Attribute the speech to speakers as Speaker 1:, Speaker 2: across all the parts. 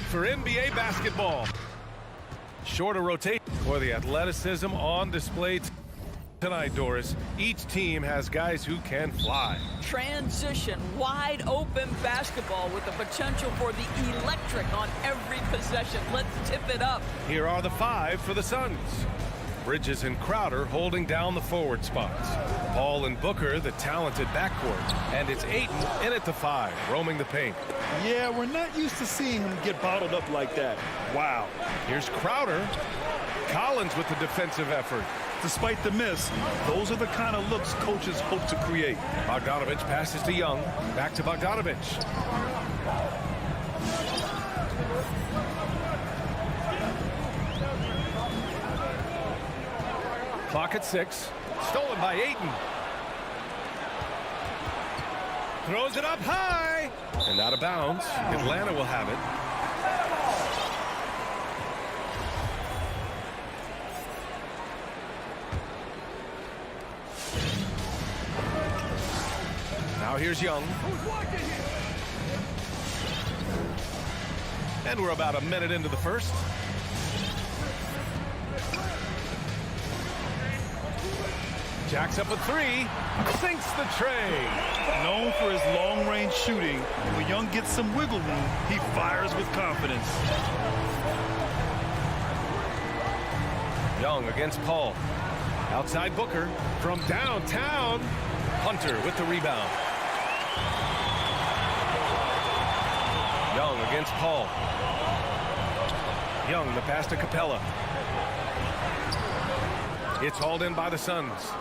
Speaker 1: for NBA basketball. Shorter rotation for the athleticism on display tonight, Doris. Each team has guys who can fly.
Speaker 2: Transition, wide open basketball with the potential for the electric on every possession. Let's tip it up.
Speaker 1: Here are the 5 for the Suns. Bridges and Crowder holding down the forward spots. Paul and Booker, the talented backcourt. And it's Ayton in at the 5, roaming the paint.
Speaker 3: Yeah, we're not used to seeing him get bottled up like that. Wow.
Speaker 1: Here's Crowder. Collins with the defensive effort.
Speaker 3: Despite the miss, those are the kind of looks coaches hope to create.
Speaker 1: Bogdanovich passes to Young. Back to Bogdanovich. Clock at 6. Stolen by Ayton. Throws it up high. And out of bounds. Atlanta will have it. Now here's Young. And we're about a minute into the first. Jacks up a 3, sinks the tray.
Speaker 3: Known for his long-range shooting, when Young gets some wiggle room, he fires with confidence.
Speaker 1: Young against Paul. Outside Booker from downtown. Hunter with the rebound. Young against Paul. Young, the pass to Capella. It's hauled in by the Suns.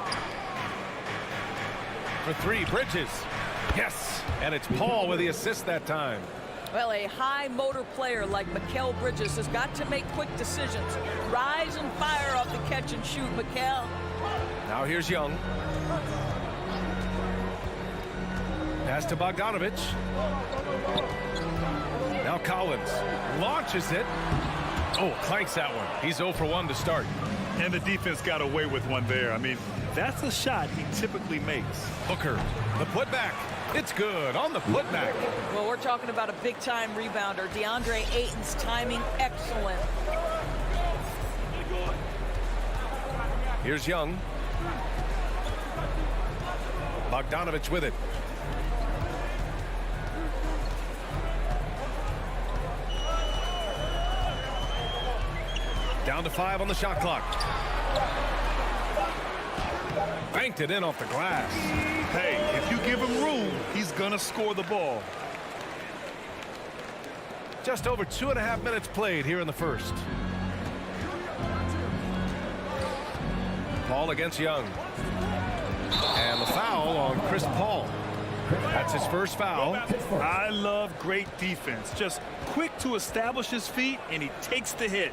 Speaker 1: For 3, Bridges. Yes, and it's Paul with the assist that time.
Speaker 2: Well, a high motor player like Mikal Bridges has got to make quick decisions. Rise and fire off the catch and shoot, Mikal.
Speaker 1: Now here's Young. Pass to Bogdanovich. Now Collins launches it. Oh, clanks that one. He's 0 for 1 to start.
Speaker 3: And the defense got away with one there. I mean, that's a shot he typically makes.
Speaker 1: Booker, the putback. It's good on the putback.
Speaker 2: Well, we're talking about a big-time rebounder. DeAndre Ayton's timing, excellent.
Speaker 1: Here's Young. Bogdanovich with it. Down to 5 on the shot clock. Banked it in off the glass.
Speaker 3: Hey, if you give him room, he's gonna score the ball.
Speaker 1: Just over 2.5 minutes played here in the first. Paul against Young. And the foul on Chris Paul. That's his first foul.
Speaker 3: I love great defense. Just quick to establish his feet, and he takes the hit.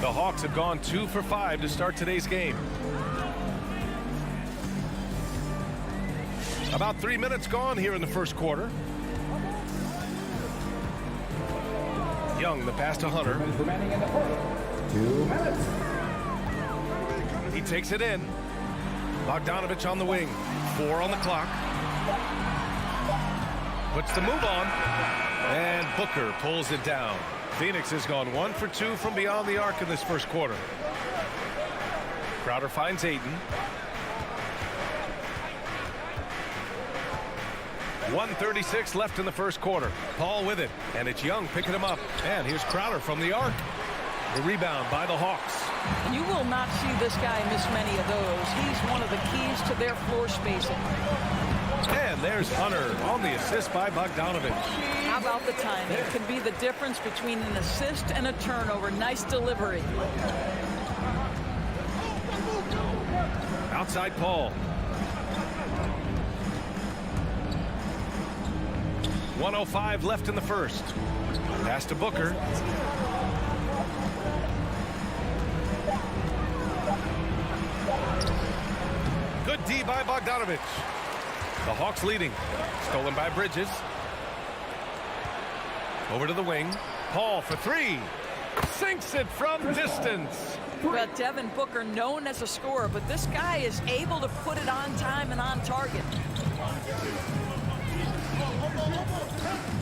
Speaker 1: The Hawks have gone 2 for 5 to start today's game. About 3 minutes gone here in the first quarter. Young, the pass to Hunter.
Speaker 4: 2 minutes.
Speaker 1: He takes it in. Bogdanovich on the wing. 4 on the clock. Puts the move on. And Booker pulls it down. Phoenix has gone 1 for 2 from beyond the arc in this first quarter. Crowder finds Ayton. 1:36 left in the first quarter. Paul with it, and it's Young picking him up. And here's Crowder from the arc. The rebound by the Hawks.
Speaker 2: You will not see this guy miss many of those. He's one of the keys to their floor spacing.
Speaker 1: And there's Hunter on the assist by Bogdanovich.
Speaker 2: How about the timing? It can be the difference between an assist and a turnover. Nice delivery.
Speaker 1: Outside Paul. 1:05 left in the first. Pass to Booker. Good D by Bogdanovich. The Hawks leading. Stolen by Bridges. Over to the wing. Paul for 3. Sinks it from distance.
Speaker 2: Well, Devin Booker, known as a scorer, but this guy is able to put it on time and on target.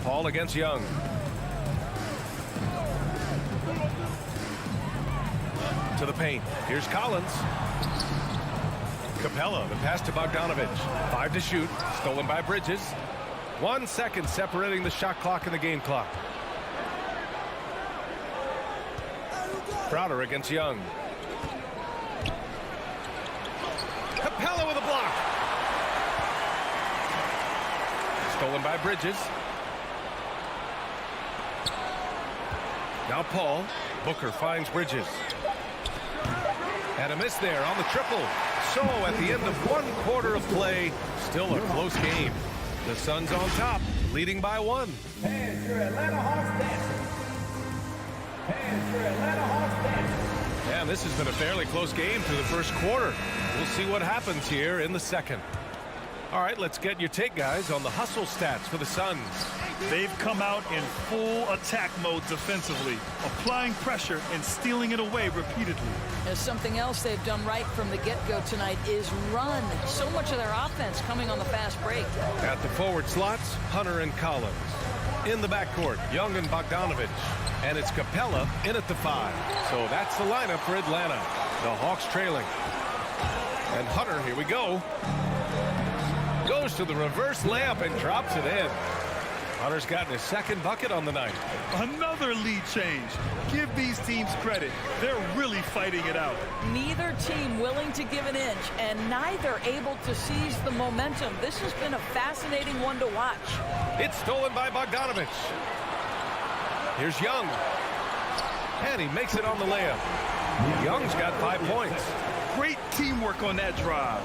Speaker 1: Paul against Young. To the paint. Here's Collins. Capella, the pass to Bogdanovich. 5 to shoot. Stolen by Bridges. 1 second separating the shot clock and the game clock. Crowder against Young. Capella with a block. Stolen by Bridges. Now Paul. Booker finds Bridges. And a miss there on the triple. So at the end of 1 quarter of play, still a close game. The Suns on top, leading by 1.
Speaker 4: And your Atlanta Hawks dancing. And your Atlanta Hawks dancing.
Speaker 1: And this has been a fairly close game through the first quarter. We'll see what happens here in the second. All right, let's get your take, guys, on the hustle stats for the Suns.
Speaker 3: They've come out in full attack mode defensively, applying pressure and stealing it away repeatedly.
Speaker 2: There's something else they've done right from the get-go tonight is run. So much of their offense coming on the fast break.
Speaker 1: At the forward slots, Hunter and Collins. In the backcourt, Young and Bogdanovich. And it's Capella in at the 5. So that's the lineup for Atlanta. The Hawks trailing. And Hunter, here we go. Goes to the reverse layup and drops it in. Hunter's gotten his 2nd bucket on the night.
Speaker 3: Another lead change. Give these teams credit. They're really fighting it out.
Speaker 2: Neither team willing to give an inch, and neither able to seize the momentum. This has been a fascinating one to watch.
Speaker 1: It's stolen by Bogdanovich. Here's Young. And he makes it on the layup. Young's got 5 points.
Speaker 3: Great teamwork on that drive,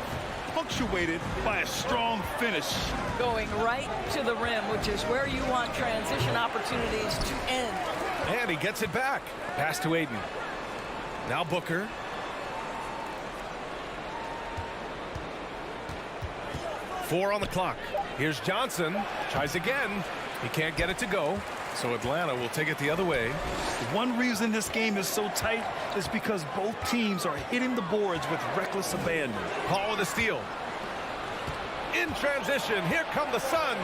Speaker 3: punctuated by a strong finish.
Speaker 2: Going right to the rim, which is where you want transition opportunities to end.
Speaker 1: And he gets it back. Pass to Aiden. Now Booker. Four on the clock. Here's Johnson. Tries again. He can't get it to go. So Atlanta will take it the other way.
Speaker 3: One reason this game is so tight is because both teams are hitting the boards with reckless abandon.
Speaker 1: Paul with a steal. In transition, here come the Suns.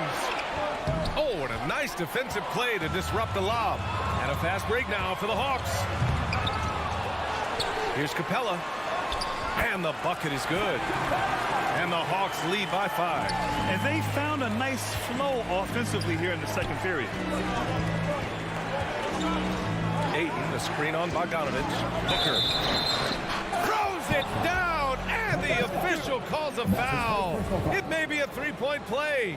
Speaker 1: Oh, and a nice defensive play to disrupt the lob. And a fast break now for the Hawks. Here's Capella. And the bucket is good. And the Hawks lead by 5.
Speaker 3: And they found a nice flow offensively here in the second period.
Speaker 1: Ayton, the screen on Bogdanovich. Booker throws it down, and the official calls a foul. It may be a 3-point play.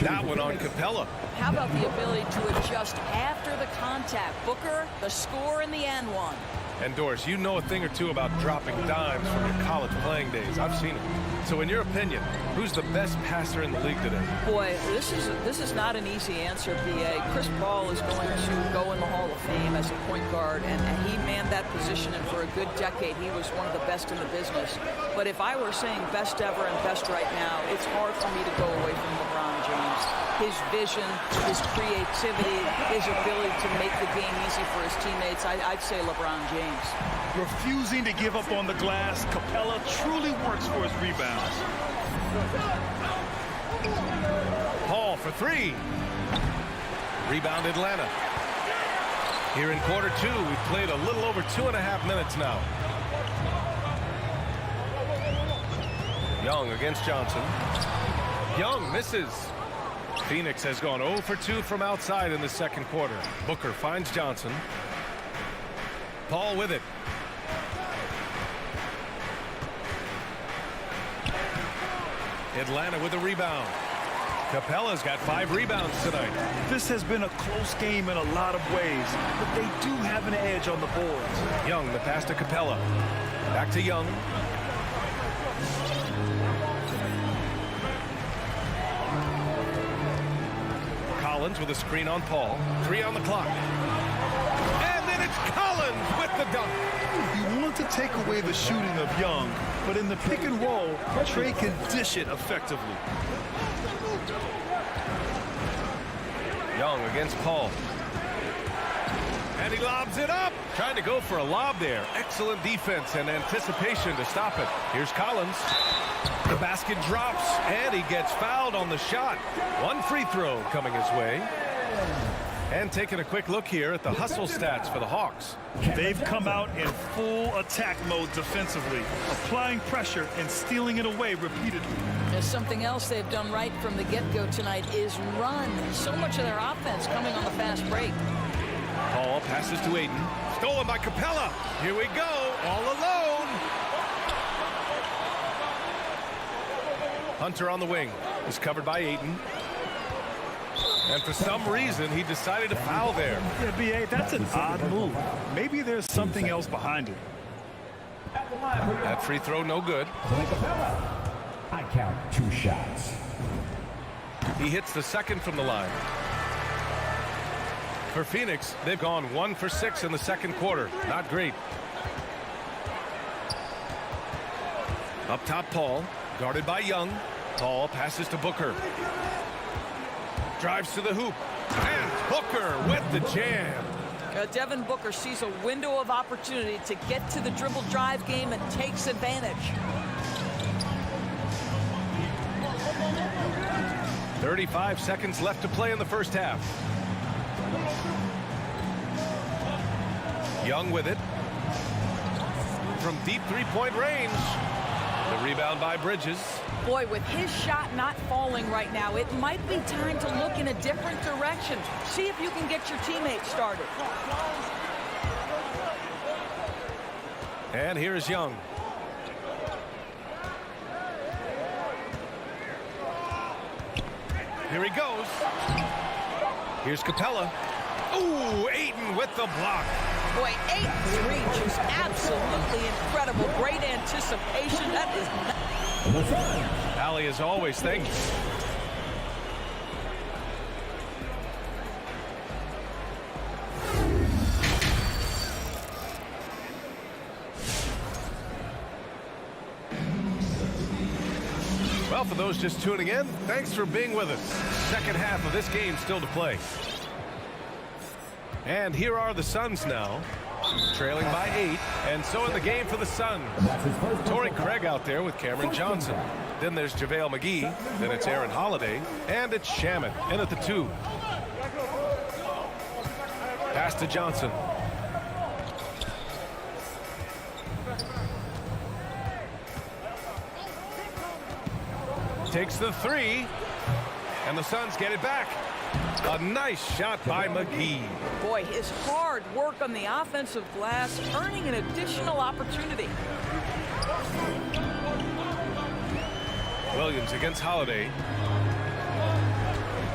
Speaker 1: That one on Capella.
Speaker 2: How about the ability to adjust after the contact? Booker, the score in the and one.
Speaker 1: And Doris, you know a thing or two about dropping dimes from your college playing days. I've seen it. So in your opinion, who's the best passer in the league today?
Speaker 2: Boy, this is not an easy answer, BA. Chris Paul is going to go in the Hall of Fame as a point guard, and he manned that position, and for a good decade, he was one of the best in the business. But if I were saying best ever and best right now, it's hard for me to go away from LeBron James. His vision, his creativity, his ability to make the game easy for his teammates, I'd say LeBron James.
Speaker 3: Refusing to give up on the glass, Capella truly works for his rebounds.
Speaker 1: Paul for 3. Rebound Atlanta. Here in quarter 2, we've played a little over 2.5 minutes now. Young against Johnson. Young misses. Phoenix has gone 0 for 2 from outside in the second quarter. Booker finds Johnson. Paul with it. Atlanta with a rebound. Capella's got 5 rebounds tonight.
Speaker 3: This has been a close game in a lot of ways, but they do have an edge on the boards.
Speaker 1: Young, the pass to Capella. Back to Young. Collins with a screen on Paul. 3 on the clock. And then it's Collins with the dunk.
Speaker 3: You want to take away the shooting of Young, but in the pick and roll, Trey can dish it effectively.
Speaker 1: Young against Paul. And he lobs it up. Trying to go for a lob there. Excellent defense and anticipation to stop it. Here's Collins. The basket drops, and he gets fouled on the shot. One free throw coming his way. And taking a quick look here at the hustle stats for the Hawks.
Speaker 3: They've come out in full attack mode defensively, applying pressure and stealing it away repeatedly.
Speaker 2: There's something else they've done right from the get-go tonight is run. So much of their offense coming on the fast break.
Speaker 1: Paul passes to Aiden. Stolen by Capella. Here we go, all alone. Hunter on the wing. Is covered by Aiden. And for some reason, he decided to foul there.
Speaker 3: Yeah, B.A., that's an odd move. Maybe there's something else behind it.
Speaker 1: That free throw, no good.
Speaker 4: I count 2 shots.
Speaker 1: He hits the second from the line. For Phoenix, they've gone 1 for 6 in the second quarter. Not great. Up top, Paul. Guarded by Young. Paul passes to Booker. Drives to the hoop. And Booker with the jam.
Speaker 2: Devin Booker sees a window of opportunity to get to the dribble drive game and takes advantage.
Speaker 1: 35 seconds left to play in the first half. Young with it. From deep three-point range. The rebound by Bridges.
Speaker 2: Boy, with his shot not falling right now, it might be time to look in a different direction. See if you can get your teammates started.
Speaker 1: And here's Young. Here he goes. Here's Capella. Ooh, Ayton with the block.
Speaker 2: Boy, Ayton's reach is absolutely incredible. Great anticipation. That is
Speaker 1: Allie, as always, thanks. Well, for those just tuning in, thanks for being with us. Second half of this game still to play. And here are the Suns now, trailing by 8, and so in the game for the Suns. Torrey Craig out there with Cameron Johnson. Then there's JaVale McGee, then it's Aaron Holiday, and it's Shamet in at the 2. Pass to Johnson. Takes the 3, and the Suns get it back. A nice shot by McGee.
Speaker 2: Boy, his hard work on the offensive glass earning an additional opportunity.
Speaker 1: Williams against Holiday.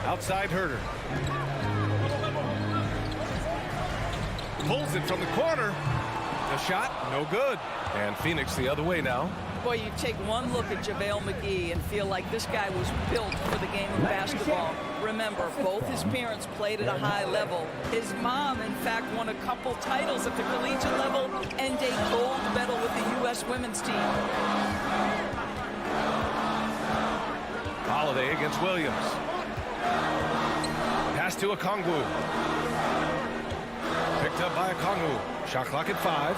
Speaker 1: Outside Herter. Pulls it from the corner. The shot, no good. And Phoenix the other way now.
Speaker 2: Boy, you take one look at JaVale McGee and feel like this guy was built for the game of basketball. Remember, both his parents played at a high level. His mom, in fact, won a couple titles at the collegiate level and a gold medal with the U.S. women's team.
Speaker 1: Holiday against Williams. Pass to Okongwu. Picked up by Okongwu. Shot clock at 5.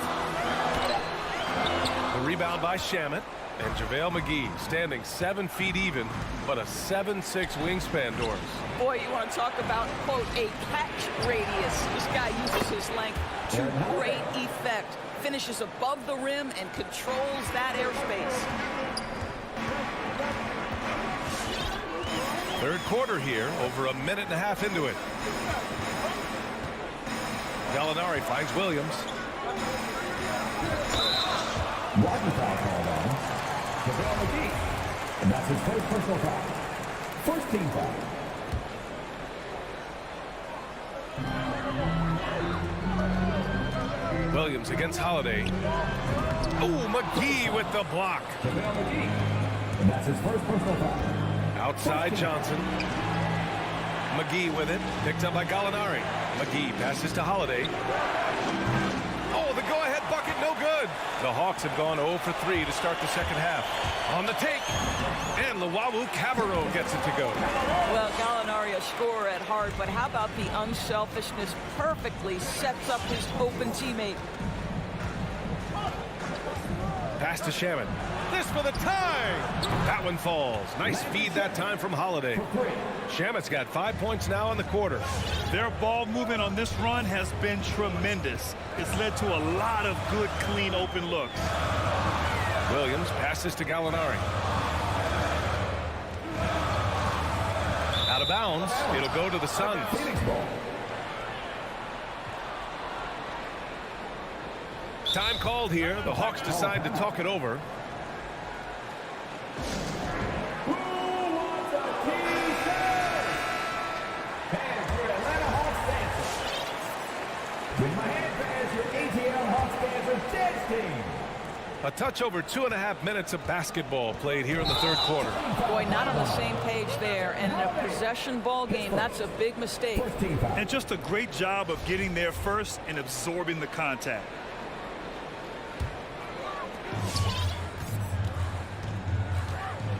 Speaker 1: The rebound by Shamet. And JaVale McGee standing 7 feet even, but a 7'6" wingspan, Doris.
Speaker 2: Boy, you want to talk about, quote, a catch radius. This guy uses his length to great effect. Finishes above the rim and controls that airspace.
Speaker 1: Third quarter here, over a minute and a half into it. Gallinari finds Williams.
Speaker 4: Rodney foul called on JaVale McGee. And that's his first personal foul. First team foul.
Speaker 1: Williams against Holiday. Oh, McGee with the block.
Speaker 4: JaVale McGee. And that's his first personal foul.
Speaker 1: Outside Johnson. McGee with it. Picked up by Gallinari. McGee passes to Holiday. Oh, the go-ahead bucket, no good. The Hawks have gone 0 for 3 to start the second half. On the take, and Luwawu Cabarrot gets it to go.
Speaker 2: Well, Gallinari a scorer at heart, but how about the unselfishness? Perfectly sets up his open teammate.
Speaker 1: Pass to Shaman. This for the tie. That one falls. Nice feed that time from Holiday. Shaman's got 5 points now in the quarter.
Speaker 3: Their ball movement on this run has been tremendous. It's led to a lot of good, clean, open looks.
Speaker 1: Williams passes to Gallinari. Out of bounds. It'll go to the Suns. Time called here. The Hawks decide to talk it over. A touch over 2.5 minutes of basketball played here in the third quarter.
Speaker 2: Boy, not on the same page there. And in a possession ball game, that's a big mistake.
Speaker 3: And just a great job of getting there first and absorbing the contact.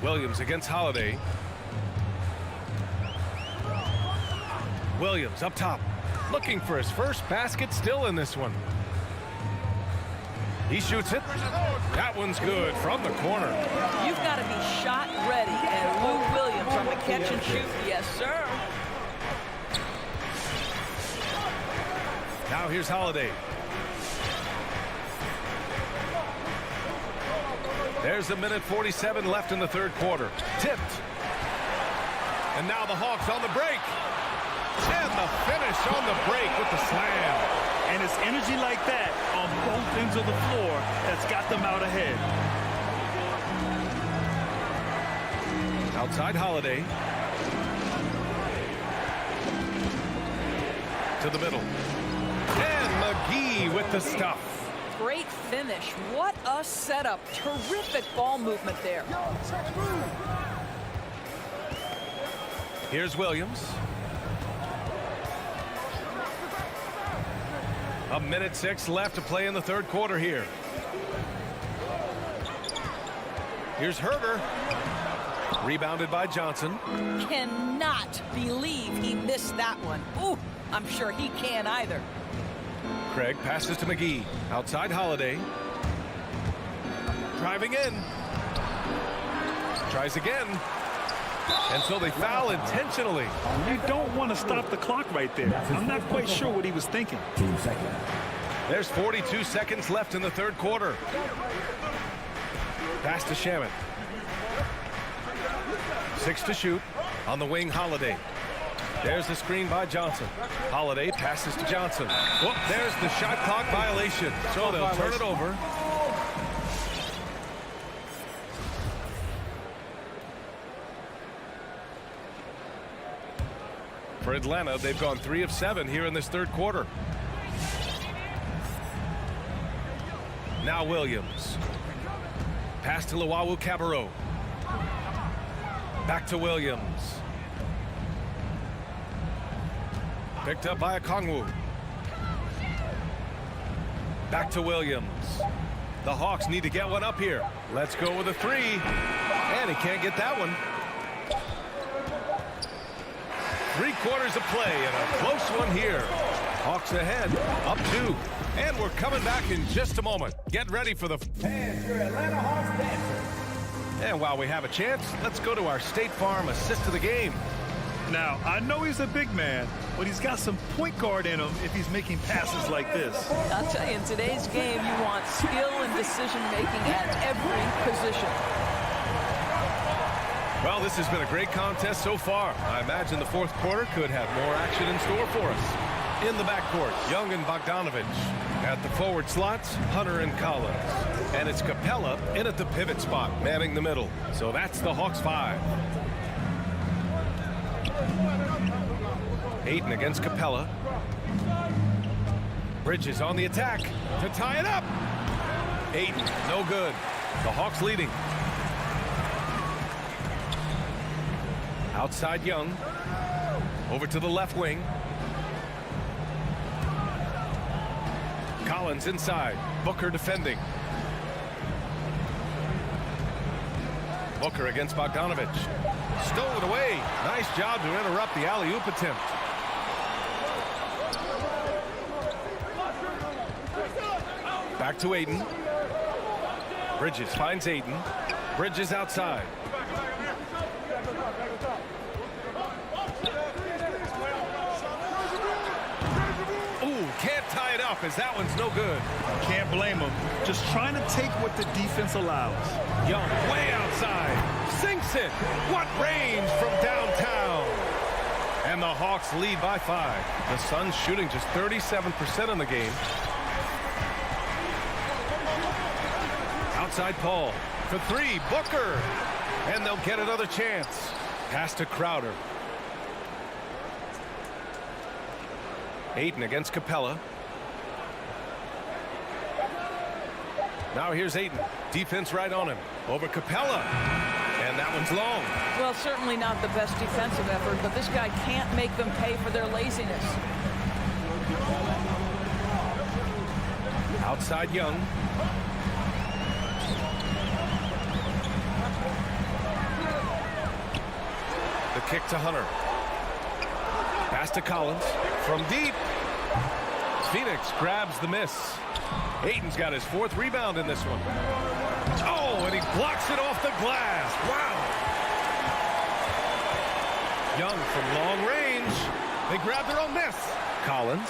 Speaker 1: Williams against Holiday. Williams up top, looking for his first basket, still in this one. He shoots it. That one's good from the corner.
Speaker 2: You've got to be shot ready, and Lou Williams on the catch and shoot. Yes, sir.
Speaker 1: Now here's Holiday. There's 1:47 left in the third quarter. Tipped. And now the Hawks on the break. And the finish on the break with the slam.
Speaker 3: And it's energy like that on both ends of the floor that's got them out ahead.
Speaker 1: Outside Holiday. To the middle. And McGee with the stuff.
Speaker 2: Great finish. What a setup. Terrific ball movement there.
Speaker 1: Here's Williams. 1:06 left to play in the third quarter here. Here's Herter. Rebounded by Johnson.
Speaker 2: Cannot believe he missed that one. Ooh, I'm sure he can't either.
Speaker 1: Craig passes to McGee. Outside Holiday. Driving in. Tries again. And so they foul intentionally.
Speaker 3: You don't want to stop the clock right there. I'm not quite sure what he was thinking.
Speaker 4: 2 seconds.
Speaker 1: There's 42 seconds left in the third quarter. Pass to Shaman. 6 to shoot. On the wing, Holiday. There's the screen by Johnson. Holiday passes to Johnson. Whoop, there's the shot clock violation. So they'll turn it over. For Atlanta, they've gone 3 of 7 here in this third quarter. Now Williams. Pass to Luwawu Cabarrot. Back to Williams. Picked up by Okongwu. Back to Williams. The Hawks need to get one up here. Let's go with a 3. And he can't get that one. 3 quarters of play and a close one here. Hawks ahead, up 2. And we're coming back in just a moment. Get ready for the...
Speaker 4: And your Atlanta Hawks dancer.
Speaker 1: And while we have a chance, let's go to our State Farm assist of the game.
Speaker 3: Now, I know he's a big man, but he's got some point guard in him if he's making passes like this.
Speaker 2: I'll tell you, in today's game, you want skill and decision-making at every position.
Speaker 1: Well, this has been a great contest so far. I imagine the fourth quarter could have more action in store for us. In the backcourt, Young and Bogdanovich. At the forward slots, Hunter and Collins. And it's Capella in at the pivot spot, manning the middle. So that's the Hawks 5. Hayden against Capella. Bridges on the attack to tie it up. Hayden, no good. The Hawks leading. Outside Young. Over to the left wing. Collins inside. Booker defending. Booker against Bogdanovich. Stole it away. Nice job to interrupt the alley-oop attempt. Back to Aiden. Bridges finds Aiden. Bridges outside. Ooh, can't tie it up as that one's no good.
Speaker 3: Can't blame him. Just trying to take what the defense allows.
Speaker 1: Young way outside. Sinks it. What range from downtown. And the Hawks lead by 5. The Suns shooting just 37% in the game. Outside Paul for 3. Booker. And they'll get another chance. Pass to Crowder. Aiden against Capella. Now here's Aiden. Defense right on him. Over Capella. And that one's long.
Speaker 2: Well, certainly not the best defensive effort, but this guy can't make them pay for their laziness.
Speaker 1: Outside Young. The kick to Hunter. Pass to Collins. From deep. Phoenix grabs the miss. Aiden's got his 4th rebound in this one. Oh, and he blocks it off the glass. Wow. Young from long range. They grab their own miss. Collins.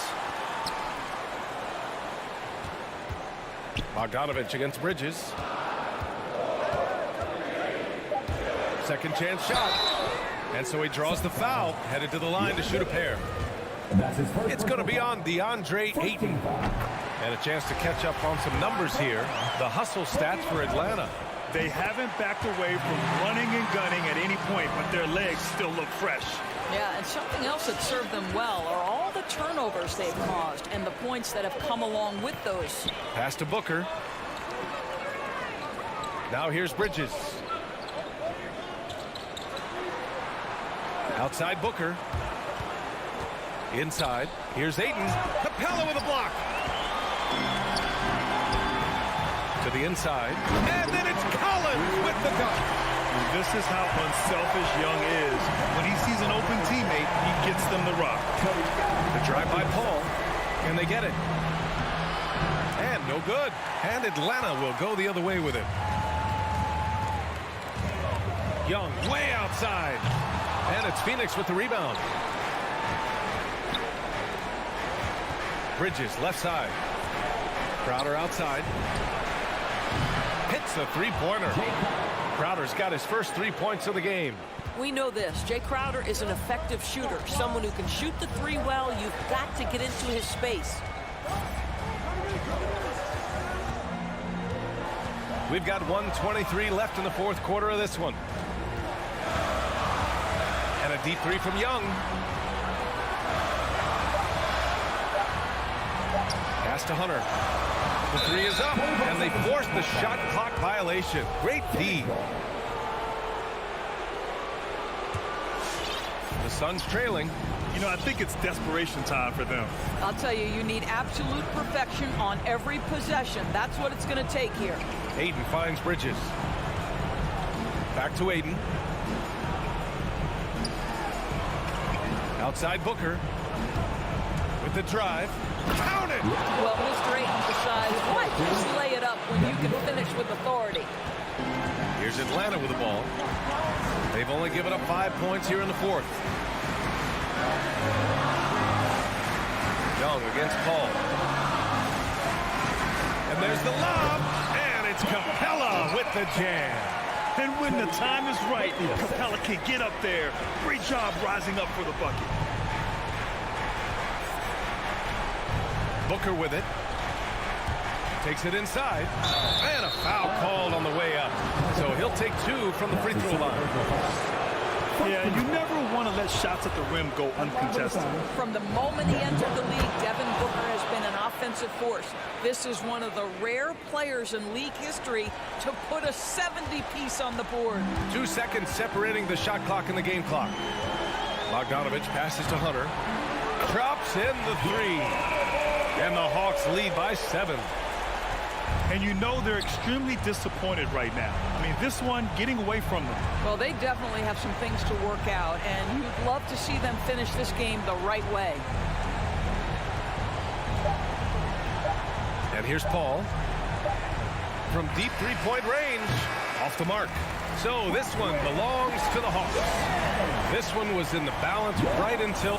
Speaker 1: Bogdanovich against Bridges. Second chance shot. And so he draws the foul, headed to the line to shoot a pair. It's going to be on DeAndre Ayton. And a chance to catch up on some numbers here. The hustle stats for Atlanta.
Speaker 3: They haven't backed away from running and gunning at any point, but their legs still look fresh.
Speaker 2: Yeah, and something else that served them well are all the turnovers they've caused and the points that have come along with those.
Speaker 1: Pass to Booker. Now here's Bridges. Outside Booker. Inside. Here's Aiden. Capella with a block. To the inside. And then it's Collins with the dunk.
Speaker 3: This is how unselfish Young is. When he sees an open teammate, he gets them the rock.
Speaker 1: The drive by Paul. And they get it. And no good. And Atlanta will go the other way with it. Young way outside. And it's Phoenix with the rebound. Bridges left side. Crowder outside. Hits the three-pointer. Crowder's got his first 3 points of the game.
Speaker 2: We know this. Jay Crowder is an effective shooter. Someone who can shoot the 3 well. You've got to get into his space.
Speaker 1: We've got 1:23 left in the 4th quarter of this one. And a deep 3 from Young. Pass to Hunter. The 3 is up, and they force the shot clock violation. Great D. The Suns trailing.
Speaker 3: You know, I think it's desperation time for them.
Speaker 2: I'll tell you, you need absolute perfection on every possession. That's what it's going to take here.
Speaker 1: Aiden finds Bridges. Back to Aiden. Outside Booker. With the drive. Count it!
Speaker 2: Well, Mr. Ayton decides, why just lay it up when you can finish with authority?
Speaker 1: Here's Atlanta with the ball. They've only given up 5 points here in the 4th. Young against Paul. And there's the lob. And it's Capella with the jam.
Speaker 3: And when the time is right, Capella can get up there. Great job rising up for the bucket.
Speaker 1: Booker with it. Takes it inside. And a foul called on the way up. So he'll take 2 from the free throw line.
Speaker 3: Yeah, you never want to let shots at the rim go uncontested.
Speaker 2: From the moment he entered the league, Devin Booker has been an offensive force. This is one of the rare players in league history to put a 70-piece on the board.
Speaker 1: 2 seconds separating the shot clock and the game clock. Bogdanovich passes to Hunter. Drops in the 3. And the Hawks lead by 7.
Speaker 3: And you know they're extremely disappointed right now. I mean, this one getting away from them.
Speaker 2: Well, they definitely have some things to work out, and you'd love to see them finish this game the right way.
Speaker 1: And here's Paul. From deep three-point range, off the mark. So this one belongs to the Hawks. This one was in the balance right until...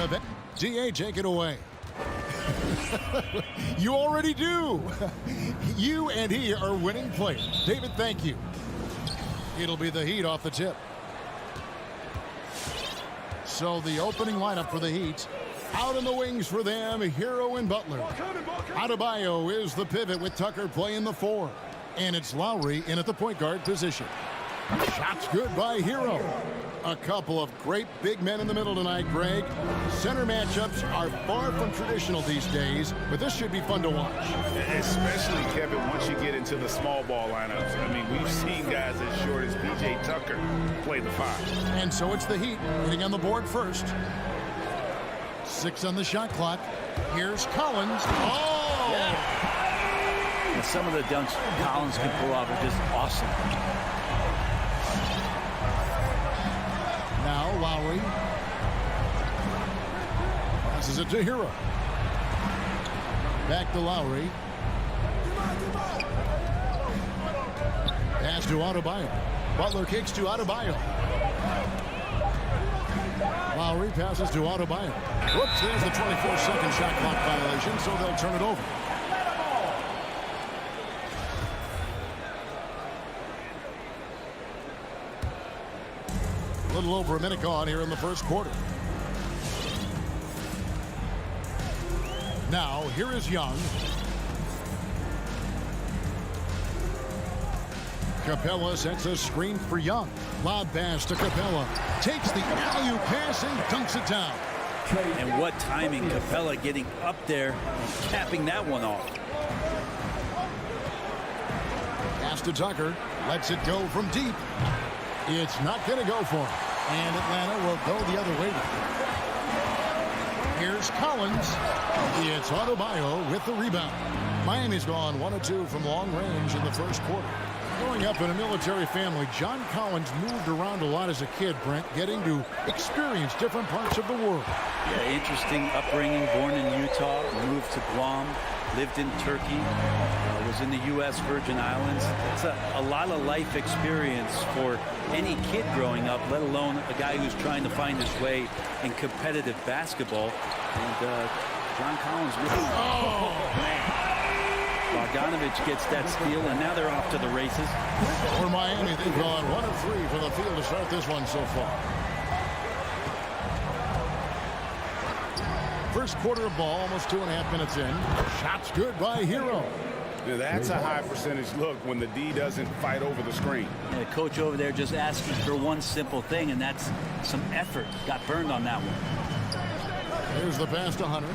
Speaker 5: event. DA, take it away. You already do. You and he are winning players. David, thank you. It'll be the Heat off the tip. So the opening lineup for the Heat. Out in the wings for them, Hero and Butler. Adebayo is the pivot with Tucker playing the 4. And it's Lowry in at the point guard position. Shots good by Hero. A couple of great big men in the middle tonight, Greg. Center matchups are far from traditional these days, but this should be fun to watch.
Speaker 6: Especially, Kevin, once you get into the small ball lineups. I mean, we've seen guys as short as P.J. Tucker play the 5.
Speaker 5: And so it's the Heat getting on the board first. 6 on the shot clock. Here's Collins. Oh!
Speaker 7: Yeah. And some of the dunks Collins can pull off are just awesome.
Speaker 5: Now Lowry passes it to Hero. Back to Lowry. Pass to Adebayo. Butler kicks to Adebayo. Lowry passes to Adebayo. Whoops, there's the 24-second shot clock violation, so they'll turn it over. A little over a minute gone here in the first quarter. Now, here is Young. Capella sets a screen for Young. Lob pass to Capella. Takes the alley-oop pass and dunks it down.
Speaker 7: And what timing, Capella getting up there and capping that one off.
Speaker 5: Pass to Tucker. Lets it go from deep. It's not going to go for him. And Atlanta will go the other way. Here's Collins. It's Adebayo with the rebound. Miami's gone 1 of 2 from long range in the first quarter. Growing up in a military family, John Collins moved around a lot as a kid, Brent, getting to experience different parts of the world.
Speaker 7: Yeah, interesting upbringing, born in Utah, moved to Guam, lived in Turkey, was in the U.S. Virgin Islands. It's a lot of life experience for any kid growing up, let alone a guy who's trying to find his way in competitive basketball. And John Collins, man. Bogdanovich gets that steal, and now they're off to the races.
Speaker 5: For Miami, they've gone 1 of 3 from the field to start this one so far. First quarter of ball, almost 2.5 minutes in. Shots good by Hero.
Speaker 6: Yeah, that's a high percentage look when the D doesn't fight over the screen.
Speaker 7: Yeah, coach over there just asking for one simple thing, and that's some effort. Got burned on that one.
Speaker 5: Here's the pass to Hunter.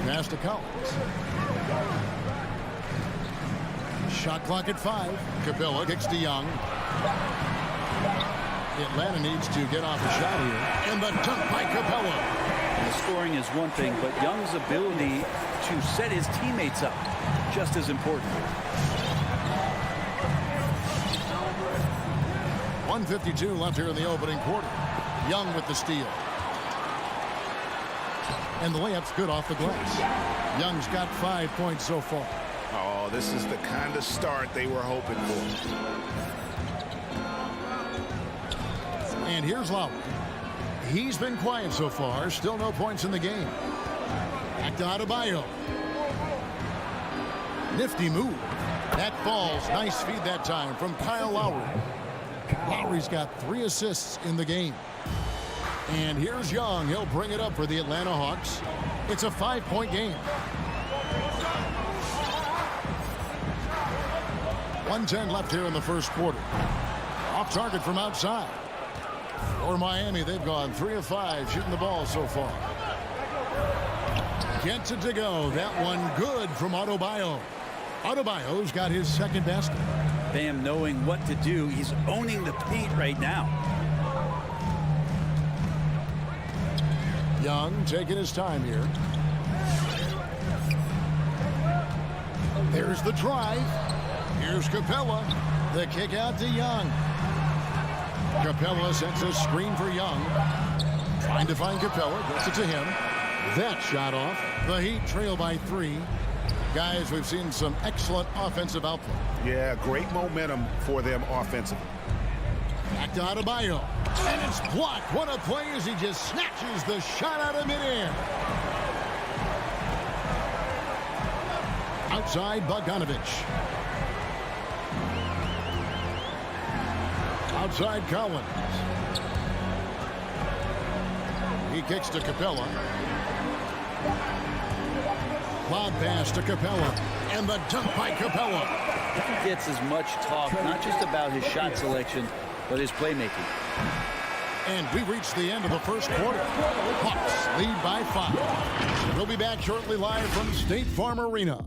Speaker 5: Pass to Collins. Shot clock at 5. Capella kicks to Young. Atlanta needs to get off a shot here. And the dunk by Capella.
Speaker 7: And scoring is one thing, but Young's ability to set his teammates up, just as important.
Speaker 5: 1:52 left here in the opening quarter. Young with the steal. And the layup's good off the glass. Young's got 5 points so far.
Speaker 6: Oh, this is the kind of start they were hoping for.
Speaker 5: And here's Lowry. He's been quiet so far. Still no points in the game. Back to Adebayo. Nifty move. That falls. Nice feed that time from Kyle Lowry. Lowry's got 3 assists in the game. And here's Young. He'll bring it up for the Atlanta Hawks. It's a 5-point game. 1:10 left here in the first quarter. Off target from outside. For Miami, they've gone 3 of 5 shooting the ball so far. Gets it to go. That one good from Adebayo. Adebayo's got his second basket.
Speaker 7: Bam knowing what to do. He's owning the paint right now.
Speaker 5: Young taking his time here. There's the drive. Here's Capella. The kick out to Young. Capella sets a screen for Young. Trying to find Capella. Gets it to him. That shot off. The Heat trail by 3. Guys, we've seen some excellent offensive output.
Speaker 6: Yeah, great momentum for them offensively.
Speaker 5: Back to Adebayo. And it's blocked. What a play as he just snatches the shot out of midair. Outside Bogdanovich. Outside Collins. He kicks to Capella. Lob pass to Capella. And the dunk by Capella.
Speaker 7: He gets as much talk, not just about his shot selection, but his playmaking.
Speaker 5: And we reached the end of the first quarter. Hawks lead by 5. We'll be back shortly live from State Farm Arena.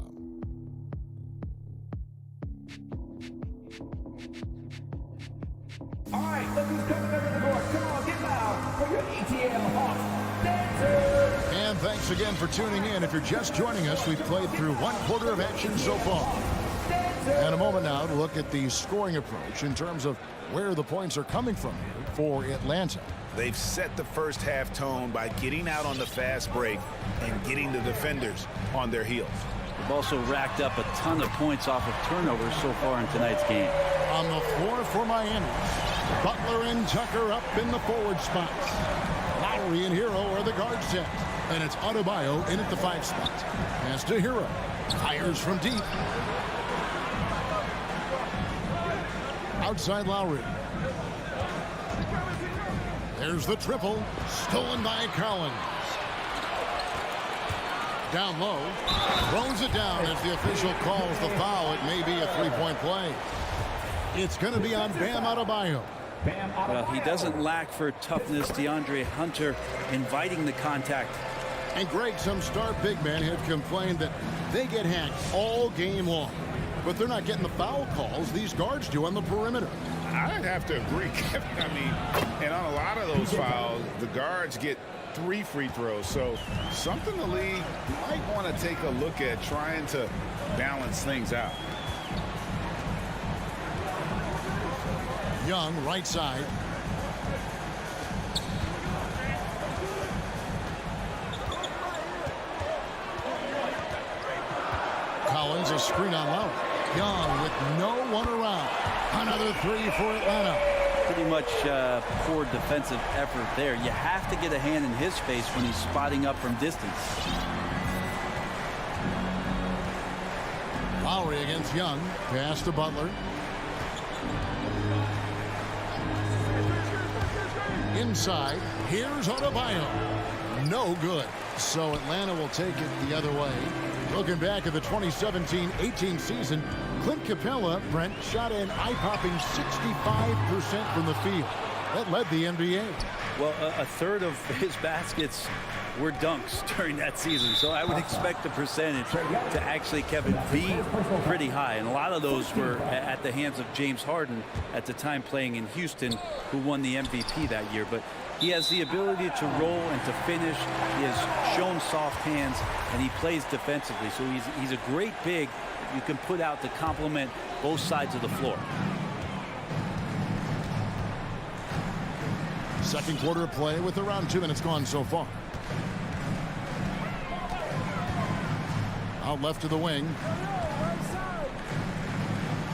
Speaker 4: All right, look who's coming over the board. Come on, get loud for your ETL Hawks dancers.
Speaker 5: And thanks again for tuning in. If you're just joining us, we've played through 1 quarter of action so far. And a moment now to look at the scoring approach in terms of where the points are coming from here for Atlanta.
Speaker 6: They've set the first half tone by getting out on the fast break and getting the defenders on their heels.
Speaker 7: They've also racked up a ton of points off of turnovers so far in tonight's game.
Speaker 5: On the floor for Miami, Butler and Tucker up in the forward spots. Lowry and Hero are the guard set. And it's Adebayo in at the 5 spot. Pass to Hero. Fires from deep. Outside Lowry. There's the triple. Stolen by Collins. Down low. Throws it down as the official calls the foul. It may be a 3-point play. It's going to be on Bam Adebayo.
Speaker 7: Well, he doesn't lack for toughness. DeAndre Hunter inviting the contact.
Speaker 5: And Greg, some star big men have complained that they get hacked all game long. But they're not getting the foul calls these guards do on the perimeter.
Speaker 6: I'd have to agree, Kevin. I mean, and on a lot of those fouls, the guards get 3 free throws. So something the league might want to take a look at trying to balance things out.
Speaker 5: Young, right side. Collins, a screen on Lowry. Young with no one around. Another 3 for Atlanta.
Speaker 7: Pretty much poor defensive effort there. You have to get a hand in his face when he's spotting up from distance.
Speaker 5: Lowry against Young. Pass to Butler. Inside, here's Adebayo. No good. So Atlanta will take it the other way. Looking back at the 2017-18 season, Clint Capella, Brent, shot an eye-popping 65% from the field. That led the NBA.
Speaker 7: Well, a third of his baskets were dunks during that season. So I would expect the percentage to actually, Kevin, be pretty high. And a lot of those were at the hands of James Harden at the time playing in Houston, who won the MVP that year. But he has the ability to roll and to finish. He has shown soft hands, and he plays defensively. So he's a great big you can put out to complement both sides of the floor.
Speaker 5: Second quarter of play with around 2 minutes gone so far. Out left to the wing.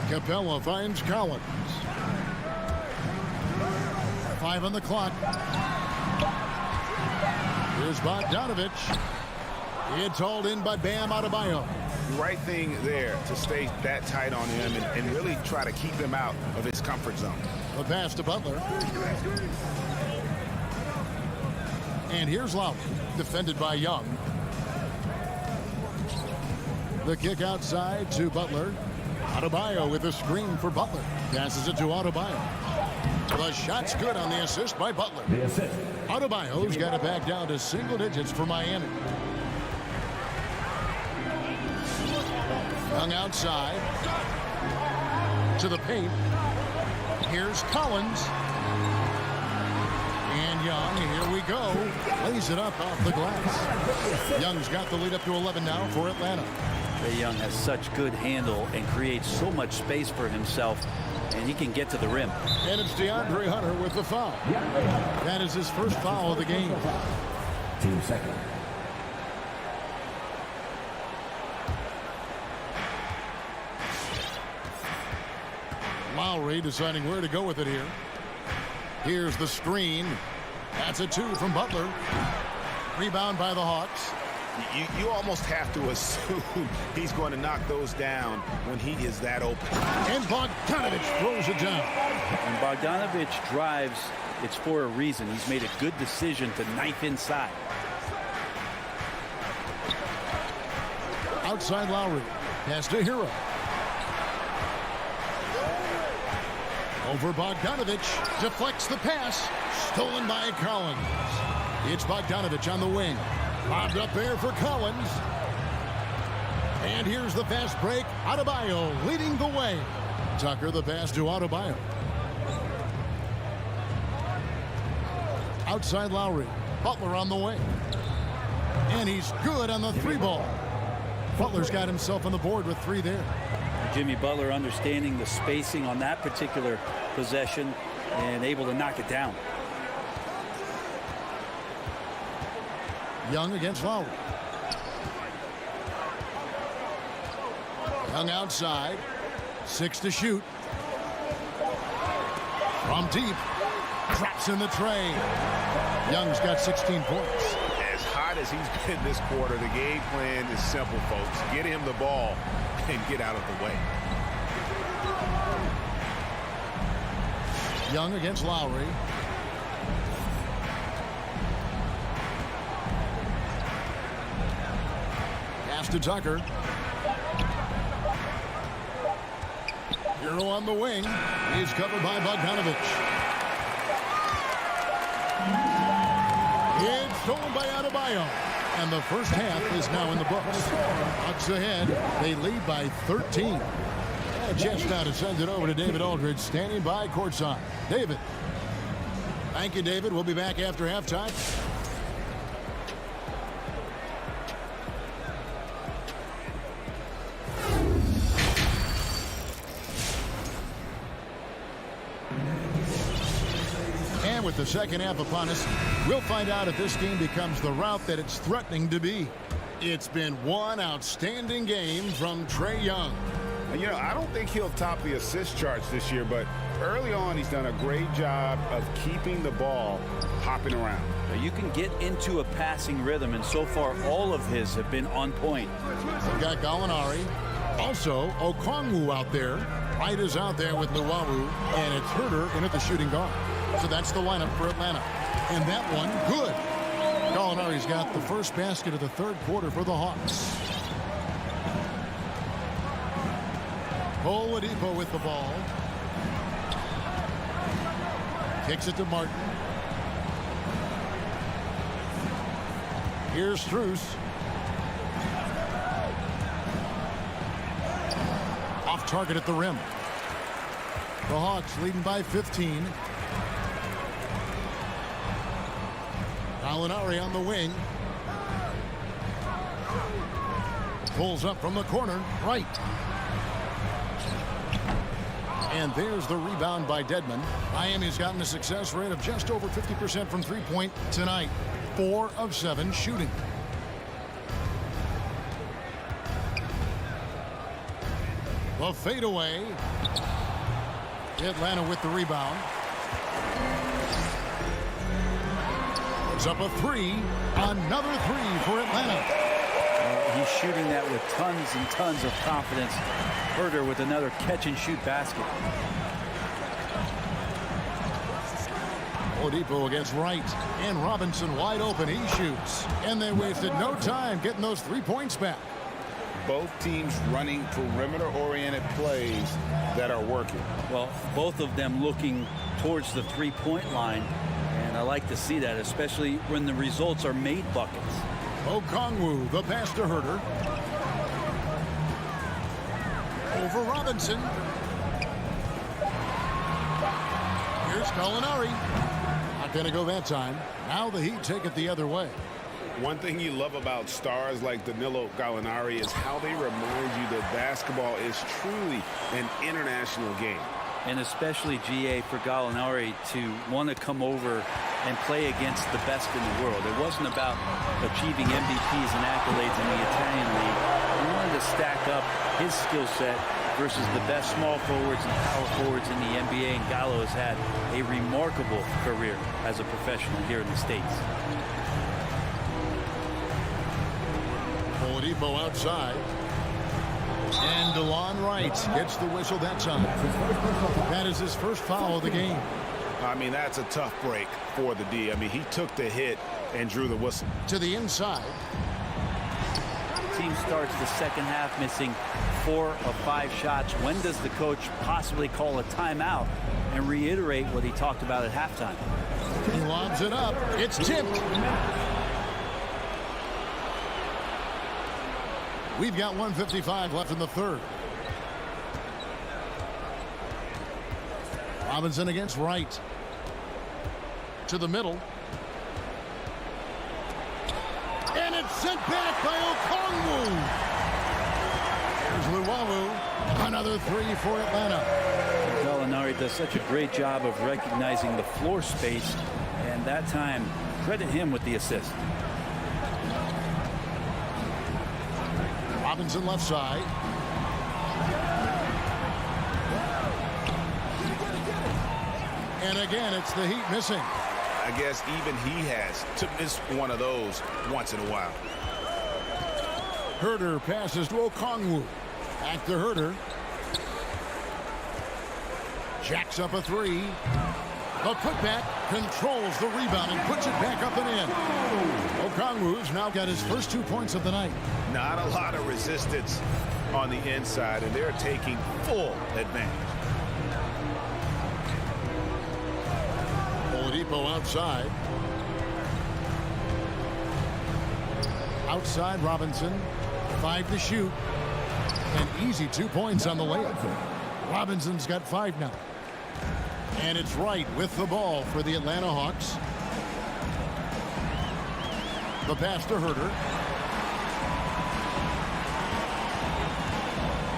Speaker 5: Capella finds Collins. 5 on the clock. Here's Bogdanovich. It's hauled in by Bam Adebayo.
Speaker 6: Right thing there to stay that tight on him and really try to keep him out of his comfort zone.
Speaker 5: The pass to Butler. And here's Lowry, defended by Young. The kick outside to Butler. Adebayo with a screen for Butler. Passes it to Adebayo. The shot's good on the assist by Butler.
Speaker 4: The assist.
Speaker 5: Adebayo's got it back down to single digits for Miami. Young outside. To the paint. Here's Collins. And Young, here we go. Lays it up off the glass. Young's got the lead up to 11 now for Atlanta.
Speaker 7: Trae Young has such good handle and creates so much space for himself, and he can get to the rim.
Speaker 5: And it's DeAndre Hunter with the foul. That is his first foul of the game.
Speaker 4: Team second.
Speaker 5: Lowry deciding where to go with it here. Here's the screen. That's a 2 from Butler. Rebound by the Hawks.
Speaker 6: You almost have to assume he's going to knock those down when he is that open.
Speaker 5: And Bogdanovich throws it down.
Speaker 7: When Bogdanovich drives, it's for a reason. He's made a good decision to knife inside.
Speaker 5: Outside Lowry. Pass to Hero. Over Bogdanovich. Deflects the pass. Stolen by Collins. It's Bogdanovich on the wing. Bobbed up there for Collins. And here's the fast break. Adebayo leading the way. Tucker the pass to Adebayo. Outside Lowry. Butler on the wing. And he's good on the 3-ball. Butler's got himself on the board with 3 there.
Speaker 7: Jimmy Butler understanding the spacing on that particular possession and able to knock it down.
Speaker 5: Young against Lowry. Young outside. 6 to shoot. From deep. Drops in the tray. Young's got 16 points.
Speaker 6: As hot as he's been this quarter, the game plan is simple, folks. Get him the ball and get out of the way.
Speaker 5: Young against Lowry. Pass to Tucker. Hero on the wing. He's covered by Bogdanovich. It's stolen by Adebayo. And the first half is now in the books. Bucks ahead. They lead by 13. A chance now to send it over to David Aldridge, standing by courtside. David. Thank you, David. We'll be back after halftime. And with the second half upon us, we'll find out if this game becomes the route that it's threatening to be. It's been one outstanding game from Trae Young.
Speaker 6: You know, I don't think he'll top the assist charts this year, but early on he's done a great job of keeping the ball hopping around.
Speaker 7: You can get into a passing rhythm, and so far all of his have been on point.
Speaker 5: We've got Gallinari. Also, Okongwu out there. Wright is out there with Nuwawu, and it's Herter in at the shooting guard. So that's the lineup for Atlanta. And that one, good. Gallinari's got the first basket of the third quarter for the Hawks. Oladipo with the ball. Kicks it to Martin. Here's Strus. Off target at the rim. The Hawks leading by 15. Gallinari on the wing. Pulls up from the corner. Right. And there's the rebound by Dedmon. Miami's gotten a success rate of just over 50% from three-point tonight. 4 of 7 shooting. The fadeaway. Atlanta with the rebound. It's up a 3. Another 3 for Atlanta.
Speaker 7: He's shooting that with tons and tons of confidence. Herter with another catch-and-shoot basket.
Speaker 5: Oladipo against Wright. And Robinson wide open. He shoots. And they wasted no time getting those 3 points back.
Speaker 6: Both teams running perimeter-oriented plays that are working.
Speaker 7: Well, both of them looking towards the three-point line. And I like to see that, especially when the results are made buckets.
Speaker 5: Okongwu, the pass to Herter. Over Robinson. Here's Gallinari. Not going to go that time. Now the Heat take it the other way.
Speaker 6: One thing you love about stars like Danilo Gallinari is how they remind you that basketball is truly an international game.
Speaker 7: And especially, GA, for Gallinari to want to come over and play against the best in the world. It wasn't about achieving MVPs and accolades in the Italian League. He wanted to stack up his skill set versus the best small forwards and power forwards in the NBA, and Gallo has had a remarkable career as a professional here in the States.
Speaker 5: Oladipo outside. And DeLon Wright gets the whistle that time. That is his first foul of the game.
Speaker 6: I mean, that's a tough break for the D. I mean, he took the hit and drew the whistle.
Speaker 5: To the inside.
Speaker 7: The team starts the second half missing 4 of 5 shots. When does the coach possibly call a timeout and reiterate what he talked about at halftime?
Speaker 5: He lobs it up. It's tipped. We've got 1:55 left in the third. Robinson against Wright. To the middle. And it's sent back by Okongwu. Here's Luwawu. Another 3 for Atlanta.
Speaker 7: Gallinari does such a great job of recognizing the floor space, and that time, credit him with the assist.
Speaker 5: Robinson left side. And again, it's the Heat missing.
Speaker 6: I guess even he has to miss one of those once in a while.
Speaker 5: Herter passes to Okongwu. Back to Herter. Jacks up a 3. The putback controls the rebound and puts it back up and in. Okongwu's now got his first 2 points of the night.
Speaker 6: Not a lot of resistance on the inside, and they're taking full advantage.
Speaker 5: Oladipo outside. Outside Robinson. 5 to shoot. An easy 2 points on the layup. Robinson's got 5 now. And it's Wright with the ball for the Atlanta Hawks. The pass to Herter.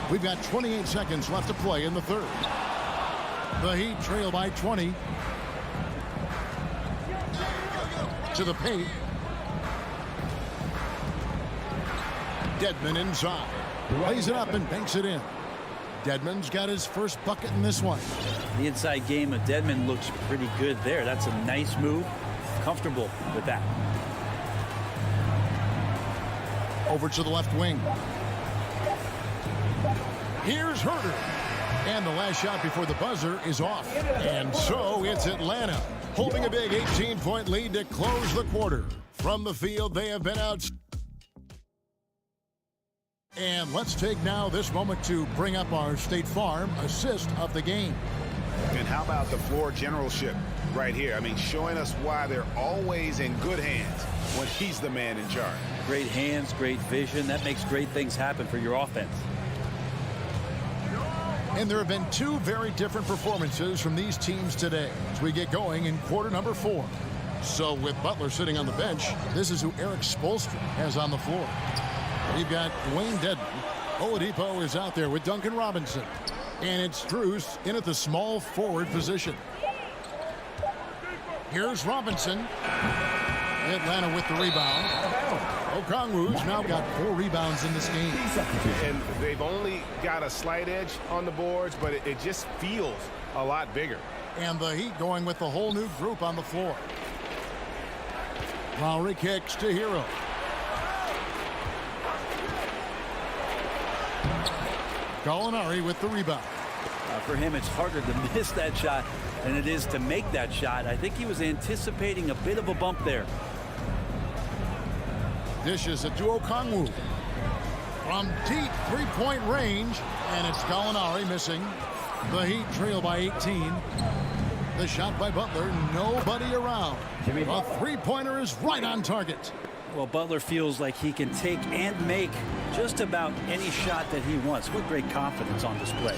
Speaker 5: We've got 28 seconds left to play in the third. The Heat trail by 20. To the paint. Dedmon inside. Lays it up and banks it in. Dedmon's got his first bucket in this one.
Speaker 7: The inside game of Dedmon looks pretty good there. That's a nice move. Comfortable with that.
Speaker 5: Over to the left wing. Here's Herter. And the last shot before the buzzer is off. And so it's Atlanta holding a big 18-point lead to close the quarter. From the field, they have been out. And let's take now this moment to bring up our State Farm assist of the game.
Speaker 6: And how about the floor generalship right here? I mean, showing us why they're always in good hands when he's the man in charge.
Speaker 7: Great hands, great vision. That makes great things happen for your offense.
Speaker 5: And there have been 2 very different performances from these teams today as we get going in quarter number 4. So with Butler sitting on the bench, this is who Eric Spoelstra has on the floor. We've got Dwayne Dedmon. Oladipo is out there with Duncan Robinson. And it's Strus in at the small forward position. Here's Robinson. Atlanta with the rebound. Okongwu's now got 4 rebounds in this game.
Speaker 6: And they've only got a slight edge on the boards, but it just feels a lot bigger.
Speaker 5: And the Heat going with the whole new group on the floor. Lowry kicks to Hero. Gallinari with the rebound.
Speaker 7: For him, it's harder to miss that shot than it is to make that shot. I think he was anticipating a bit of a bump there.
Speaker 5: Dishes it to Okongwu. From deep 3-point range, and it's Gallinari missing. The Heat trail by 18. The shot by Butler, nobody around. A 3-pointer is right on target.
Speaker 7: Well, Butler feels like he can take and make just about any shot that he wants. What great confidence on display.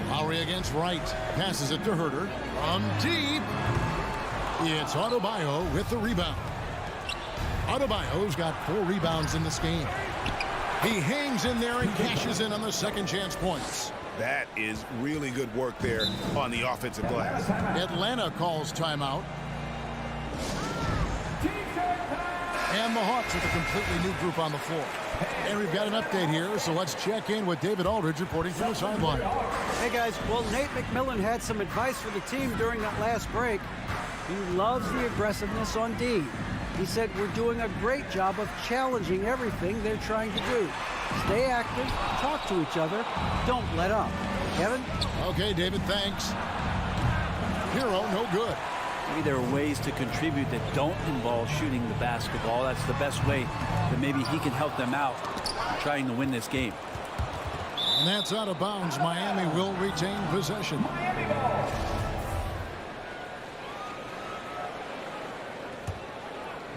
Speaker 5: Lowry against Wright. Passes it to Herter. From deep. It's Adebayo with the rebound. Adebayo's got 4 rebounds in this game. He hangs in there and cashes in on the second chance points.
Speaker 6: That is really good work there on the offensive glass.
Speaker 5: Atlanta calls timeout. And the Hawks with a completely new group on the floor. And we've got an update here, so let's check in with David Aldridge reporting from the sideline.
Speaker 8: Hey guys, well, Nate McMillan had some advice for the team during that last break. He loves the aggressiveness on D. He said we're doing a great job of challenging everything they're trying to do. Stay active, talk to each other, don't let up. Kevin?
Speaker 5: Okay, David, thanks. Hero, no good.
Speaker 7: Maybe there are ways to contribute that don't involve shooting the basketball. That's the best way that maybe he can help them out trying to win this game.
Speaker 5: And that's out of bounds. Miami will retain possession.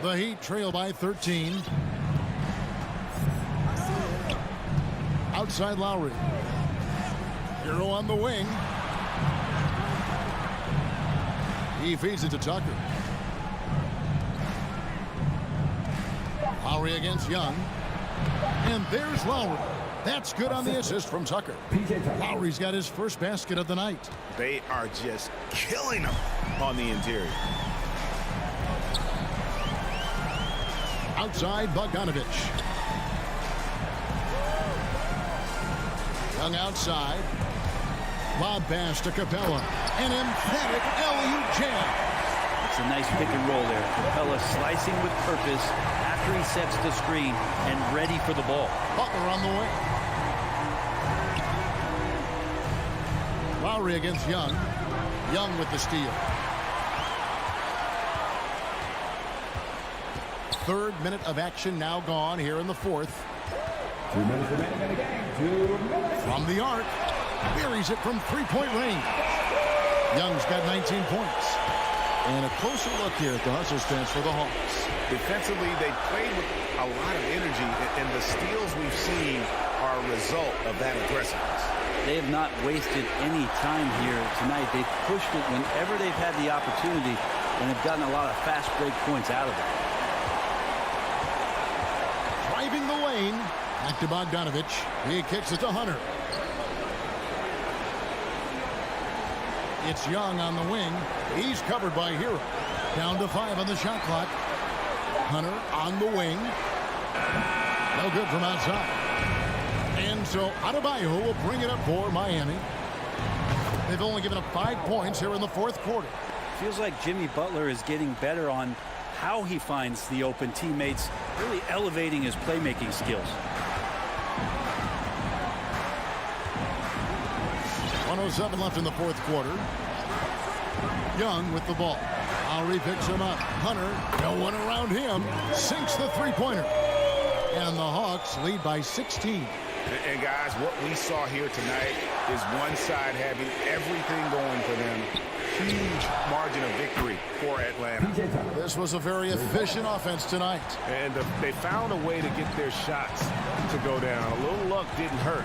Speaker 5: The Heat trail by 13. Outside Lowry. Hero on the wing. He feeds it to Tucker. Lowry against Young. And there's Lowry. That's good on the assist from Tucker. Lowry's got his first basket of the night.
Speaker 6: They are just killing him on the interior.
Speaker 5: Outside Bogdanovich. Young outside. Lob pass to Capella. An emphatic alley-oop jam.
Speaker 7: It's a nice pick and roll there. Capella slicing with purpose after he sets the screen and ready for the ball.
Speaker 5: Butler on the way. Lowry against Young. Young with the steal. Third minute of action now gone here in the fourth.
Speaker 4: 2 minutes remaining in the game. 2 minutes.
Speaker 5: From the arc. Buries it from three-point range. Young's got 19 points. And a closer look here at the hustle stats for the Hawks.
Speaker 6: Defensively, they played with a lot of energy, and the steals we've seen are a result of that aggressiveness.
Speaker 7: They have not wasted any time here tonight. They've pushed it whenever they've had the opportunity and have gotten a lot of fast break points out of it.
Speaker 5: Driving the lane. Back to Bogdanovich. He kicks it to Hunter. It's Young on the wing. He's covered by Hero. Down to 5 on the shot clock. Hunter on the wing. No good from outside. And so Adebayo will bring it up for Miami. They've only given up 5 points here in the fourth quarter.
Speaker 7: Feels like Jimmy Butler is getting better on how he finds the open teammates, really elevating his playmaking skills.
Speaker 5: 1:07 left in the fourth quarter. Young with the ball. Lowry picks him up. Hunter, no one around him, sinks the three-pointer. And the Hawks lead by 16.
Speaker 6: And guys, what we saw here tonight is one side having everything going for them. Huge margin of victory for Atlanta.
Speaker 5: This was a very efficient offense tonight.
Speaker 1: And they found a way to get their shots to go down. A little luck didn't hurt.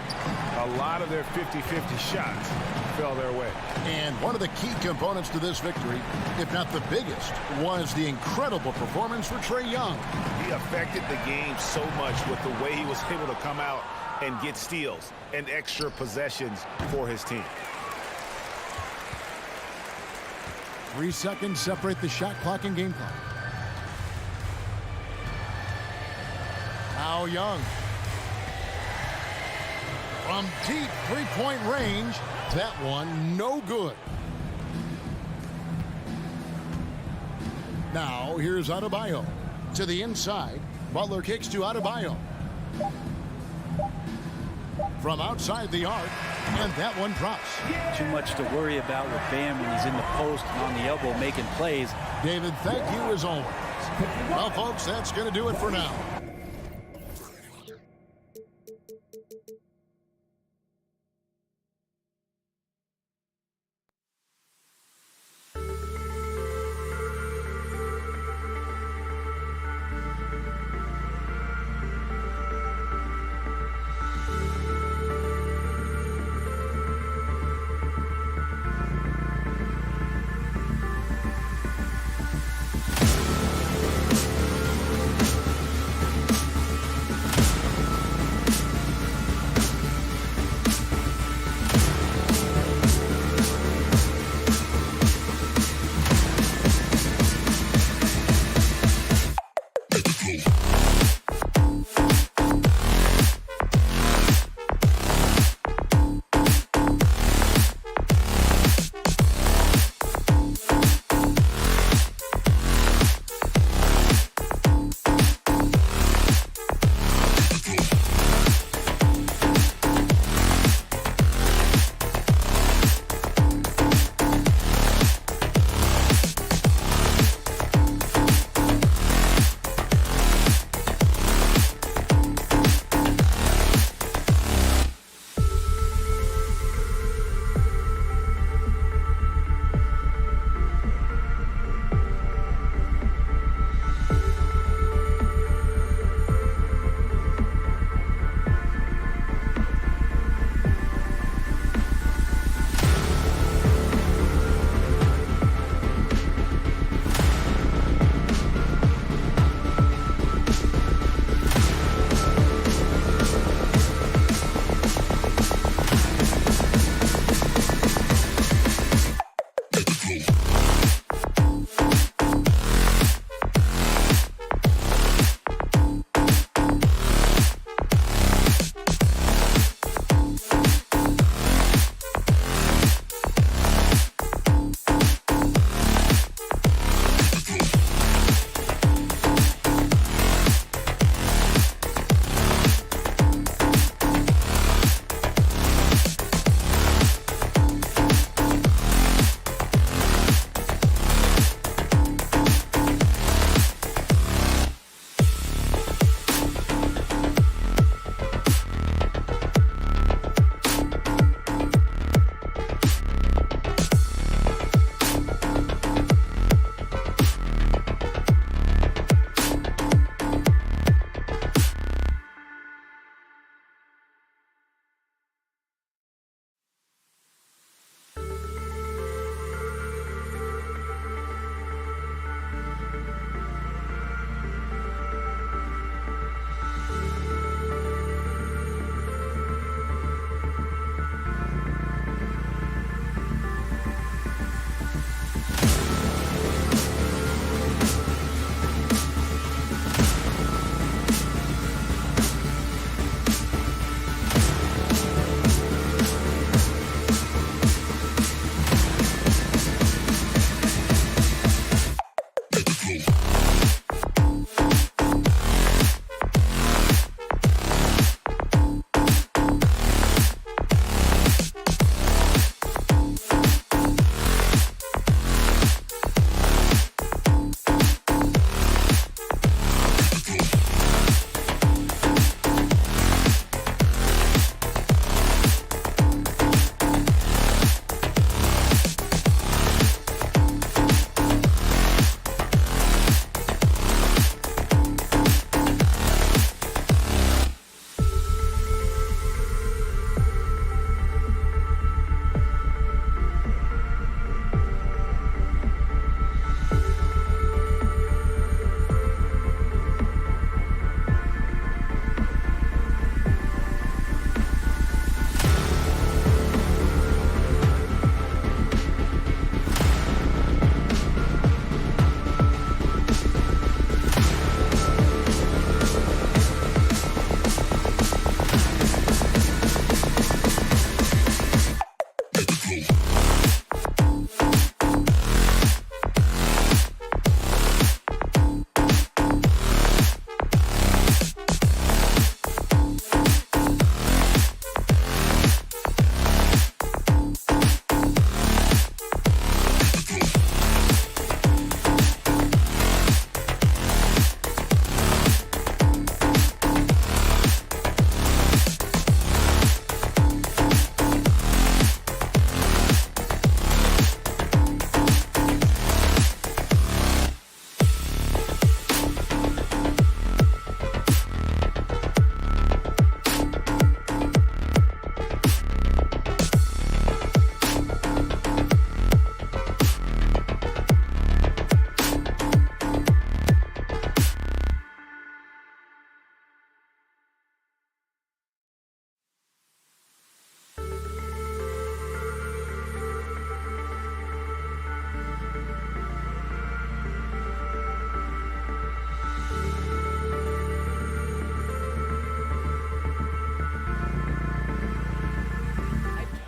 Speaker 1: A lot of their 50-50 shots fell their way.
Speaker 5: And one of the key components to this victory, if not the biggest, was the incredible performance for Trae Young.
Speaker 6: He affected the game so much with the way he was able to come out and get steals and extra possessions for his team.
Speaker 5: 3 seconds separate the shot clock and game clock. Now Young. From deep three-point range, that one no good. Now here's Adebayo. To the inside. Butler kicks to Adebayo. From outside the arc, and that one drops.
Speaker 7: Too much to worry about with Bam when he's in the post and on the elbow making plays.
Speaker 5: David, thank you as always. Well, folks, that's going to do it for now.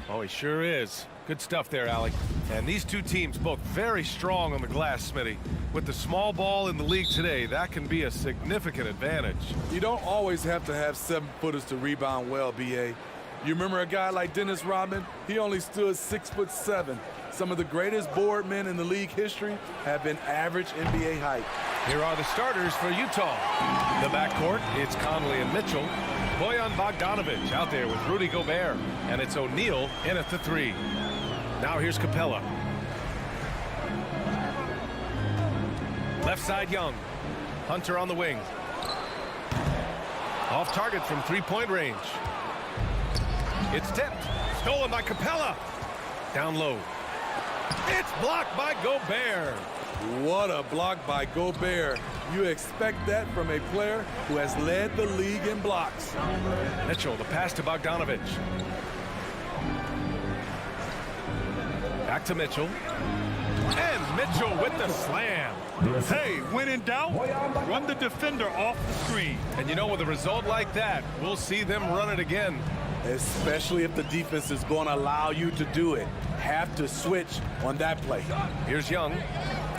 Speaker 1: Oh, he sure is. Good stuff there, Alec. And these two teams both very strong on the glass, Smitty. With the small ball in the league today, that can be a significant advantage.
Speaker 9: You don't always have to have 7-footers to rebound well, B.A. You remember a guy like Dennis Rodman? He only stood 6'7". Some of the greatest board men in the league history have been average NBA height.
Speaker 1: Here are the starters for Utah. The backcourt, it's Conley and Mitchell. Bojan Bogdanovic out there with Rudy Gobert. And it's O'Neal in at the 3. Now here's Capella. Left side Young. Hunter on the wing. Off target from three-point range. It's tipped. Stolen by Capella. Down low. It's blocked by Gobert.
Speaker 9: What a block by Gobert. You expect that from a player who has led the league in blocks.
Speaker 1: Mitchell, the pass to Bogdanovic. Back to Mitchell. And Mitchell with the slam.
Speaker 3: Hey, when in doubt, run the defender off the screen.
Speaker 1: And you know, with a result like that, we'll see them run it again.
Speaker 9: Especially if the defense is going to allow you to do it. Have to switch on that play.
Speaker 1: Here's Young.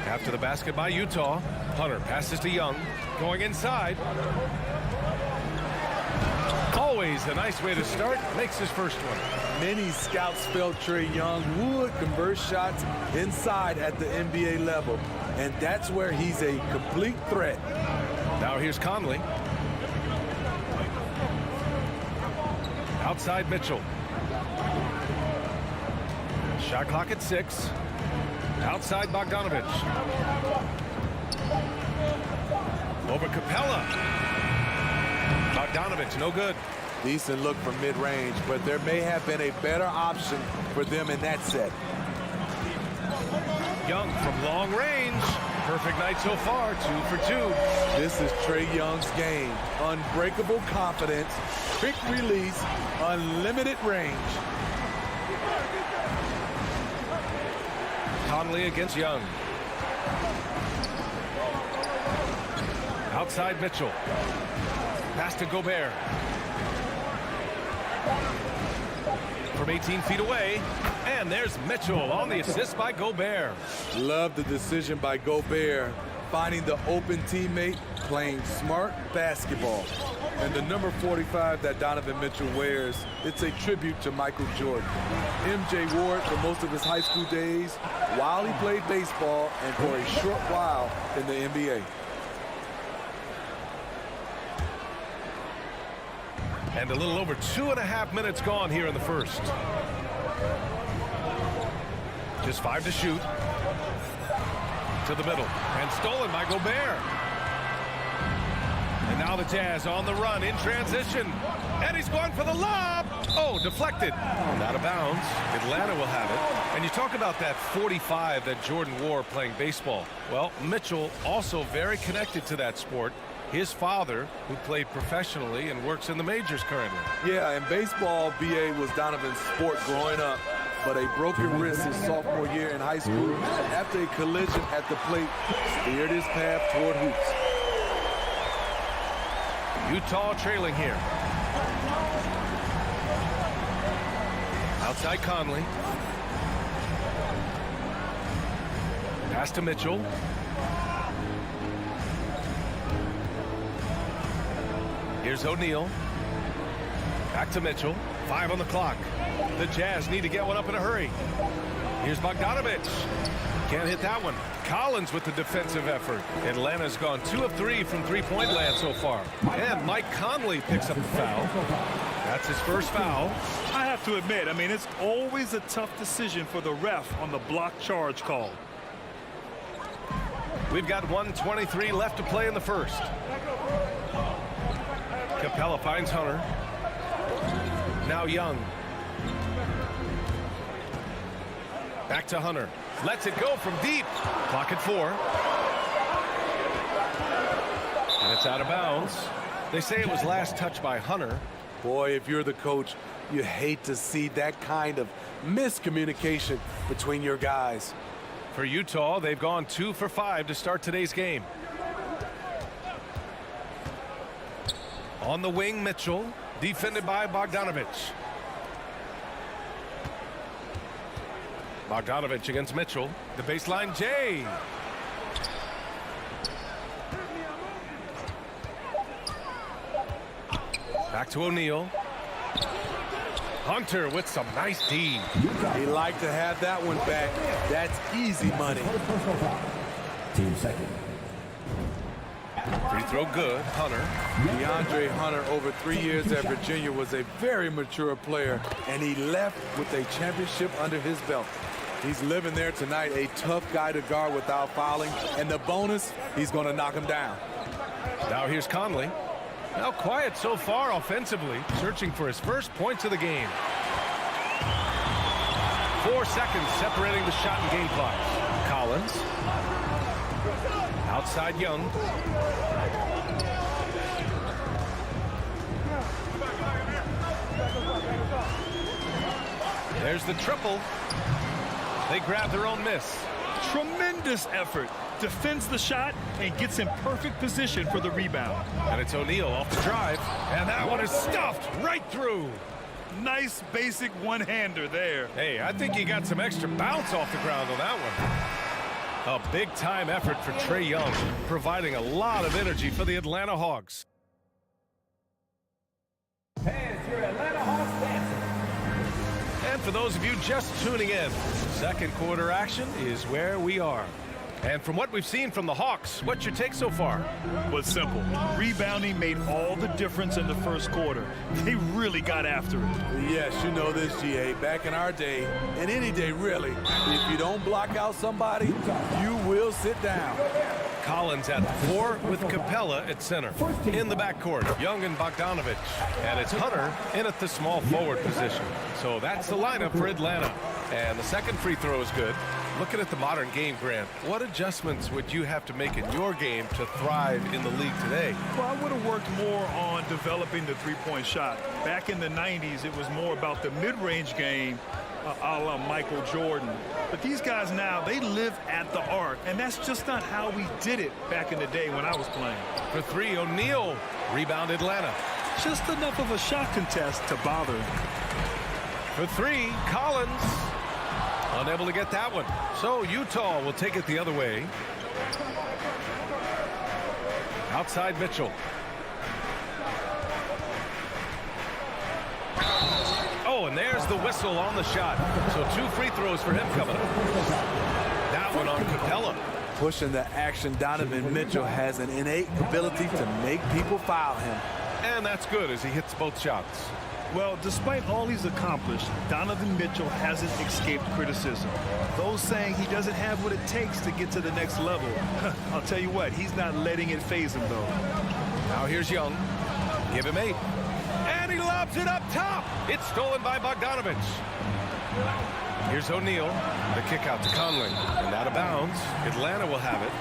Speaker 1: After the basket by Utah. Hunter passes to Young. Going inside. Always a nice way to start. Makes his first one.
Speaker 9: Many scouts felt Trae Young would convert shots inside at the NBA level. And that's where he's a complete threat.
Speaker 1: Now here's Conley. Outside Mitchell. Shot clock at 6. Outside Bogdanovic. Over Capella. Bogdanovic, no good.
Speaker 9: Decent look from mid-range, but there may have been a better option for them in that set.
Speaker 1: Young from long range. Perfect night so far, 2 for 2.
Speaker 9: This is Trae Young's game. Unbreakable confidence, quick release, unlimited range.
Speaker 1: Conley against Young. Outside Mitchell. Pass to Gobert. From 18 feet away. And there's Mitchell on the assist by Gobert.
Speaker 9: Love the decision by Gobert. Finding the open teammate, playing smart basketball. And the number 45 that Donovan Mitchell wears, it's a tribute to Michael Jordan. MJ wore it for most of his high school days while he played baseball and for a short while in the NBA.
Speaker 1: And a little over 2.5 minutes gone here in the first. Just 5 to shoot. To the middle. And stolen by Gobert. And now the Jazz on the run in transition. And he's going for the lob. Oh, deflected. Out of bounds. Atlanta will have it. And you talk about that 45 that Jordan wore playing baseball. Well, Mitchell also very connected to that sport. His father, who played professionally and works in the majors currently.
Speaker 9: Yeah, and baseball, B.A. was Donovan's sport growing up. But a broken wrist his sophomore year in high school after a collision at the plate steered his path toward hoops.
Speaker 1: Utah trailing here. Outside Conley. Pass to Mitchell. Here's O'Neal. Back to Mitchell. 5 on the clock. The Jazz need to get one up in a hurry. Here's Bogdanovich. Can't hit that one. Collins with the defensive effort. Atlanta's gone 2 of 3 from three-point land so far. And Mike Conley picks up the foul. That's his first foul.
Speaker 3: I have to admit, I mean, it's always a tough decision for the ref on the block charge call.
Speaker 1: We've got 1:23 left to play in the first. Capella finds Hunter. Now Young. Back to Hunter. Lets it go from deep. Clock at 4. And it's out of bounds. They say it was last touched by Hunter.
Speaker 9: Boy, if you're the coach, you hate to see that kind of miscommunication between your guys.
Speaker 1: For Utah, they've gone 2 for 5 to start today's game. On the wing, Mitchell, defended by Bogdanovich. Bogdanovich against Mitchell. The baseline, Jay. Back to O'Neal. Hunter with some nice D.
Speaker 9: He liked to have that one back. That's easy money.
Speaker 4: Team second.
Speaker 1: Free throw good. Hunter.
Speaker 9: DeAndre Hunter, over 3 years at Virginia, was a very mature player, and he left with a championship under his belt. He's living there tonight, a tough guy to guard without fouling, and the bonus, he's going to knock him down.
Speaker 1: Now here's Conley. Now quiet so far offensively, searching for his first points of the game. 4 seconds separating the shot and game clock. Collins. Outside Young. There's the triple. They grab their own miss.
Speaker 3: Tremendous effort. Defends the shot and gets in perfect position for the rebound.
Speaker 1: And it's O'Neal off the drive. And that one is stuffed right through.
Speaker 3: Nice basic one-hander there.
Speaker 1: Hey, I think he got some extra bounce off the ground on that one. A big-time effort for Trae Young, providing a lot of energy for the Atlanta Hawks.
Speaker 4: As your Atlanta Hawks dancer.
Speaker 1: And for those of you just tuning in, second quarter action is where we are. And from what we've seen from the Hawks, what's your take so far?
Speaker 3: Was simple. Rebounding made all the difference in the first quarter. They really got after it.
Speaker 9: Yes, you know this, GA. Back in our day, and any day really, if you don't block out somebody, you will sit down.
Speaker 1: Collins at 4 with Capella at center. In the backcourt, Young and Bogdanovich. And it's Hunter in at the small forward position. So that's the lineup for Atlanta. And the second free throw is good. Looking at the modern game, Grant, what adjustments would you have to make in your game to thrive in the league today?
Speaker 3: Well, I would have worked more on developing the three-point shot. Back in the 90s, it was more about the mid-range game, a la Michael Jordan. But these guys now, they live at the arc, and that's just not how we did it back in the day when I was playing.
Speaker 1: For 3, O'Neal. Rebound Atlanta.
Speaker 3: Just enough of a shot contest to bother him.
Speaker 1: For 3, Collins. Unable to get that one. So Utah will take it the other way. Outside Mitchell. Oh, and there's the whistle on the shot. So 2 free throws for him coming up. That one on Capella.
Speaker 9: Pushing the action, Donovan Mitchell has an innate ability to make people foul him.
Speaker 1: And that's good as he hits both shots.
Speaker 3: Well, despite all he's accomplished, Donovan Mitchell hasn't escaped criticism. Those saying he doesn't have what it takes to get to the next level. I'll tell you what, he's not letting it faze him, though.
Speaker 1: Now here's Young. Give him 8. And he lobs it up top. It's stolen by Bogdanovich. Here's O'Neal. The kick out to Conley. And out of bounds. Atlanta will have it.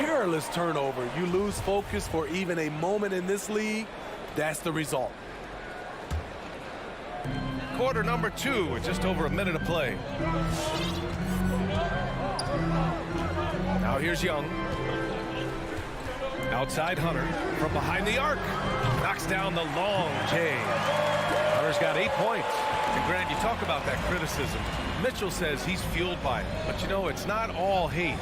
Speaker 9: Careless turnover. You lose focus for even a moment in this league. That's the result.
Speaker 1: Quarter number 2 with just over a minute of play. Now here's Young. Outside Hunter from behind the arc. Knocks down the long J. Hunter's got 8 points. And Grant, you talk about that criticism. Mitchell says he's fueled by it. But, you know, it's not all hate.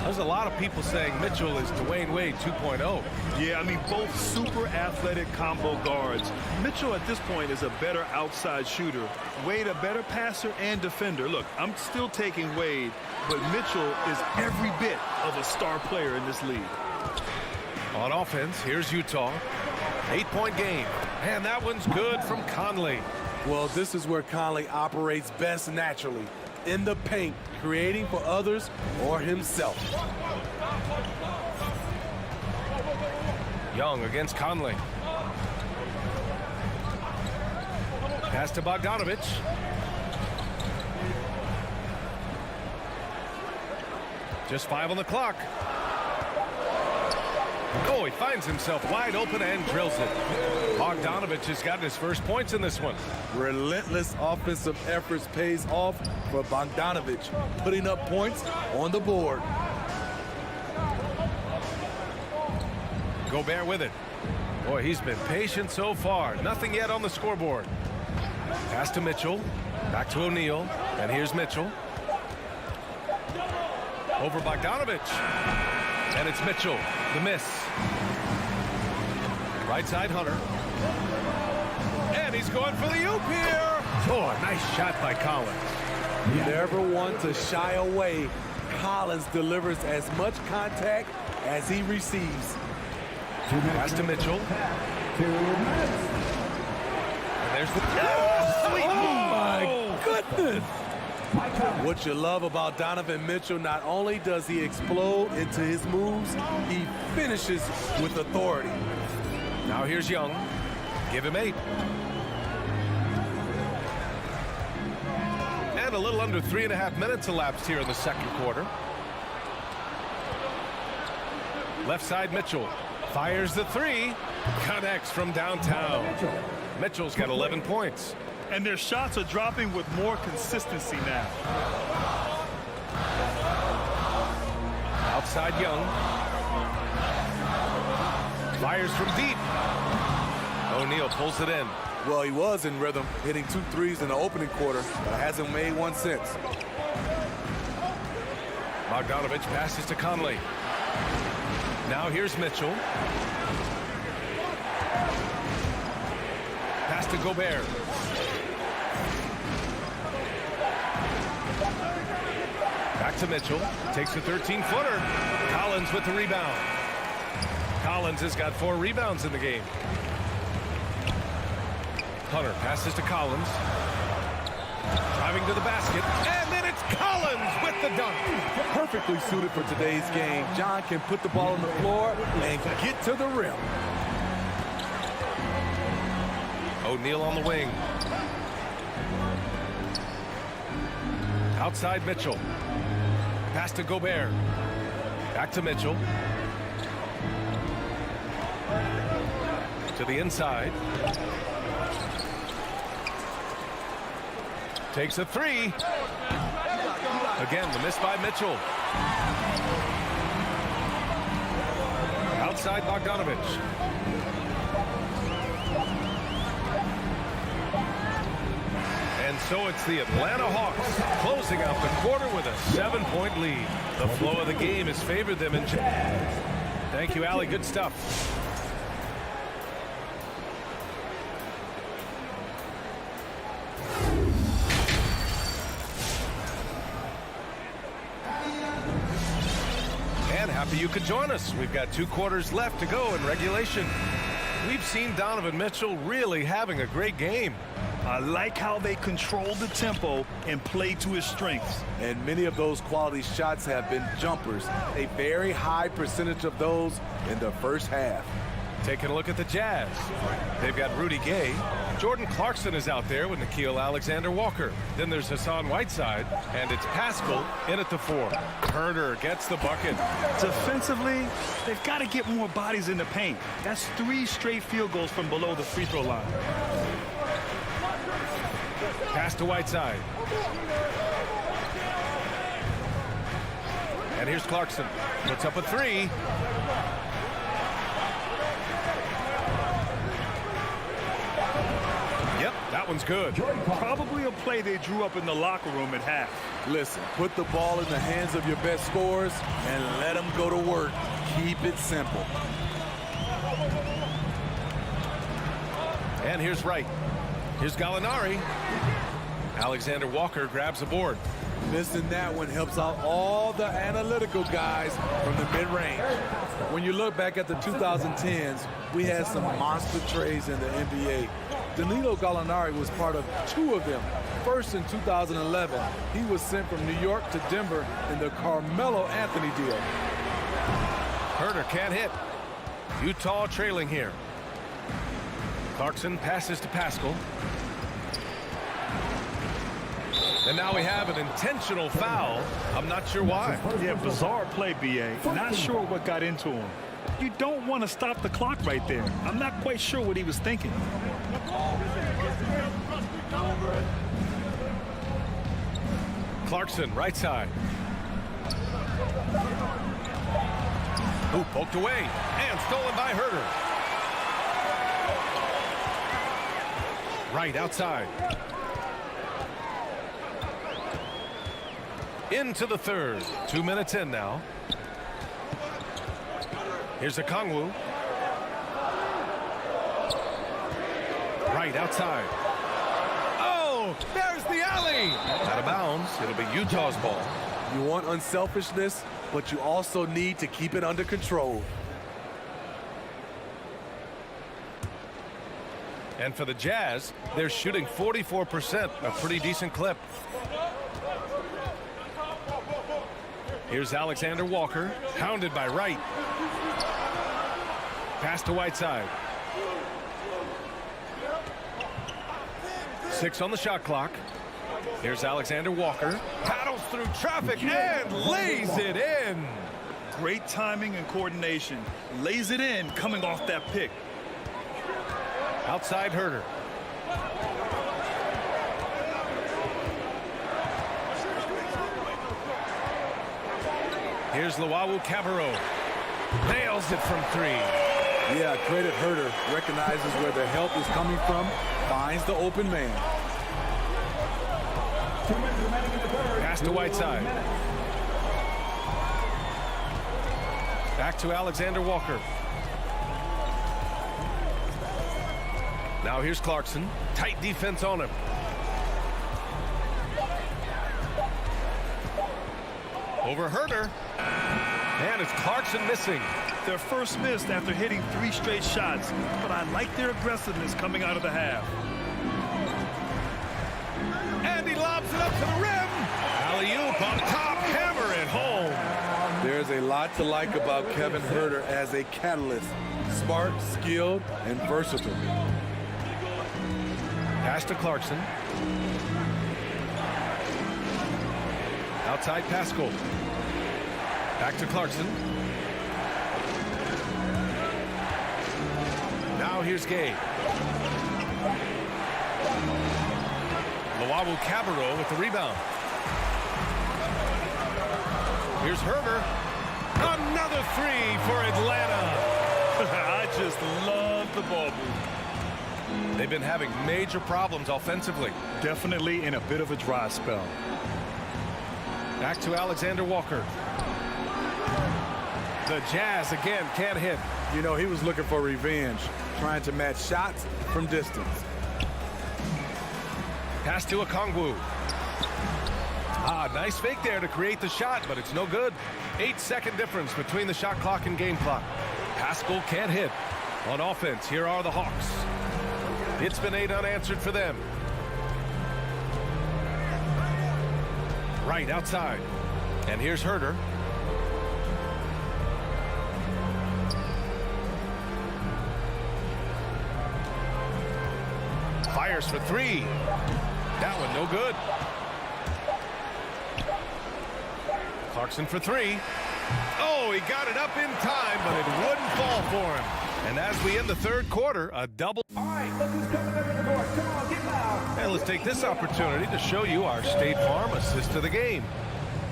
Speaker 1: There's a lot of people saying Mitchell is Dwayne Wade 2.0.
Speaker 3: Yeah, I mean, both super athletic combo guards. Mitchell at this point is a better outside shooter. Wade a better passer and defender. Look, I'm still taking Wade, but Mitchell is every bit of a star player in this league.
Speaker 1: On offense, here's Utah. 8-point game. And that one's good from Conley.
Speaker 9: Well, this is where Conley operates best naturally, in the paint, creating for others or himself.
Speaker 1: Young against Conley. Pass to Bogdanovich. Just 5 on the clock. Oh, he finds himself wide open and drills it. Bogdanovich has gotten his first points in this one.
Speaker 9: Relentless offensive efforts pays off for Bogdanovich, putting up points on the board.
Speaker 1: Gobert with it. Boy, he's been patient so far. Nothing yet on the scoreboard. Pass to Mitchell. Back to O'Neal. And here's Mitchell. Over Bogdanovich. And it's Mitchell. The miss. Right side, Hunter. And he's going for the oop here. Oh, a nice shot by Collins.
Speaker 9: Never one to shy away. Collins delivers as much contact as he receives.
Speaker 1: Pass to Mitchell.
Speaker 4: 2 minutes.
Speaker 1: And there's the...
Speaker 9: Oh, my goodness. What you love about Donovan Mitchell, not only does he explode into his moves, he finishes with authority.
Speaker 1: Now here's Young. Give him 8. And a little under 3.5 minutes elapsed here in the second quarter. Left side, Mitchell. Fires the 3. Connects from downtown. Mitchell's got 11 points.
Speaker 3: And their shots are dropping with more consistency now.
Speaker 1: Outside Young. Fires from deep. O'Neal pulls it in.
Speaker 9: Well, he was in rhythm, hitting 2 threes in the opening quarter, but hasn't made one since.
Speaker 1: Bogdanovich passes to Conley. Now here's Mitchell. Pass to Gobert. Back to Mitchell. Takes a 13-footer. Collins with the rebound. Collins has got 4 rebounds in the game. Hunter passes to Collins. Driving to the basket. And then it's Collins with the dunk.
Speaker 9: Perfectly suited for today's game. John can put the ball on the floor and get to the rim.
Speaker 1: O'Neal on the wing. Outside Mitchell. Pass to Gobert. Back to Mitchell. To the inside. Takes a 3. Again, the miss by Mitchell. Outside Bogdanovich. And so it's the Atlanta Hawks closing out the quarter with a 7-point lead. The flow of the game has favored them in. Thank you, Allie. Good stuff. And happy you could join us. We've got 2 quarters left to go in regulation. We've seen Donovan Mitchell really having a great game.
Speaker 3: I like how they control the tempo and play to his strengths.
Speaker 9: And many of those quality shots have been jumpers. A very high percentage of those in the first half.
Speaker 1: Taking a look at the Jazz. They've got Rudy Gay. Jordan Clarkson is out there with Nickeil Alexander-Walker. Then there's Hassan Whiteside, and it's Pascal in at the 4. Herder gets the bucket.
Speaker 3: Defensively, they've got to get more bodies in the paint. That's 3 straight field goals from below the free throw line.
Speaker 1: Pass to Whiteside. And here's Clarkson. Puts up a 3. Yep, that one's good.
Speaker 3: Probably a play they drew up in the locker room at half.
Speaker 9: Listen, put the ball in the hands of your best scorers and let them go to work. Keep it simple.
Speaker 1: And here's Wright. Here's Gallinari. Alexander Walker grabs a board.
Speaker 9: Missing that one helps out all the analytical guys from the mid-range. When you look back at the 2010s, we had some monster trades in the NBA. Danilo Gallinari was part of 2 of them. First in 2011, he was sent from New York to Denver in the Carmelo Anthony deal.
Speaker 1: Herter can't hit. Utah trailing here. Clarkson passes to Pascal. And now we have an intentional foul. I'm not sure why.
Speaker 3: Yeah, bizarre play, B.A. Not sure what got into him. You don't want to stop the clock right there. I'm not quite sure what he was thinking.
Speaker 1: Clarkson, right side. Ooh, poked away and stolen by Herter. Right outside. Into the third. 2 minutes in now. Here's a Kongwu. Right outside. Oh, there's the alley. Out of bounds. It'll be Utah's ball.
Speaker 9: You want unselfishness, but you also need to keep it under control.
Speaker 1: And for the Jazz, they're shooting 44%, a pretty decent clip. Here's Alexander Walker, hounded by Wright. Pass to Whiteside. 6 on the shot clock. Here's Alexander Walker. Paddles through traffic and lays it in.
Speaker 3: Great timing and coordination. Lays it in coming off that pick.
Speaker 1: Outside Herter. Here's Luwawu-Cabarrot. Nails it from 3.
Speaker 9: Yeah, credit Herter. Recognizes where the help is coming from. Finds the open man.
Speaker 1: Pass to Whiteside. Back to Alexander Walker. Now here's Clarkson. Tight defense on him. Over Herter. And it's Clarkson missing.
Speaker 3: Their first miss after hitting 3 straight shots, but I like their aggressiveness coming out of the half.
Speaker 1: And he lobs it up to the rim. Alley-oop on top, hammer it home.
Speaker 9: There's a lot to like about Kevin Herter as a catalyst. Smart, skilled, and versatile.
Speaker 1: Pass to Clarkson. Outside Pascal. Back to Clarkson. Now here's Gay. Luwawu-Cabarrot with the rebound. Here's Herter. Another 3 for Atlanta.
Speaker 3: I just love the ball move.
Speaker 1: They've been having major problems offensively.
Speaker 3: Definitely in a bit of a dry spell.
Speaker 1: Back to Alexander Walker. The Jazz again can't hit.
Speaker 9: You know, he was looking for revenge, trying to match shots from distance.
Speaker 1: Pass to Okongwu. Nice fake there to create the shot, but it's no good. 8-second difference between the shot clock and game clock. Pascal can't hit. On offense, here are the Hawks. It's been 8 unanswered for them. Right outside. And here's Herter. Fires for 3. That one no good. Clarkson for 3. Oh, he got it up in time, but it wouldn't fall for him. And as we end the third quarter, a double.
Speaker 4: All right, look who's coming under the door. Come on, get loud.
Speaker 1: And let's take this opportunity to show you our State Farm assist to the game.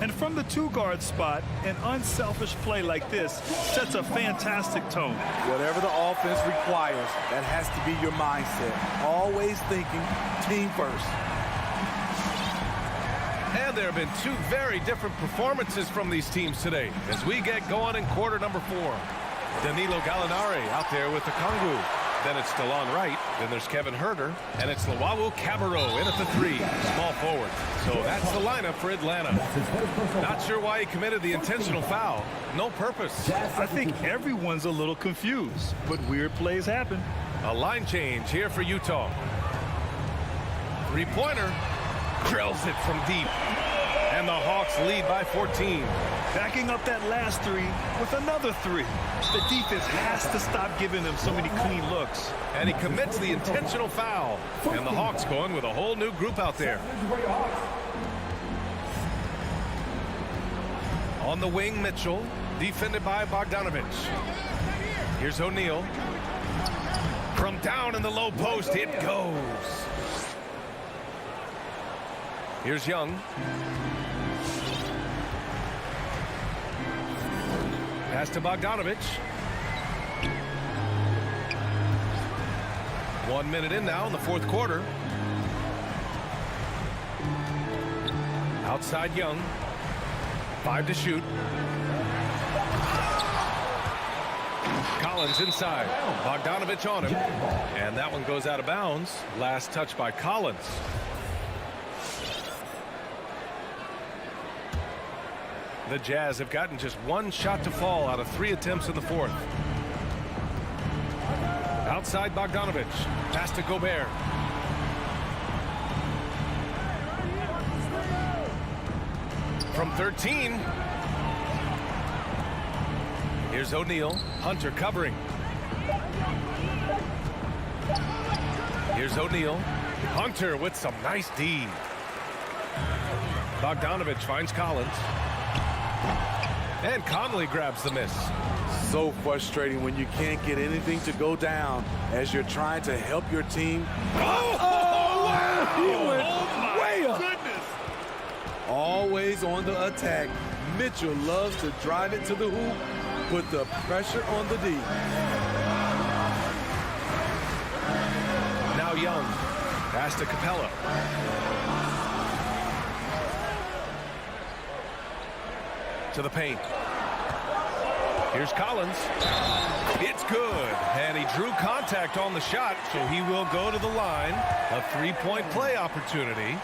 Speaker 3: And from the two-guard spot, an unselfish play like this sets a fantastic tone.
Speaker 9: Whatever the offense requires, that has to be your mindset. Always thinking team first.
Speaker 1: And there have been two very different performances from these teams today as we get going in quarter number 4. Danilo Gallinari out there with the Kongu. Then it's DeLon Wright. Then there's Kevin Herter. And it's Luau Cabarro in at the 3, small forward. So that's the lineup for Atlanta. Not sure why he committed the intentional foul. No purpose.
Speaker 3: I think everyone's a little confused, but weird plays happen.
Speaker 1: A line change here for Utah. Three-pointer. Drills it from deep. And the Hawks lead by 14.
Speaker 3: Backing up that last 3 with another 3. The defense has to stop giving them so many clean looks.
Speaker 1: And he commits the intentional foul. And the Hawks going with a whole new group out there. On the wing, Mitchell, defended by Bogdanovich. Here's O'Neal. From down in the low post, it goes. Here's Young. Pass to Bogdanovich. 1 minute in now in the fourth quarter. Outside Young. 5 to shoot. Collins inside. Bogdanovich on him. And that one goes out of bounds. Last touch by Collins. The Jazz have gotten just 1 shot to fall out of 3 attempts in the fourth. Outside Bogdanovich. Pass to Gobert. From 13. Here's O'Neal. Hunter covering. Here's O'Neal. Hunter with some nice D. Bogdanovich finds Collins. And Conley grabs the miss.
Speaker 9: So frustrating when you can't get anything to go down as you're trying to help your team.
Speaker 3: Wow!
Speaker 9: He went way up.
Speaker 3: Goodness!
Speaker 9: Always on the attack. Mitchell loves to drive it to the hoop, put the pressure on the D.
Speaker 1: Now Young. Pass to Capella. To the paint. Here's Collins. It's good. And he drew contact on the shot, so he will go to the line. A 3-point play opportunity.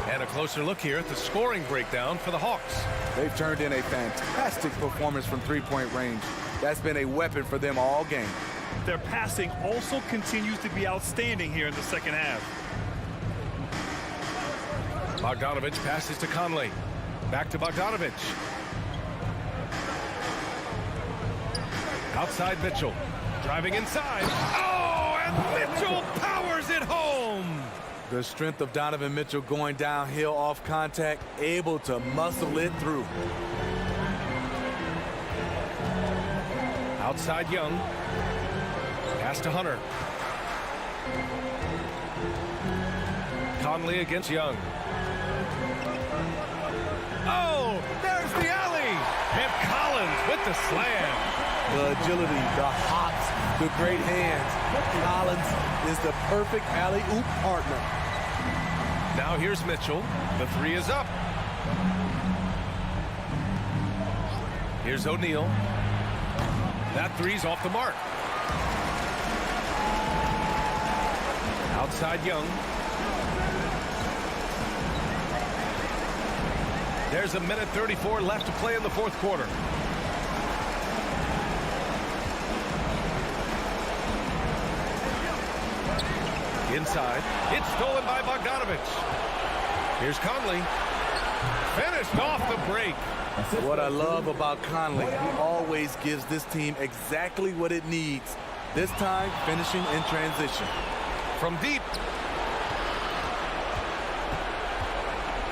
Speaker 1: And a closer look here at the scoring breakdown for the Hawks.
Speaker 9: They've turned in a fantastic performance from three-point range. That's been a weapon for them all game.
Speaker 3: Their passing also continues to be outstanding here in the second half.
Speaker 1: Bogdanovich passes to Conley. Back to Bogdanovich. Outside Mitchell. Driving inside. Oh, and Mitchell powers it home.
Speaker 9: The strength of Donovan Mitchell going downhill off contact, able to muscle it through.
Speaker 1: Outside Young. Pass to Hunter. Conley against Young. Oh, there's the alley. And Collins with the slam.
Speaker 9: The agility, the hops, the great hands. Collins is the perfect alley-oop partner.
Speaker 1: Now here's Mitchell. The 3 is up. Here's O'Neal. That 3's off the mark. Outside Young. There's 1:34 left to play in the fourth quarter. Inside. It's stolen by Bogdanovich. Here's Conley. Finished off the break.
Speaker 9: What I love about Conley, he always gives this team exactly what it needs. This time, finishing in transition.
Speaker 1: From deep.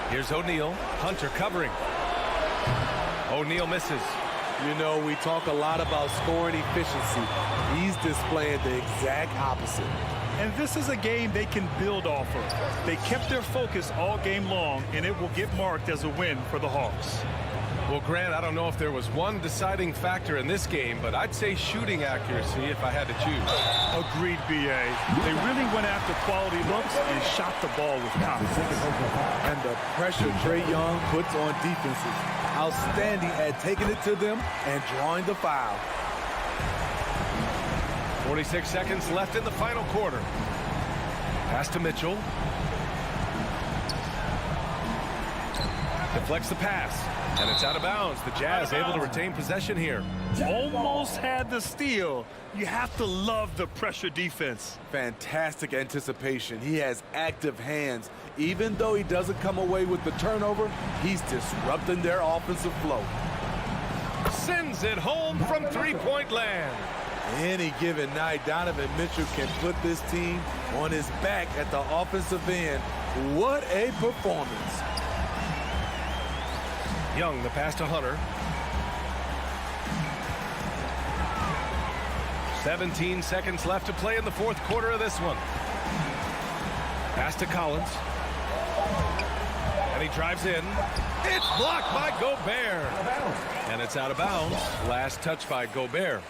Speaker 1: Here's O'Neal. Hunter covering. O'Neal misses.
Speaker 9: You know, we talk a lot about scoring efficiency. He's displaying the exact opposite.
Speaker 3: And this is a game they can build off of. They kept their focus all game long, and it will get marked as a win for the Hawks.
Speaker 1: Well, Grant, I don't know if there was one deciding factor in this game, but I'd say shooting accuracy if I had to choose.
Speaker 3: Agreed, B.A. They really went after quality looks and shot the ball with confidence.
Speaker 9: And the pressure Trae Young puts on defenses. Outstanding at taking it to them and drawing the foul.
Speaker 1: 46 seconds left in the final quarter. Pass to Mitchell. Deflects the pass, and it's out of bounds. The Jazz able to retain possession here.
Speaker 3: Almost had the steal. You have to love the pressure defense.
Speaker 9: Fantastic anticipation. He has active hands. Even though he doesn't come away with the turnover, he's disrupting their offensive flow.
Speaker 1: Sends it home from three-point land.
Speaker 9: Any given night, Donovan Mitchell can put this team on his back at the offensive end. What a performance.
Speaker 1: Young, the pass to Hunter. 17 seconds left to play in the fourth quarter of this one. Pass to Collins. And he drives in. It's blocked by Gobert. And it's out of bounds. Last touch by Gobert.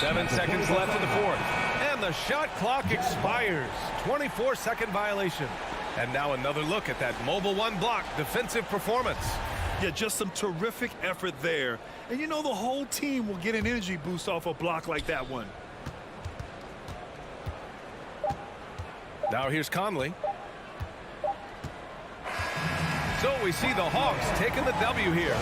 Speaker 1: Seven seconds left in the fourth. And the shot clock expires. 24-second violation. And now another look at that mobile one block defensive performance.
Speaker 3: Yeah, just some terrific effort there. And you know the whole team will get an energy boost off a block like that one.
Speaker 1: Now here's Conley. So we see the Hawks taking the W here.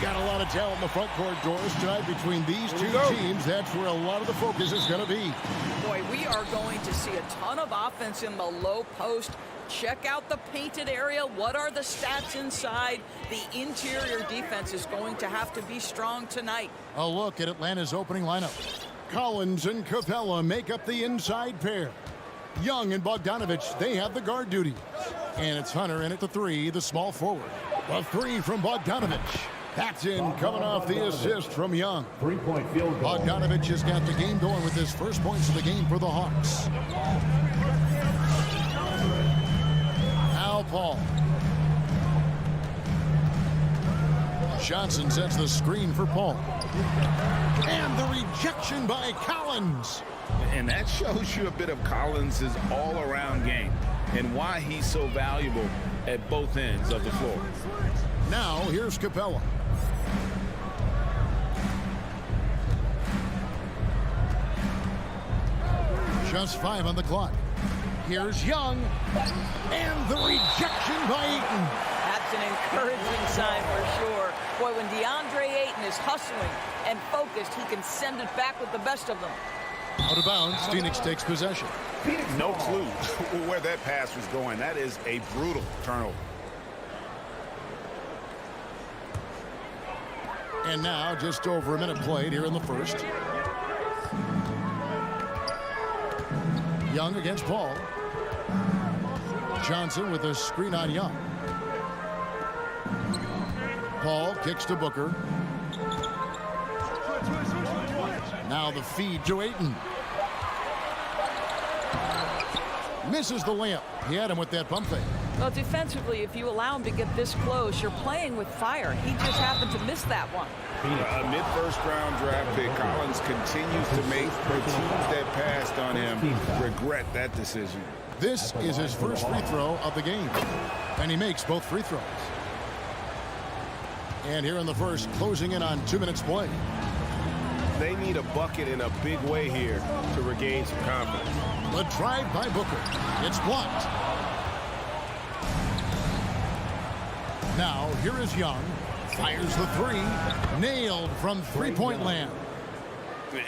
Speaker 5: got a lot of talent in the front court, Doris, tonight between these two teams. That's where a lot of the focus is going to be.
Speaker 2: Boy, we are going to see a ton of offense in the low post. Check out the painted area. What are the stats inside? The interior defense is going to have to be strong tonight.
Speaker 5: A look at Atlanta's opening lineup. Collins and Capella make up the inside pair. Young and Bogdanovich, they have the guard duty. And it's Hunter in at the three, the small forward. A three from Bogdanovich. That's in, coming off the assist from Young.
Speaker 4: Three-point field goal.
Speaker 5: Bogdanovich has got the game going with his first points of the game for the Hawks. Now Paul. Johnson sets the screen for Paul. And the rejection by Collins.
Speaker 6: And that shows you a bit of Collins' all-around game and why he's so valuable at both ends of the floor.
Speaker 5: Now here's Capella. Just 5 on the clock. Here's Young. And the rejection by Ayton.
Speaker 2: That's an encouraging sign for sure. Boy, when DeAndre Ayton is hustling and focused, he can send it back with the best of them.
Speaker 5: Out of bounds, Phoenix takes possession.
Speaker 6: No clue where that pass was going. That is a brutal turnover.
Speaker 5: And now just over a minute played here in the first. Young against Paul. Johnson with a screen on Young. Paul kicks to Booker. Now the feed to Ayton. Misses the layup. He had him with that pump fake.
Speaker 2: Well, defensively, if you allow him to get this close, you're playing with fire. He just happened to miss that one.
Speaker 6: A mid-first round draft pick. Collins continues to make the teams that passed on him regret that decision.
Speaker 5: This is his first free throw of the game. And he makes both free throws. And here in the first, closing in on 2 minutes play.
Speaker 1: They need a bucket in a big way here to regain some confidence.
Speaker 5: The drive by Booker. It's blocked. Now, here is Young. Fires the three. Nailed from three-point land.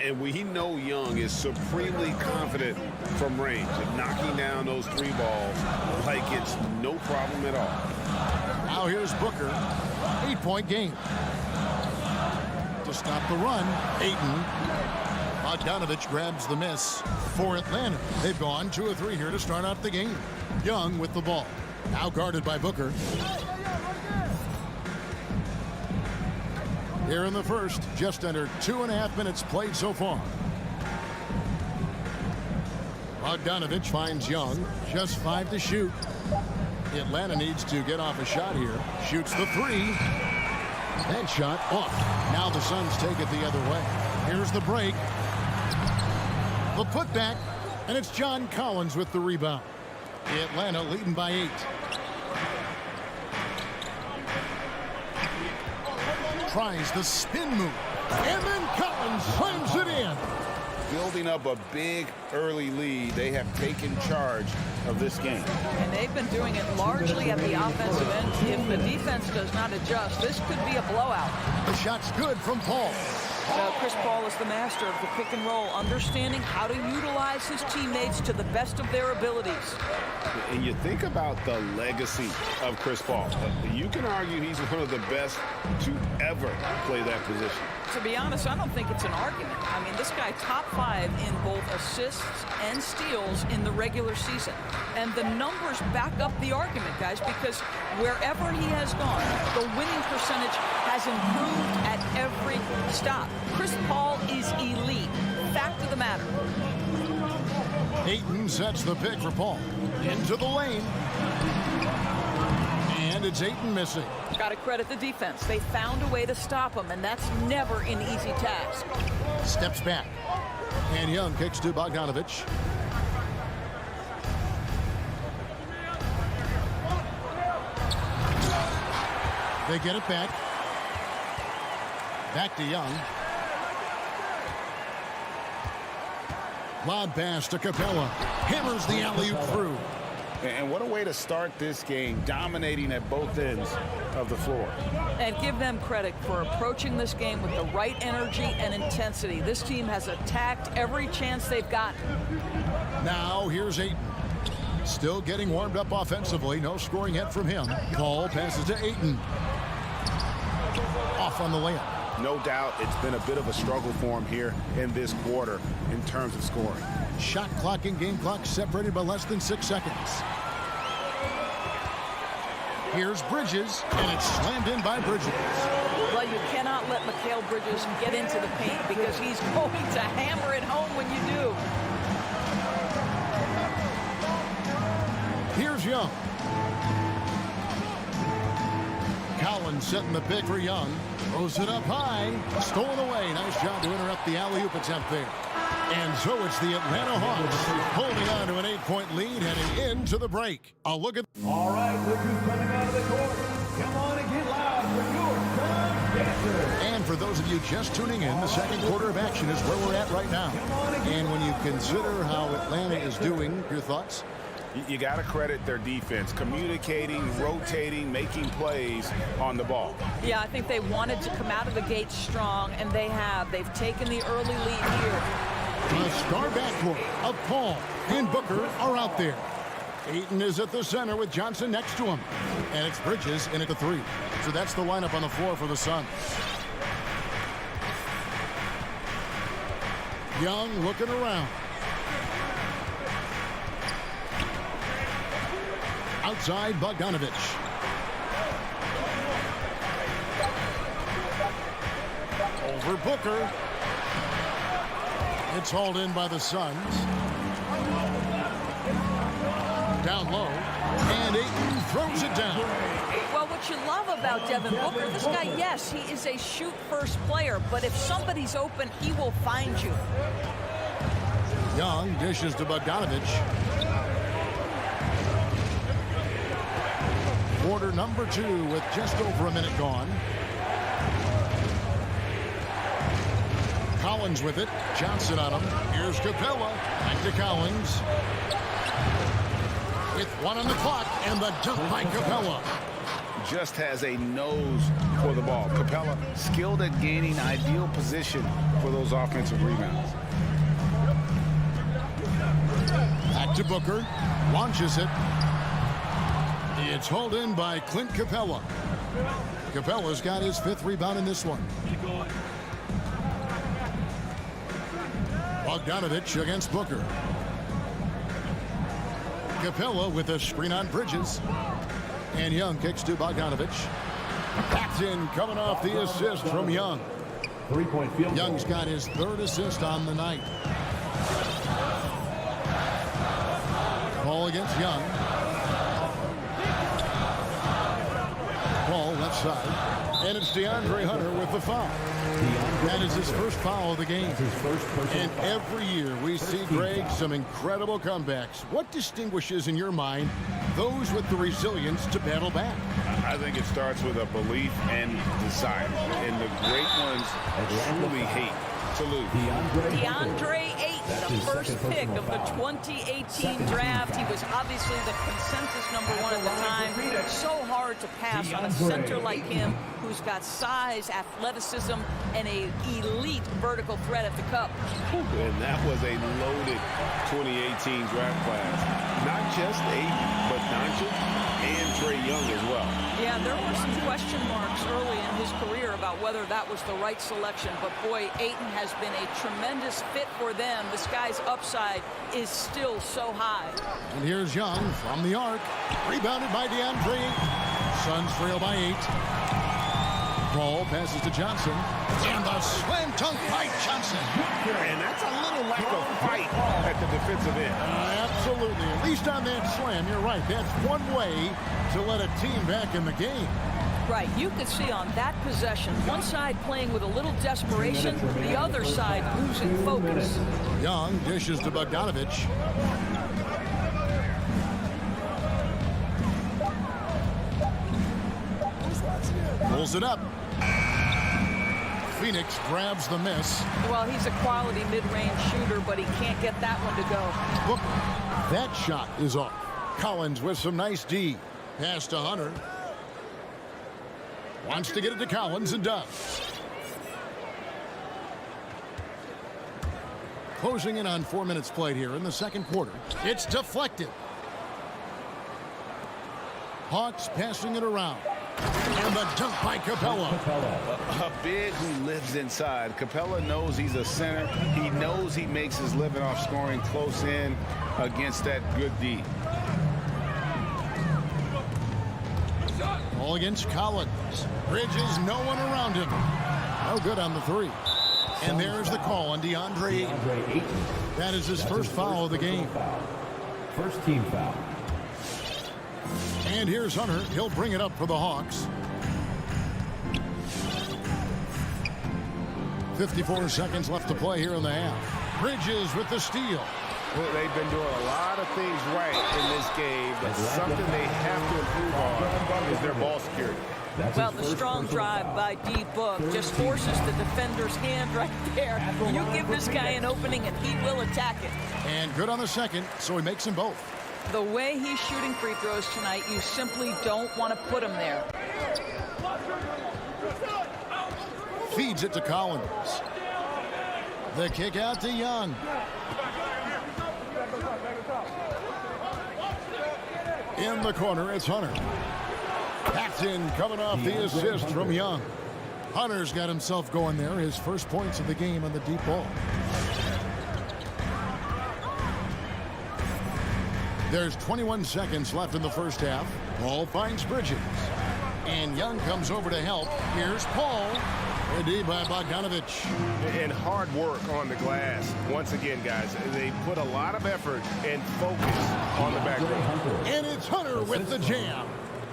Speaker 6: And we know Young is supremely confident from range and knocking down those three balls like it's no problem at all.
Speaker 5: Now here's Booker. 8-point game. To stop the run, Ayton. Bogdanovich grabs the miss for Atlanta. They've gone 2 of 3 here to start out the game. Young with the ball. Now guarded by Booker. Here in the first, just under 2.5 minutes played so far. Bogdanovich finds Young. Just 5 to shoot. Atlanta needs to get off a shot here. Shoots the three. That shot off. Now the Suns take it the other way. Here's the break. The putback. And it's John Collins with the rebound. Atlanta leading by 8. Tries the spin move. And then Collins slams it in.
Speaker 6: Building up a big early lead, they have taken charge of this game.
Speaker 2: And they've been doing it largely at the offensive end. If the defense does not adjust, this could be a blowout.
Speaker 5: The shot's good from Paul.
Speaker 2: Chris Paul is the master of the pick and roll, understanding how to utilize his teammates to the best of their abilities.
Speaker 6: And you think about the legacy of Chris Paul. You can argue he's one of the best to ever play that position.
Speaker 2: To be honest, I don't think it's an argument. I mean, this guy top 5 in both assists and steals in the regular season. And the numbers back up the argument, guys, because wherever he has gone, the winning percentage has improved at every stop. Chris Paul is elite. Fact of the matter.
Speaker 5: Ayton sets the pick for Paul. Into the lane. And it's Ayton missing.
Speaker 2: Got to credit the defense. They found a way to stop him, and that's never an easy task.
Speaker 5: Steps back. And Young kicks to Bogdanovich. They get it back. Back to Young. Lob pass to Capella. Hammers the alley-oop through.
Speaker 6: And what a way to start this game, dominating at both ends of the floor.
Speaker 2: And give them credit for approaching this game with the right energy and intensity. This team has attacked every chance they've gotten.
Speaker 5: Now here's Ayton. Still getting warmed up offensively. No scoring yet from him. Paul passes to Ayton. Off on the layup.
Speaker 6: No doubt it's been a bit of a struggle for him here in this quarter in terms of scoring.
Speaker 5: Shot clock and game clock separated by less than 6 seconds. Here's Bridges, and it's slammed in by Bridges.
Speaker 2: Well, you cannot let Mikal Bridges get into the paint because he's going to hammer it home when you do.
Speaker 5: Here's Young. Collins setting the pick for Young. Throws it up high. Stolen away. Nice job to interrupt the alley-oop attempt there. And so it's the Atlanta Hawks holding on to an 8-point lead heading into the break. A look at...
Speaker 4: All right, look who's coming out of the court. Come on and get loud for your Sun Dancers.
Speaker 5: And for those of you just tuning in, the second quarter of action is where we're at right now. And when you consider how Atlanta is doing, your thoughts?
Speaker 6: You got to credit their defense, communicating, rotating, making plays on the ball.
Speaker 2: Yeah, I think they wanted to come out of the gate strong, and they have. They've taken the early lead here.
Speaker 5: The star backcourt of Paul and Booker are out there. Ayton is at the center with Johnson next to him. And it's Bridges in at the 3. So that's the lineup on the floor for the Suns. Young looking around. Outside, Bogdanovich. Over Booker. It's hauled in by the Suns. Down low. And Ayton throws it down.
Speaker 2: Well, what you love about Devin Booker, this guy, yes, he is a shoot-first player, but if somebody's open, he will find you.
Speaker 5: Young dishes to Bogdanovich. Quarter number 2 with just over a minute gone. Collins with it. Johnson on him. Here's Capella. Back to Collins. With 1 on the clock and the dunk by Capella.
Speaker 6: Just has a nose for the ball. Capella skilled at gaining ideal position for those offensive rebounds.
Speaker 5: Back to Booker. Launches it. It's hauled in by Clint Capella. Capella's got his 5th rebound in this one. Bogdanovich against Booker. Capella with a screen on Bridges. And Young kicks to Bogdanovich. That's in, coming off the assist from Young.
Speaker 4: 3-point field.
Speaker 5: Young's got his 3rd assist on the night. Ball against Young. Ball left side. And it's DeAndre Hunter with the foul. That is his first foul of the game. And every year we see, Greg, some incredible comebacks. What distinguishes, in your mind, those with the resilience to battle back?
Speaker 6: I think it starts with a belief and desire. And the great ones truly hate to lose.
Speaker 2: DeAndre Ayton, the first pick of the 2018 draft. He was obviously the consensus #1 at the time. It's so hard to pass on a center like him who's got size, athleticism, and an elite vertical threat at the cup.
Speaker 6: And that was a loaded 2018 draft class. Not just Ayton, but Doncic and Trae Young as well.
Speaker 2: Yeah, there were some question marks early in his career about whether that was the right selection. But boy, Ayton has been a tremendous fit for them. This guy's upside is still so high.
Speaker 5: And here's Young from the arc. Rebounded by DeAndre Ayton. Suns trail by 8. Ball passes to Johnson. And the slam dunk by Johnson.
Speaker 6: And that's a little lack of fight at the defensive end.
Speaker 5: Absolutely. At least on that slam, you're right. That's one way to let a team back in the game.
Speaker 2: Right. You could see on that possession, one side playing with a little desperation, the other side losing focus.
Speaker 5: Young dishes to Bogdanovich. Pulls it up. Phoenix grabs the miss.
Speaker 2: Well, he's a quality mid-range shooter, but he can't get that one to go.
Speaker 5: Look, that shot is off. Collins with some nice D. Pass to Hunter. Wants to get it to Collins and does. Closing in on 4 minutes played here in the second quarter. It's deflected. Hawks passing it around. And the dunk by Capella.
Speaker 6: A big who lives inside. Capella knows he's a center. He knows he makes his living off scoring close in against that good D.
Speaker 5: All against Collins. Bridges, no one around him. No good on the three. And there's the call on DeAndre Ayton. That is his first foul of the game.
Speaker 4: First team foul.
Speaker 5: And here's Hunter. He'll bring it up for the Hawks. 54 seconds left to play here in the half. Bridges with the steal.
Speaker 6: Well, they've been doing a lot of things right in this game, but something they have to improve on is their ball security.
Speaker 2: Well, the strong drive by D-Book just forces the defender's hand right there. You give this guy an opening and he will attack it.
Speaker 5: And good on the second, so he makes them both.
Speaker 2: The way he's shooting free throws tonight, you simply don't want to put him there.
Speaker 5: Feeds it to Collins. The kick out to Young. In the corner, it's Hunter. Paxton coming off the assist from Young. Hunter's got himself going there. His first points of the game on the deep ball. There's 21 seconds left in the first half. Paul finds Bridges. And Young comes over to help. Here's Paul. Ready by Bogdanovich.
Speaker 1: And hard work on the glass. Once again, guys, they put a lot of effort and focus on the back row.
Speaker 5: And it's Hunter with the jam.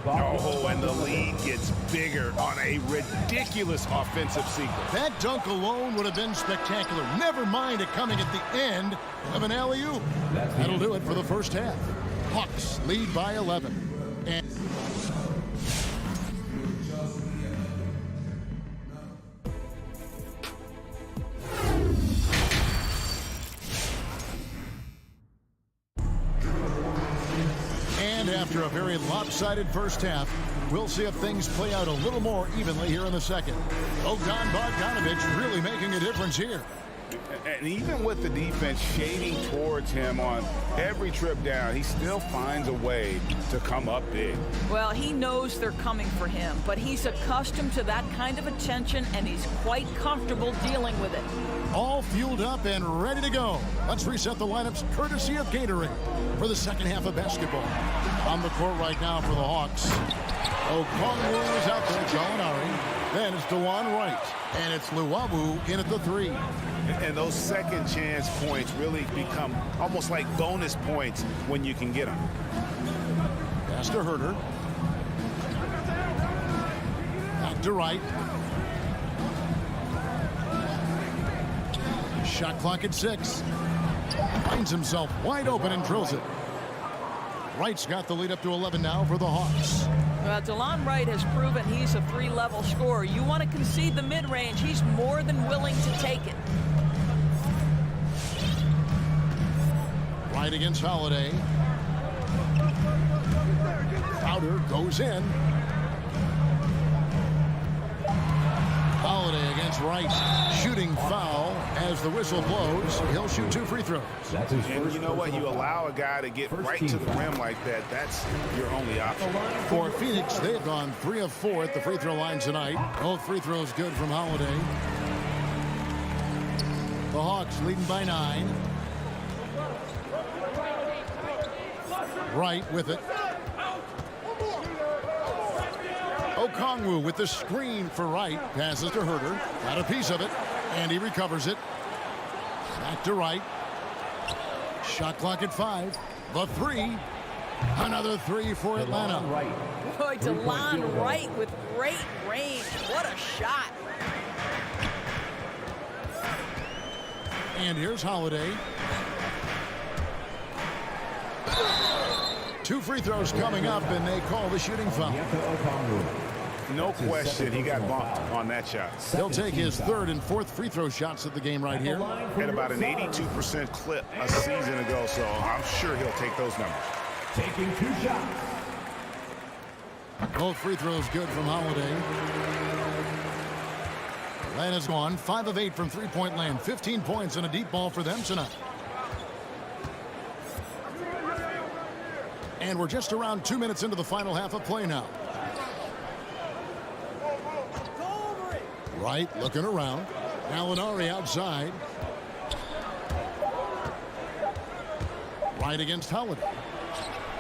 Speaker 1: Oh, and the lead gets bigger on a ridiculous offensive sequence.
Speaker 5: That dunk alone would have been spectacular. Never mind it coming at the end of an alley-oop. That'll do it for the first half. Hawks lead by 11. And after a very lopsided first half, we'll see if things play out a little more evenly here in the second. Bogdanovich really making a difference here.
Speaker 6: And even with the defense shading towards him on every trip down, he still finds a way to come up big.
Speaker 2: Well, he knows they're coming for him, but he's accustomed to that kind of attention, and he's quite comfortable dealing with it.
Speaker 5: All fueled up and ready to go. Let's reset the lineups courtesy of Gatorade for the second half of basketball. On the court right now for the Hawks. Okongwu is out there, Gallinari. Then it's DeJuan Wright. And it's Luwawu in at the three.
Speaker 6: And those second chance points really become almost like bonus points when you can get them.
Speaker 5: Pass to Herter. Back to Wright. Shot clock at 6. Finds himself wide open and drills it. Wright's got the lead up to 11 now for the Hawks.
Speaker 2: DeLon Wright has proven he's a three-level scorer. You want to concede the mid-range, he's more than willing to take it.
Speaker 5: Wright against Holiday. Crowder goes in. Holiday against Wright. Shooting foul as the whistle blows. He'll shoot 2 free throws.
Speaker 6: And you know what? You allow a guy to get right to the rim like that. That's your only option.
Speaker 5: For Phoenix, they've gone 3 of 4 at the free throw line tonight. Both free throws good from Holiday. The Hawks leading by 9. Wright with it. Okongwu with the screen for Wright. Passes to Herter. Got a piece of it. And he recovers it. Back to Wright. Shot clock at 5. The 3. Another 3 for Atlanta.
Speaker 2: Boy, DeLon Wright with great range. What a shot.
Speaker 5: And here's Holiday. 2 free throws coming up, and they call the shooting foul.
Speaker 6: No question, he got bumped on that shot.
Speaker 5: He'll take his 3rd and 4th free throw shots of the game right here.
Speaker 6: Had about an 82% clip a season ago, so I'm sure he'll take those numbers.
Speaker 4: taking 2 shots.
Speaker 5: Both free throws good from Holiday. Atlanta's gone 5 of 8 from three-point land. 15 points and a deep ball for them tonight. And we're just around 2 minutes into the final half of play now. Wright looking around. Gallinari outside. Wright against Holiday.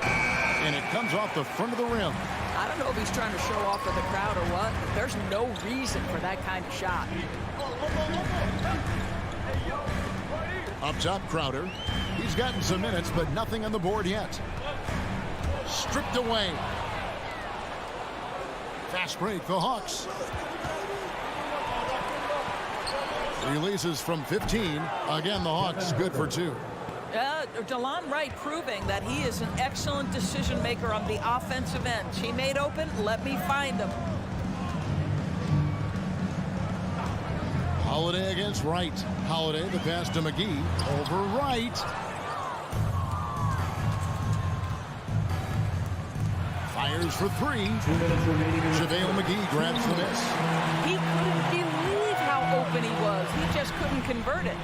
Speaker 5: And it comes off the front of the rim.
Speaker 2: I don't know if he's trying to show off for the crowd or what. There's no reason for that kind of shot.
Speaker 5: Up top, Crowder. He's gotten some minutes, but nothing on the board yet. Stripped away. Fast break, the Hawks. Releases from 15. Again, the Hawks good for 2.
Speaker 2: DeLon Wright proving that he is an excellent decision maker on the offensive end. Teammate open, let me find him.
Speaker 5: Holiday against Wright. Holiday, the pass to McGee. Over Wright. Fires for 3. JaVale McGee grabs the miss.
Speaker 2: He couldn't believe how open he was. He just couldn't convert it.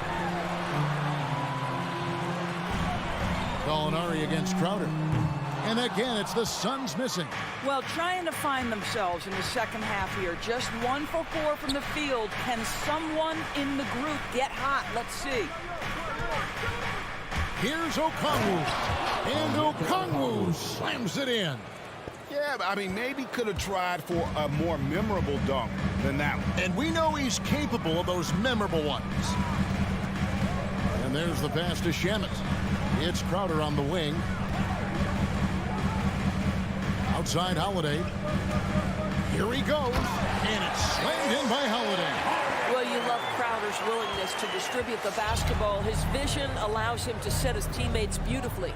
Speaker 5: Gallinari against Crowder. And again, it's the Suns missing.
Speaker 2: Well, trying to find themselves in the second half here. Just 1 for 4 from the field. Can someone in the group get hot? Let's see.
Speaker 5: Here's Okongwu. And Okongwu slams it in.
Speaker 6: Yeah, but I mean, maybe could have tried for a more memorable dunk than that one.
Speaker 5: And we know he's capable of those memorable ones. And there's the pass to Shamet. It's Crowder on the wing. Outside Holiday. Here he goes. And it's slammed in by Holiday.
Speaker 2: Well, you love Crowder's willingness to distribute the basketball. His vision allows him to set his teammates beautifully.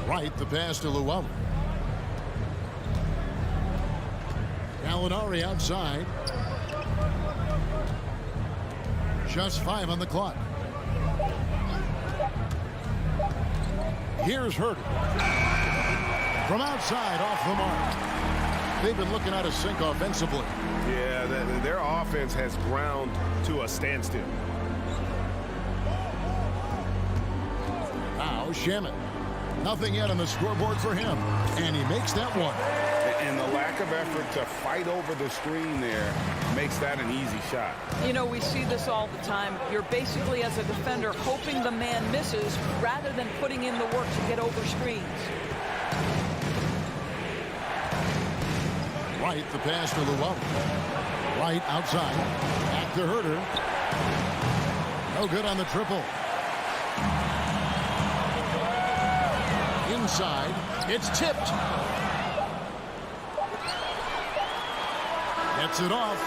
Speaker 5: Right, the pass to Llewellyn. Gallinari outside. Just 5 on the clock. Here's Herter. From outside, off the mark. They've been looking out of sync offensively.
Speaker 1: Yeah, their offense has ground to a standstill.
Speaker 5: Now Shamet. Nothing yet on the scoreboard for him. And he makes that one.
Speaker 6: And the lack of effort to fight over the screen there makes that an easy shot.
Speaker 2: You know, we see this all the time. You're basically, as a defender, hoping the man misses rather than putting in the work to get over screens.
Speaker 5: Wright, the pass to Llewellyn. Wright outside. Back to Herter. No good on the triple. Inside. It's tipped. Gets it off.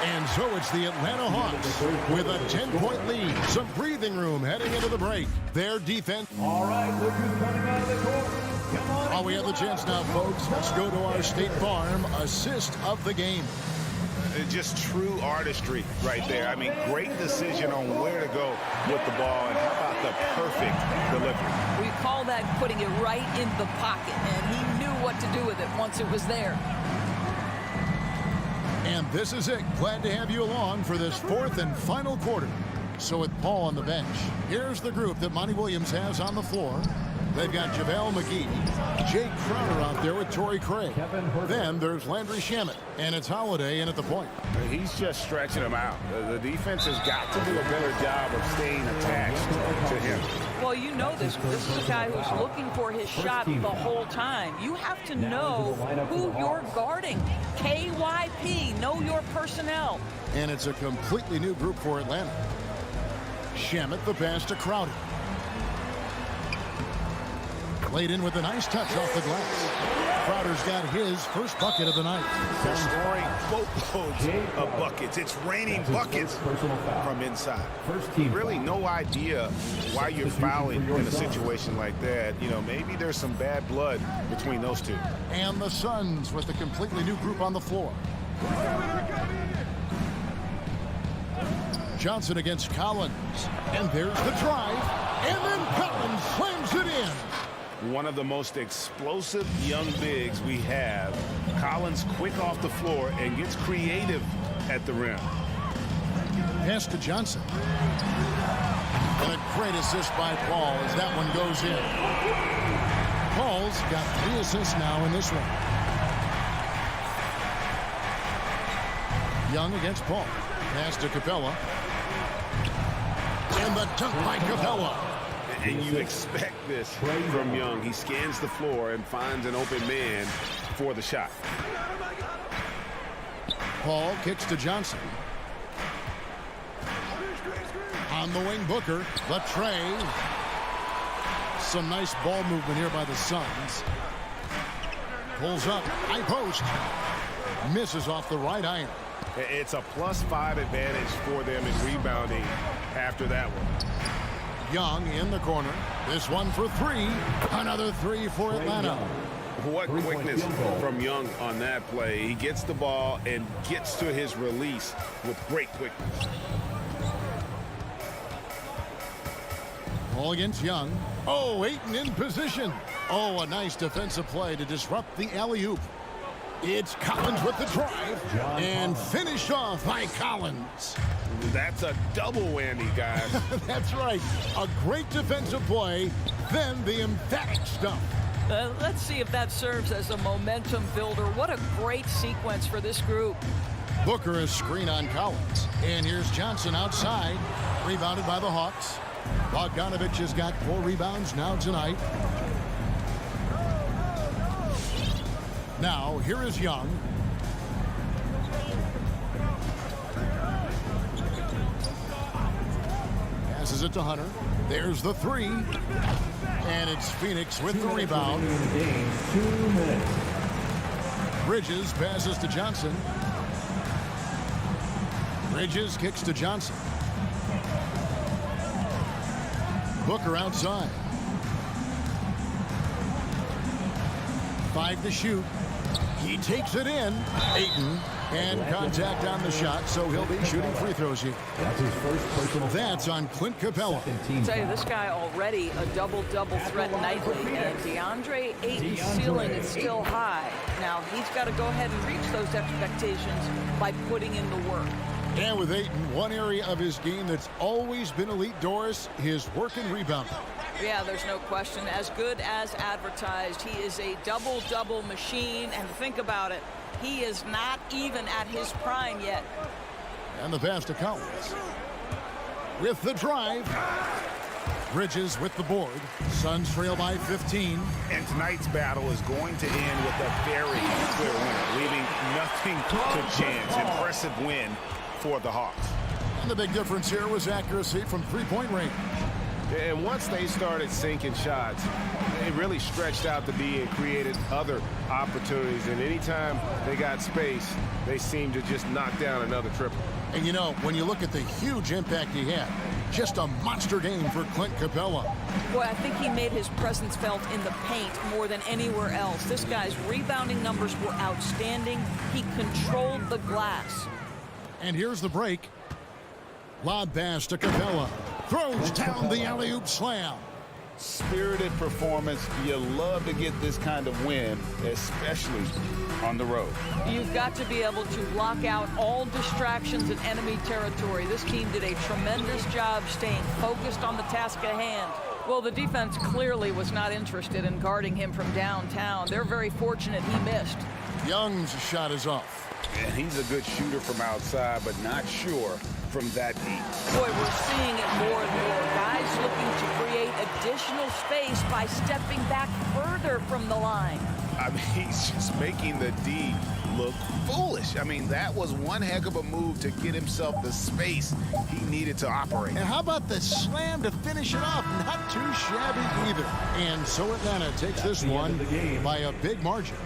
Speaker 5: And so it's the Atlanta Hawks with a 10-point lead. Some breathing room heading into the break. Their defense.
Speaker 4: All right, look who's coming out of the court. Come on.
Speaker 5: While we have the chance now, folks, let's go to our State Farm assist of the game.
Speaker 6: Just true artistry right there. I mean, great decision on where to go with the ball, and how about the perfect delivery?
Speaker 2: We call that putting it right in the pocket, and he knew what to do with it once it was there.
Speaker 5: And this is it. Glad to have you along for this fourth and final quarter. So with Paul on the bench, here's the group that Monty Williams has on the floor. They've got JaVale McGee, Jake Crowder out there with Torrey Craig. Then there's Landry Shamet, and it's Holiday in at the point.
Speaker 6: He's just stretching him out. The defense has got to do a better job of staying attached to him.
Speaker 2: Well, you know this. This is a guy who's looking for his shot the whole time. You have to know who you're guarding. KYP, know your personnel.
Speaker 5: And it's a completely new group for Atlanta. Shamet, the pass to Crowder. Laid in with a nice touch off the glass. Crowder's got his first bucket of the night.
Speaker 6: They're scoring boatloads of buckets. It's raining buckets from inside. Really no idea why you're fouling in a situation like that. You know, maybe there's some bad blood between those two.
Speaker 5: And the Suns with a completely new group on the floor. Johnson against Collins. And there's the drive. And then Collins slams it in.
Speaker 6: One of the most explosive young bigs we have. Collins quick off the floor and gets creative at the rim.
Speaker 5: Pass to Johnson. And a great assist by Paul as that one goes in. Paul's got 3 assists now in this one. Young against Paul. Pass to Capella. And the dunk by Capella.
Speaker 6: And you expect this from Young. He scans the floor and finds an open man for the shot.
Speaker 5: Paul kicks to Johnson. On the wing, Booker. The tray. Some nice ball movement here by the Suns. Pulls up. High post. Misses off the right iron.
Speaker 6: It's a +5 advantage for them in rebounding after that one.
Speaker 5: Young in the corner. This one for 3. Another 3 for Atlanta.
Speaker 6: What quickness from Young on that play. He gets the ball and gets to his release with great quickness.
Speaker 5: Ball against Young. Oh, Ayton in position. Oh, a nice defensive play to disrupt the alley-oop. It's Collins with the drive and finished off by Collins.
Speaker 6: That's a double whammy, guys.
Speaker 5: That's right. A great defensive play, then the emphatic stuff.
Speaker 2: Let's see if that serves as a momentum builder. What a great sequence for this group.
Speaker 5: Booker is screen on Collins. And here's Johnson outside. Rebounded by the Hawks. Bogdanovich has got 4 rebounds now tonight. Now, here is Young. Passes it to Hunter. There's the 3. And it's Phoenix with the rebound. Bridges passes to Johnson. Bridges kicks to Johnson. Booker outside. 5 to shoot. He takes it in. Ayton. And contact on the shot, so he'll be shooting free throws here.
Speaker 4: That's his first personal foul.
Speaker 5: That's on Clint Capella.
Speaker 2: I'll tell you, this guy already a double-double threat nightly, and DeAndre Ayton's ceiling is still high. Now, he's got to go ahead and reach those expectations by putting in the work.
Speaker 5: And with Ayton, one area of his game that's always been elite, Doris, his work and rebound.
Speaker 2: Yeah, there's no question. As good as advertised, he is a double-double machine, and think about it. He is not even at his prime yet.
Speaker 5: And the pass to Collins. With the drive. Bridges with the board. Suns trail by 15.
Speaker 6: And tonight's battle is going to end with a very clear winner, leaving nothing to chance. Impressive win for the Hawks.
Speaker 5: And the big difference here was accuracy from three-point range.
Speaker 6: And once they started sinking shots, it really stretched out the D and created other opportunities. And anytime they got space, they seemed to just knock down another triple.
Speaker 5: And you know, when you look at the huge impact he had, just a monster game for Clint Capella.
Speaker 2: Boy, I think he made his presence felt in the paint more than anywhere else. This guy's rebounding numbers were outstanding. He controlled the glass.
Speaker 5: And here's the break. Lob pass to Capella. Throws down the alley-oop slam.
Speaker 6: Spirited performance. You love to get this kind of win, especially on the road.
Speaker 2: You've got to be able to block out all distractions in enemy territory. This team did a tremendous job staying focused on the task at hand. Well, the defense clearly was not interested in guarding him from downtown. They're very fortunate he missed.
Speaker 5: Young's shot is off.
Speaker 6: And he's a good shooter from outside, but not sure from that deep.
Speaker 2: Boy, we're seeing it more and more. Guys looking to create additional space by stepping back further from the line.
Speaker 6: I mean, he's just making the D look foolish. I mean, that was one heck of a move to get himself the space he needed to operate.
Speaker 5: And how about the slam to finish it off? Not too shabby either. And so Atlanta takes this one by a big margin.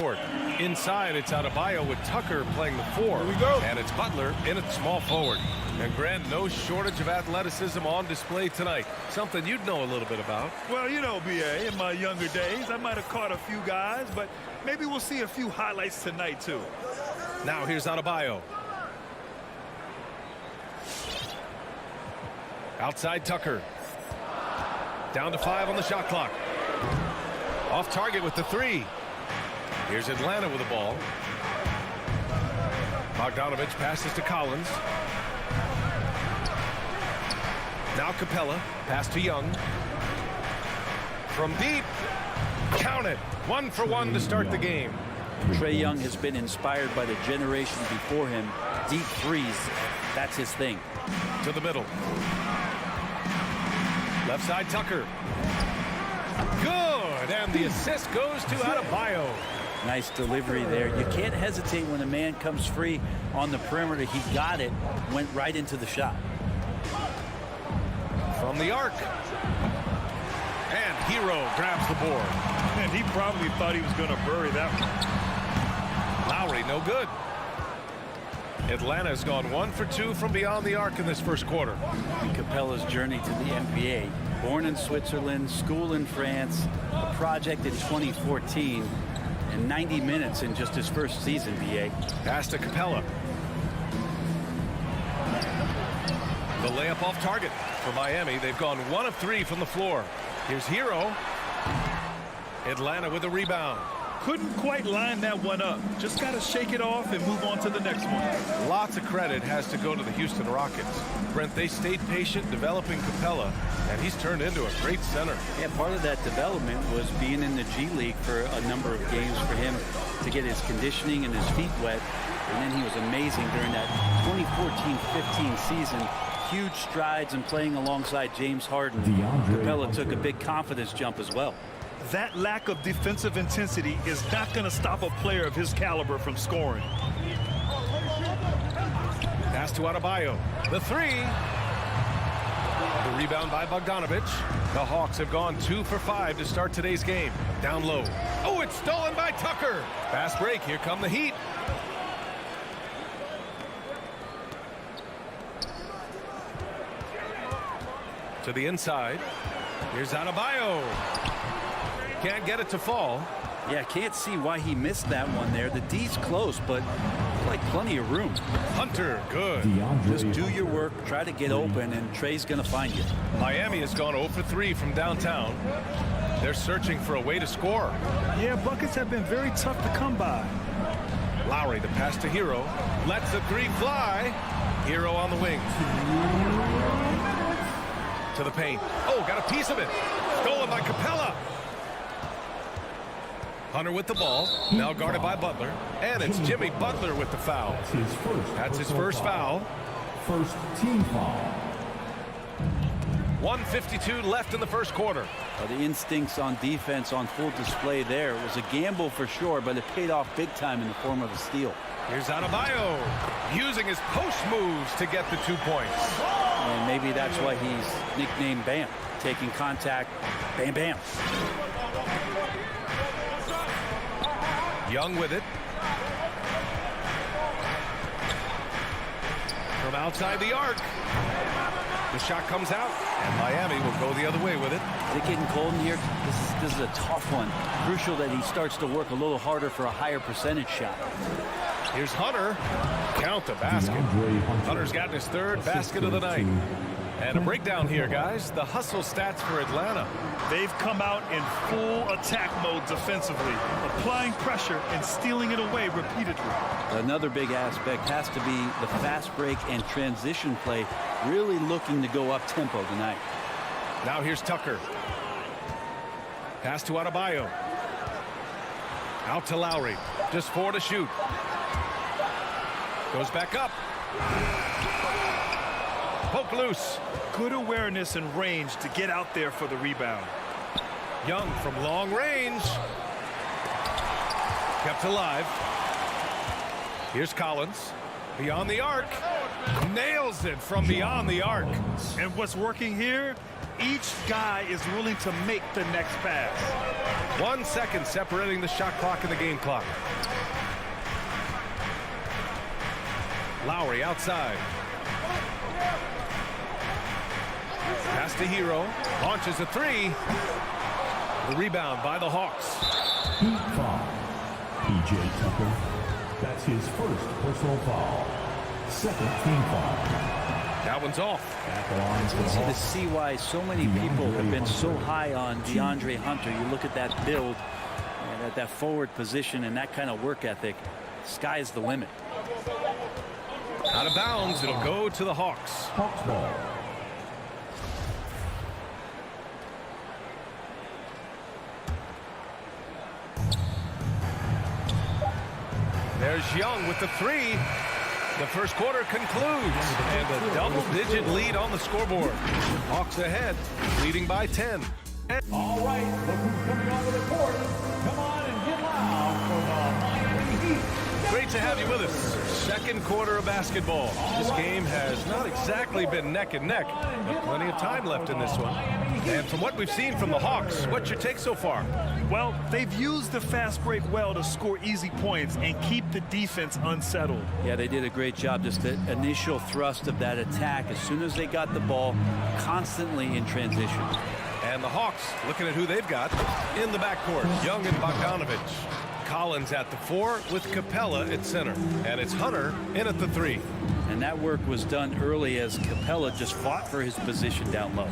Speaker 1: backcourt. Inside, it's Adebayo with Tucker playing the 4.
Speaker 6: Here we go.
Speaker 1: And it's Butler in at small forward. And Grant, no shortage of athleticism on display tonight. Something you'd know a little bit about.
Speaker 3: Well, you know, B.A., in my younger days, I might have caught a few guys, but maybe we'll see a few highlights tonight, too.
Speaker 1: Now here's Adebayo. Outside Tucker. Down to 5 on the shot clock. Off target with the 3. Here's Atlanta with the ball. Bogdanovich passes to Collins. Now Capella. Pass to Young. From deep. Count it. 1 for 1 to start the game.
Speaker 7: Trae Young has been inspired by the generation before him. Deep threes. That's his thing.
Speaker 1: To the middle. Left side Tucker. Good. And the assist goes to Adebayo.
Speaker 7: Nice delivery there. You can't hesitate when a man comes free on the perimeter. He got it. Went right into the shot.
Speaker 1: From the arc. And Hero grabs the board.
Speaker 3: And he probably thought he was going to bury that one.
Speaker 1: Lowry, no good. Atlanta's gone 1 for 2 from beyond the arc in this first quarter.
Speaker 7: Capella's journey to the NBA. Born in Switzerland, school in France, a project in 2014, and 90 minutes in just his first season, B.A.
Speaker 1: Pass to Capella. The layup off target for Miami. They've gone 1 of 3 from the floor. Here's Hero. Atlanta with a rebound.
Speaker 3: Couldn't quite line that one up. Just got to shake it off and move on to the next one.
Speaker 1: Lots of credit has to go to the Houston Rockets. Brent, they stayed patient developing Capella, and he's turned into a great center.
Speaker 7: Yeah, part of that development was being in the G League for a number of games for him to get his conditioning and his feet wet. And then he was amazing during that 2014-15 season. Huge strides in playing alongside James Harden. Capella took a big confidence jump as well.
Speaker 3: That lack of defensive intensity is not going to stop a player of his caliber from scoring.
Speaker 1: Pass to Adebayo. The 3. The rebound by Bogdanovich. The Hawks have gone 2 for 5 to start today's game. Down low. Oh, it's stolen by Tucker. Fast break. Here come the Heat. To the inside. Here's Adebayo. Can't get it to fall.
Speaker 7: Yeah, can't see why he missed that one there. The D's close, but like plenty of room.
Speaker 1: Hunter, good.
Speaker 7: Just do your work, try to get open, and Trey's going to find you.
Speaker 1: Miami has gone 0 for 3 from downtown. They're searching for a way to score.
Speaker 3: Yeah, buckets have been very tough to come by.
Speaker 1: Lowry, the pass to Hero. Lets the 3 fly. Hero on the wing. To the paint. Oh, got a piece of it. Stolen by Capella. Hunter with the ball, now guarded by Butler, and it's Jimmy Butler with the foul. That's his first foul.
Speaker 4: First team foul.
Speaker 1: 1:52 left in the first quarter.
Speaker 7: Well, the instincts on defense on full display there. It was a gamble for sure, but it paid off big time in the form of a steal.
Speaker 1: Here's Adebayo using his post moves to get the 2 points.
Speaker 7: And maybe that's why he's nicknamed Bam. Taking contact, bam, bam.
Speaker 1: Young with it. From outside the arc. The shot comes out, and Miami will go the other way with it.
Speaker 7: Is it getting cold in here? This is a tough one. Crucial that he starts to work a little harder for a higher percentage shot.
Speaker 1: Here's Hunter. Count the basket. Hunter's gotten his 3rd basket of the night. And a breakdown here, guys. The hustle stats for Atlanta.
Speaker 3: They've come out in full attack mode defensively, applying pressure and stealing it away repeatedly.
Speaker 7: Another big aspect has to be the fast break and transition play, really looking to go up tempo tonight.
Speaker 1: Now here's Tucker. Pass to Adebayo. Out to Lowry. Just 4 to shoot. Goes back up. Poke loose.
Speaker 3: Good awareness and range to get out there for the rebound.
Speaker 1: Young from long range. Kept alive. Here's Collins. Beyond the arc. Nails it from beyond the arc.
Speaker 3: And what's working here, each guy is willing to make the next pass.
Speaker 1: 1 second separating the shot clock and the game clock. Lowry outside. Pass to Hero. Launches a three. The rebound by the Hawks.
Speaker 4: Heat foul. P.J. Tucker. That's his first personal foul. Second team foul.
Speaker 1: That one's off.
Speaker 4: At the line for the
Speaker 7: Easy to
Speaker 4: Hawks.
Speaker 7: see why so many people have been so high on DeAndre Hunter. You look at that build and at that forward position and that kind of work ethic. Sky's the limit.
Speaker 1: Out of bounds. It'll go to the Hawks.
Speaker 4: Hawks ball.
Speaker 1: There's Young with the three. The first quarter concludes, and a double-digit lead on the scoreboard. Hawks ahead, leading by 10.
Speaker 4: All right, look who's coming onto the court. Come on and get loud for the Miami Heat.
Speaker 1: Great to have you with us. Second quarter of basketball. This game has not exactly been neck and neck, but plenty of time left in this one. And from what we've seen from the Hawks, what's your take so far?
Speaker 3: Well, they've used the fast break well to score easy points and keep the defense unsettled.
Speaker 7: Yeah, they did a great job. Just the initial thrust of that attack as soon as they got the ball, constantly in transition.
Speaker 1: And the Hawks looking at who they've got in the backcourt. Young and Bogdanovich. Collins at the 4 with Capella at center. And it's Hunter in at the 3.
Speaker 7: And that work was done early as Capella just fought for his position down low.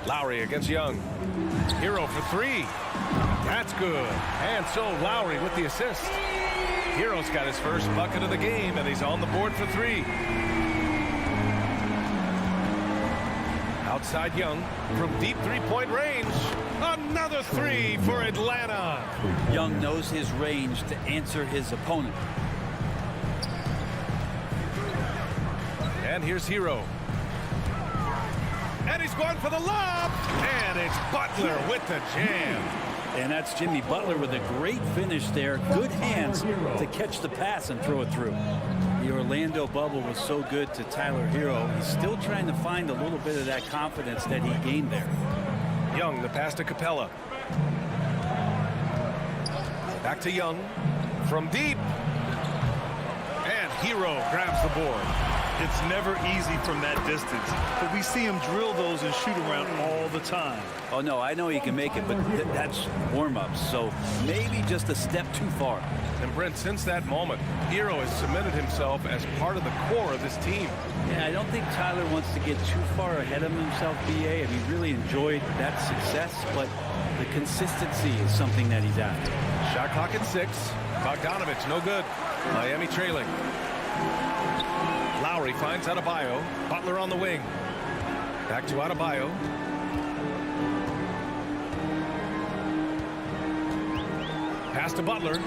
Speaker 1: Lowry against Young. Hero for 3. That's good. And so Lowry with the assist. Hero's got his first bucket of the game, and he's on the board for 3. Outside Young from deep three-point range. Another 3 for Atlanta.
Speaker 7: Young knows his range to answer his opponent.
Speaker 1: And here's Hero. And he's going for the lob. And it's Butler with the jam.
Speaker 7: And that's Jimmy Butler with a great finish there. Good hands to catch the pass and throw it through. The Orlando bubble was so good to Tyler Hero. He's still trying to find a little bit of that confidence that he gained there.
Speaker 1: Young, the pass to Capella. Back to Young from deep. And Hero grabs the board.
Speaker 3: It's never easy from that distance, but we see him drill those and shoot around all the time.
Speaker 7: Oh, no, I know he can make it, but that's warm-ups, so maybe just a step too far.
Speaker 1: And Brent, since that moment, Hero has cemented himself as part of the core of this team.
Speaker 7: Yeah, I don't think Tyler wants to get too far ahead of himself, BA. I mean, really enjoyed that success, but the consistency is something that he's after.
Speaker 1: Shot clock at 6. Bogdanovich, no good. Miami trailing. Lowry finds Adebayo. Butler on the wing. Back to Adebayo. Pass to Butler.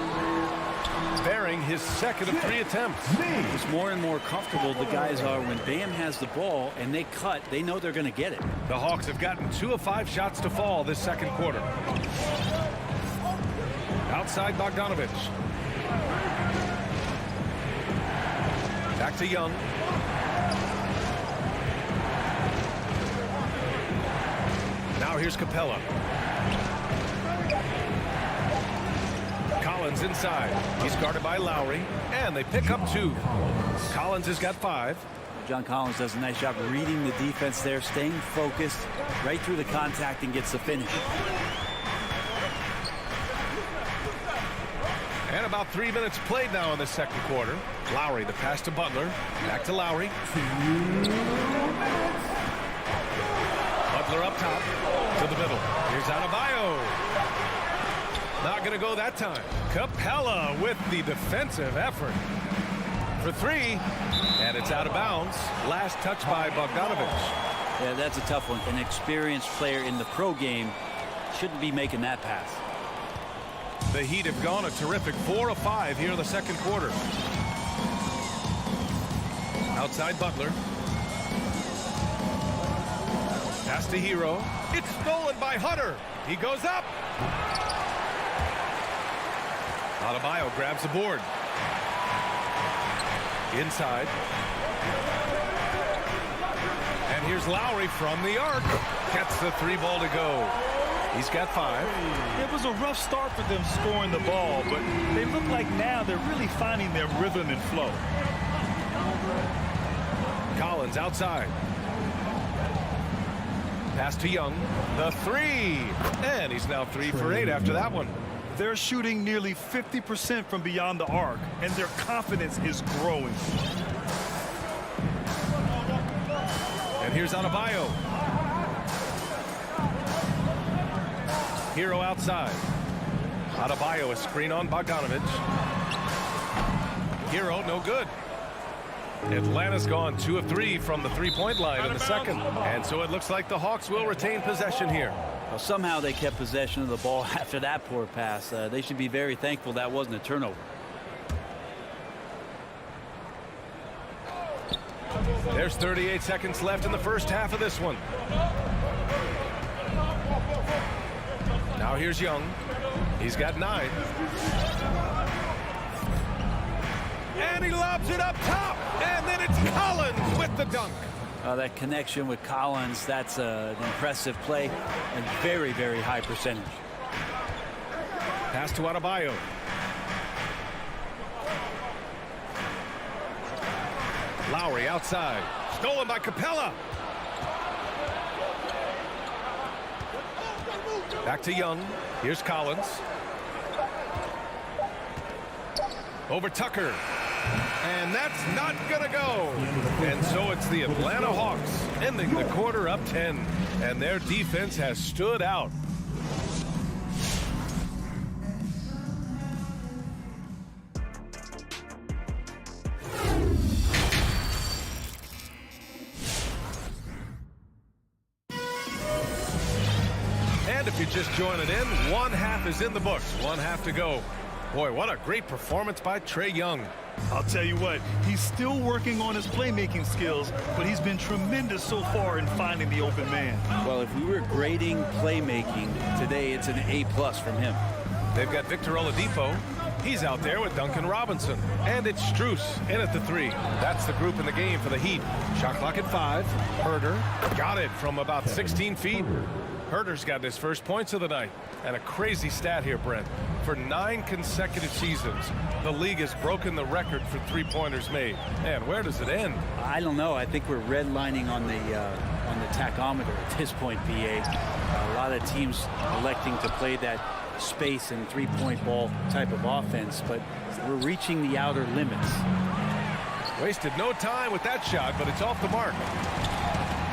Speaker 1: Bearing his second of 3 attempts.
Speaker 7: It's more and more comfortable the guys are when Bam has the ball and they cut, they know they're going to get it.
Speaker 1: The Hawks have gotten 2 of 5 shots to fall this second quarter. Outside Bogdanovich. Back to Young. Now here's Capella. Collins inside. He's guarded by Lowry. And they pick up 2. Collins has got 5.
Speaker 7: John Collins does a nice job reading the defense there, staying focused right through the contact and gets the finish.
Speaker 1: And about 3 minutes played now in the second quarter. Lowry, the pass to Butler. Back to Lowry. Butler up top to the middle. Here's Adebayo. Not going to go that time. Capella with the defensive effort for 3. And it's out of bounds. Last touch by Bogdanovich.
Speaker 7: Yeah, that's a tough one. An experienced player in the pro game shouldn't be making that pass.
Speaker 1: The Heat have gone a terrific 4 of 5 here in the second quarter. Outside Butler. Pass to Hero. It's stolen by Hunter. He goes up. Adebayo grabs the board. Inside. And here's Lowry from the arc. Gets the 3 ball to go. He's got 5.
Speaker 3: It was a rough start for them scoring the ball, but they look like now they're really finding their rhythm and flow.
Speaker 1: Collins outside. Pass to Young. The 3. And he's now 3 for 8 after that one.
Speaker 3: They're shooting nearly 50% from beyond the arc, and their confidence is growing.
Speaker 1: And here's Adebayo. Hero outside. Adebayo, a screen on Bogdanovich. Hero, no good. Atlanta's gone 2 of 3 from the 3-point line in the second. And so it looks like the Hawks will retain possession here.
Speaker 7: Well, somehow they kept possession of the ball after that poor pass. They should be very thankful that wasn't a turnover.
Speaker 1: There's 38 seconds left in the first half of this one. Now here's Young. He's got 9. And he lobs it up top. And then it's Collins with the dunk.
Speaker 7: That connection with Collins, that's an impressive play and very, very high percentage.
Speaker 1: Pass to Adebayo. Lowry outside. Stolen by Capella. Back to Young. Here's Collins. Over Tucker. And that's not going to go. And so it's the Atlanta Hawks ending the quarter up 10. And their defense has stood out. And if you're just joining in, 1 half is in the books. 1 half to go. Boy, what a great performance by Trae Young.
Speaker 3: I'll tell you what, he's still working on his playmaking skills, but he's been tremendous so far in finding the open man.
Speaker 7: Well, if we were grading playmaking today, it's an A+ from him.
Speaker 1: They've got Victor Oladipo. He's out there with Duncan Robinson. And it's Strus in at the 3. That's the group in the game for the Heat. Shot clock at 5. Herder got it from about 16 feet. Herder's got his first points of the night. And a crazy stat here, Brent. For 9 consecutive seasons, the league has broken the record for 3-pointers made. And where does it end?
Speaker 7: I don't know. I think we're redlining on the tachometer at this point, BA. A lot of teams electing to play that space and 3-point ball type of offense, but we're reaching the outer limits.
Speaker 1: Wasted no time with that shot, but it's off the mark.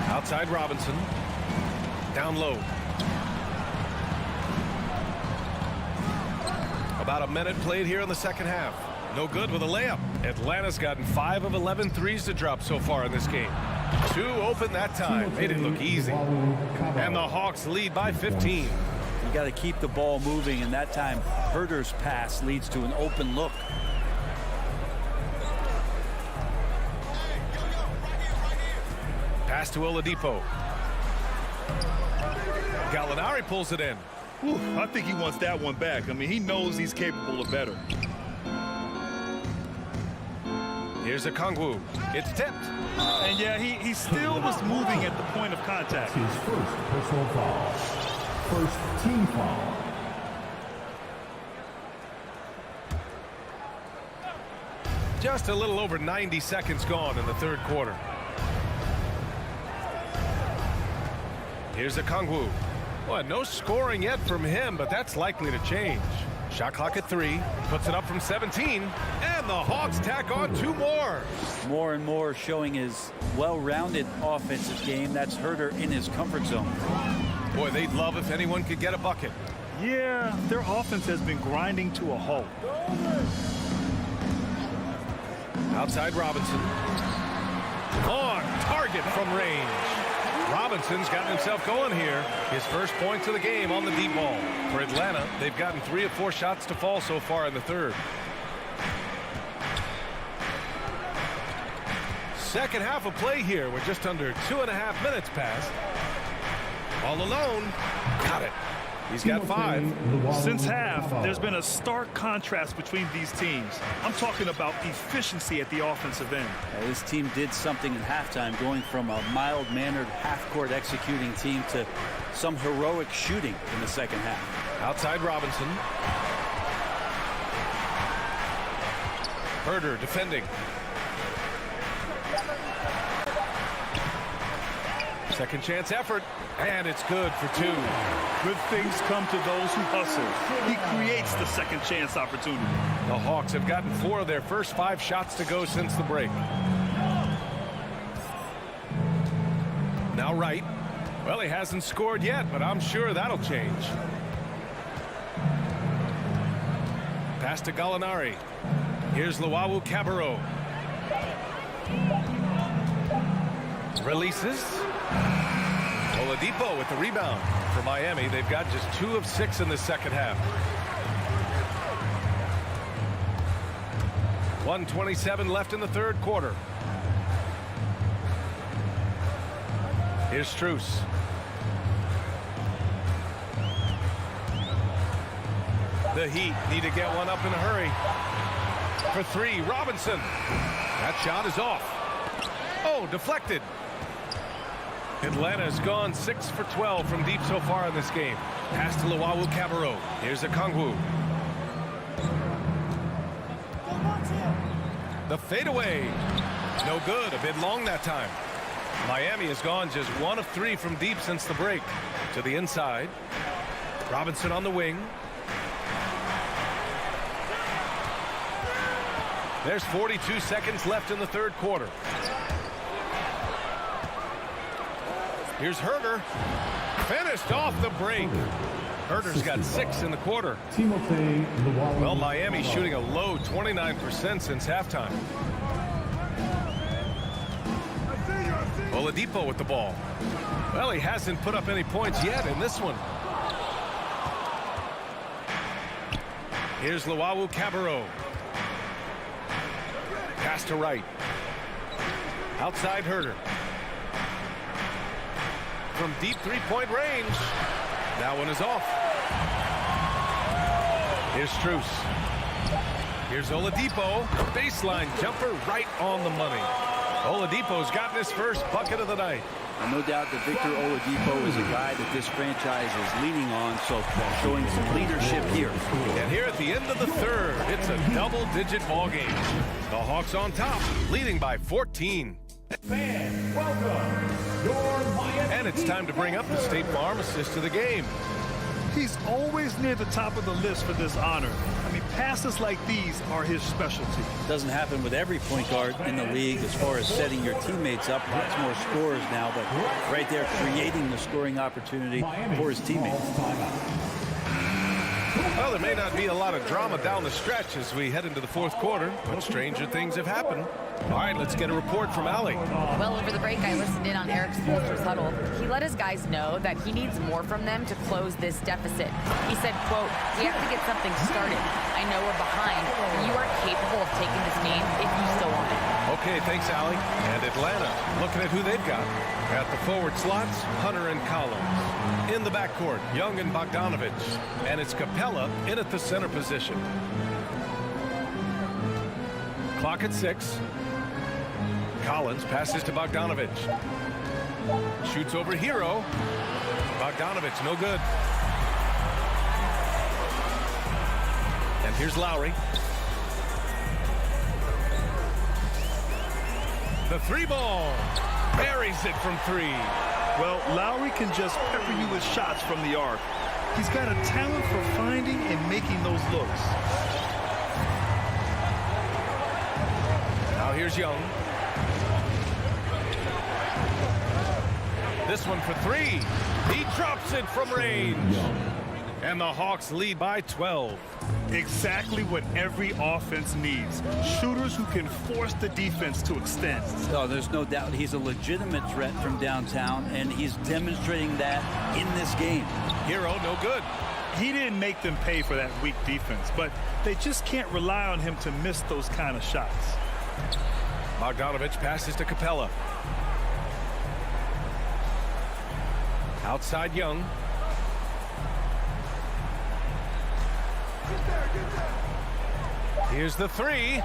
Speaker 1: Outside Robinson. Down low. About a minute played here in the second half. No good with a layup. Atlanta's gotten 5 of 11 threes to drop so far in this game. 2 open that time. Made it look easy. And the Hawks lead by 15.
Speaker 7: You got to keep the ball moving, and that time Herder's pass leads to an open look.
Speaker 1: Pass to Oladipo. Gallinari pulls it in.
Speaker 3: Whew, I think he wants that one back. I mean, he knows he's capable of better.
Speaker 1: Here's a Okongwu. It's tipped.
Speaker 3: And yeah, he still was moving at the point of contact.
Speaker 4: His first personal foul. First team foul.
Speaker 1: Just a little over 90 seconds gone in the third quarter. Here's a Okongwu. Well, no scoring yet from him, but that's likely to change. Shot clock at 3. Puts it up from 17. And the Hawks tack on 2 more.
Speaker 7: More and more showing his well-rounded offensive game. That's Herder in his comfort zone.
Speaker 1: Boy, they'd love if anyone could get a bucket.
Speaker 3: Yeah, their offense has been grinding to a halt.
Speaker 1: Outside Robinson. On target from range. Robinson's gotten himself going here. His first points of the game on the deep ball. For Atlanta, they've gotten 3 of 4 shots to fall so far in the third. Second half of play here with just under 2.5 minutes passed. All alone. Got it. He's got 5.
Speaker 3: Since half, there's been a stark contrast between these teams. I'm talking about efficiency at the offensive end.
Speaker 7: This team did something in halftime, going from a mild-mannered half-court executing team to some heroic shooting in the second half.
Speaker 1: Outside Robinson. Herder defending. Second chance effort, and it's good for 2.
Speaker 3: Good things come to those who hustle. He creates the second chance opportunity.
Speaker 1: The Hawks have gotten 4 of their first 5 shots to go since the break. Now Wright. Well, he hasn't scored yet, but I'm sure that'll change. Pass to Gallinari. Here's Luwawu-Cabarrot. Releases. Oladipo with the rebound for Miami. They've got just 2 of 6 in the second half. 1:27 left in the third quarter. Here's Strus. The Heat need to get one up in a hurry. For 3, Robinson. That shot is off. Oh, deflected. Atlanta's gone 6 for 12 from deep so far in this game. Pass to Luwawu-Cabarrot. Here's Okongwu. The fadeaway. No good. A bit long that time. Miami has gone just 1 of 3 from deep since the break. To the inside. Robinson on the wing. There's 42 seconds left in the third quarter. Here's Herder. Finished off the break. Herder's got 6 in the quarter. Well, Miami shooting a low 29% since halftime. Oladipo with the ball. Well, he hasn't put up any points yet in this one. Here's Luwawu-Cabarrot. Pass to Wright. Outside Herder. From deep three-point range. That one is off. Here's Strus. Here's Oladipo. Baseline jumper right on the money. Oladipo's gotten his first bucket of the night.
Speaker 7: And no doubt that Victor Oladipo is a guy that this franchise is leaning on, so showing some leadership here.
Speaker 1: And here at the end of the third, it's a double-digit ball game. The Hawks on top, leading by 14.
Speaker 4: Fans, welcome your Miami.
Speaker 1: And it's time to bring up the State Farm assist of the game.
Speaker 3: He's always near the top of the list for this honor. I mean, passes like these are his specialty.
Speaker 7: Doesn't happen with every point guard in the league as far as setting your teammates up. Lots more scorers now, but right there creating the scoring opportunity for his teammates.
Speaker 1: Well, there may not be a lot of drama down the stretch as we head into the fourth quarter, but stranger things have happened. All right, let's get a report from Allie.
Speaker 10: Well, over the break, I listened in on Eric Spoelstra's huddle. He let his guys know that he needs more from them to close this deficit. He said, quote, "We have to get something started. I know we're behind, but you are capable of taking this game if you still want it."
Speaker 1: Okay, thanks, Allie. And Atlanta, looking at who they've got. At the forward slots, Hunter and Collins. In the backcourt, Young and Bogdanovich. And it's Capella in at the center position. Clock at 6. Collins passes to Bogdanovich. Shoots over Hero. Bogdanovich, no good. And here's Lowry. The 3 ball. Buries it from 3.
Speaker 3: Well, Lowry can just pepper you with shots from the arc. He's got a talent for finding and making those looks.
Speaker 1: Now here's Young. This one for 3. He drops it from range. And the Hawks lead by 12.
Speaker 3: Exactly what every offense needs. Shooters who can force the defense to extend.
Speaker 7: Oh, there's no doubt he's a legitimate threat from downtown, and he's demonstrating that in this game.
Speaker 1: Hero, no good.
Speaker 3: He didn't make them pay for that weak defense, but they just can't rely on him to miss those kind of shots.
Speaker 1: Bogdanovich passes to Capella. Outside Young. Here's the three.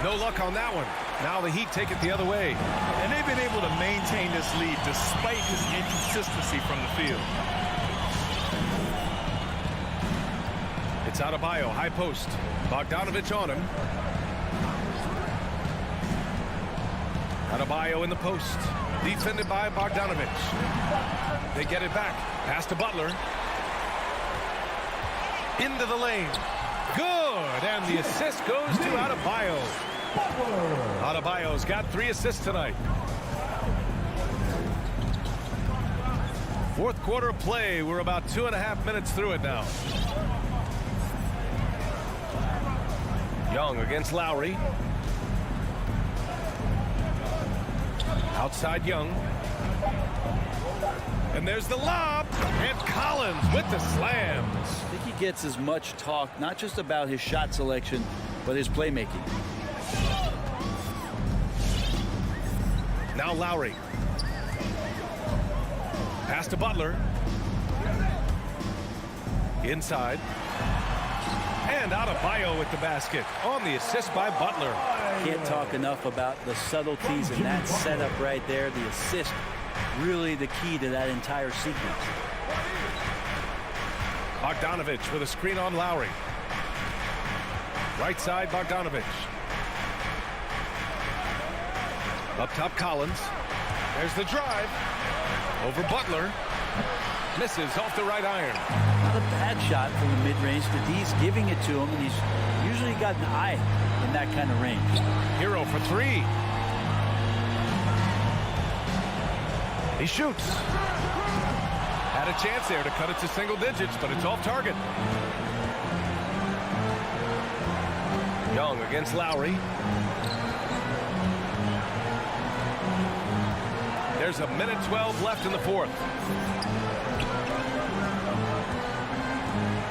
Speaker 1: No luck on that one. Now the Heat take it the other way.
Speaker 3: And they've been able to maintain this lead despite his inconsistency from the field.
Speaker 1: It's Adebayo, high post. Bogdanovich on him. Adebayo in the post. Defended by Bogdanovich. They get it back. Pass to Butler. Into the lane. Good. And the assist goes to Adebayo. Adebayo's got 3 assists tonight. Fourth quarter of play. We're about 2.5 minutes through it now. Young against Lowry. Outside Young. And there's the lob. And Collins with the slams.
Speaker 7: I think he gets as much talk, not just about his shot selection, but his playmaking.
Speaker 1: Now Lowry. Pass to Butler. Inside. And Adebayo with the basket on the assist by Butler.
Speaker 7: Can't talk enough about the subtleties in that setup right there. The assist, really the key to that entire sequence.
Speaker 1: Bogdanovich with a screen on Lowry. Right side, Bogdanovich. Up top, Collins. There's the drive. Over Butler. Misses off the right iron.
Speaker 7: Not a bad shot from the mid-range. The D's giving it to him, and he's usually got an eye in that kind of range.
Speaker 1: Hero for 3. He shoots. Had a chance there to cut it to single digits, but it's off target. Young against Lowry. There's a minute 12 left in the fourth.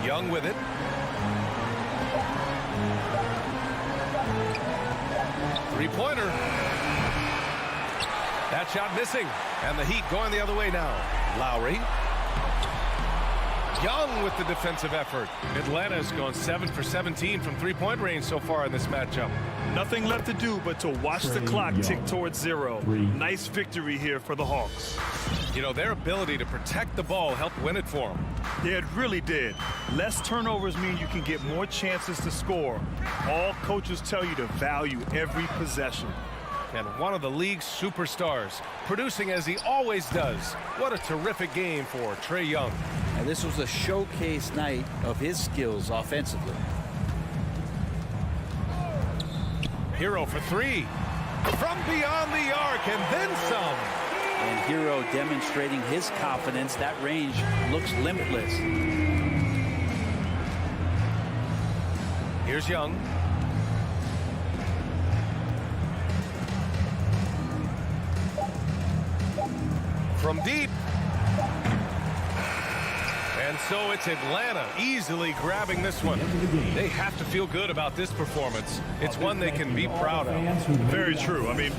Speaker 1: Young with it. Three-pointer. That shot missing. And the Heat going the other way now. Lowry. Young with the defensive effort. Atlanta's gone 7 for 17 from three-point range so far in this matchup.
Speaker 3: Nothing left to do but to watch the clock tick towards 0. Nice victory here for the Hawks.
Speaker 1: You know, their ability to protect the ball helped win it for them.
Speaker 3: Yeah, it really did. Less turnovers mean you can get more chances to score. All coaches tell you to value every possession.
Speaker 1: And one of the league's superstars, producing as he always does. What a terrific game for Trae Young.
Speaker 7: And this was a showcase night of his skills offensively.
Speaker 1: Hero for 3. From beyond the arc and then some.
Speaker 7: And Hero demonstrating his confidence. That range looks limitless.
Speaker 1: Here's Young. From deep. And so it's Atlanta easily grabbing this one. They have to feel good about this performance. It's one they can be proud of.
Speaker 3: Very true. I mean,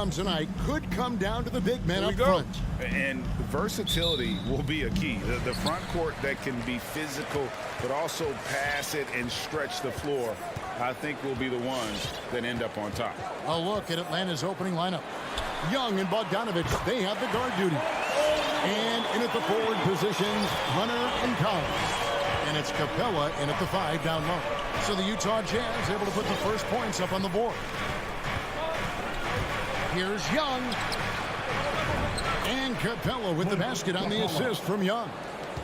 Speaker 5: problem tonight could come down to the big men up front.
Speaker 6: And versatility will be a key. The front court that can be physical, but also pass it and stretch the floor, I think will be the ones that end up on top.
Speaker 5: A look at Atlanta's opening lineup. Young and Bogdanovich, they have the guard duty. And in at the forward positions, Hunter and Collins. And it's Capella in at the 5 down low. So the Utah Jazz able to put the first points up on the board. Here's Young. And Capella with the basket on the assist from Young.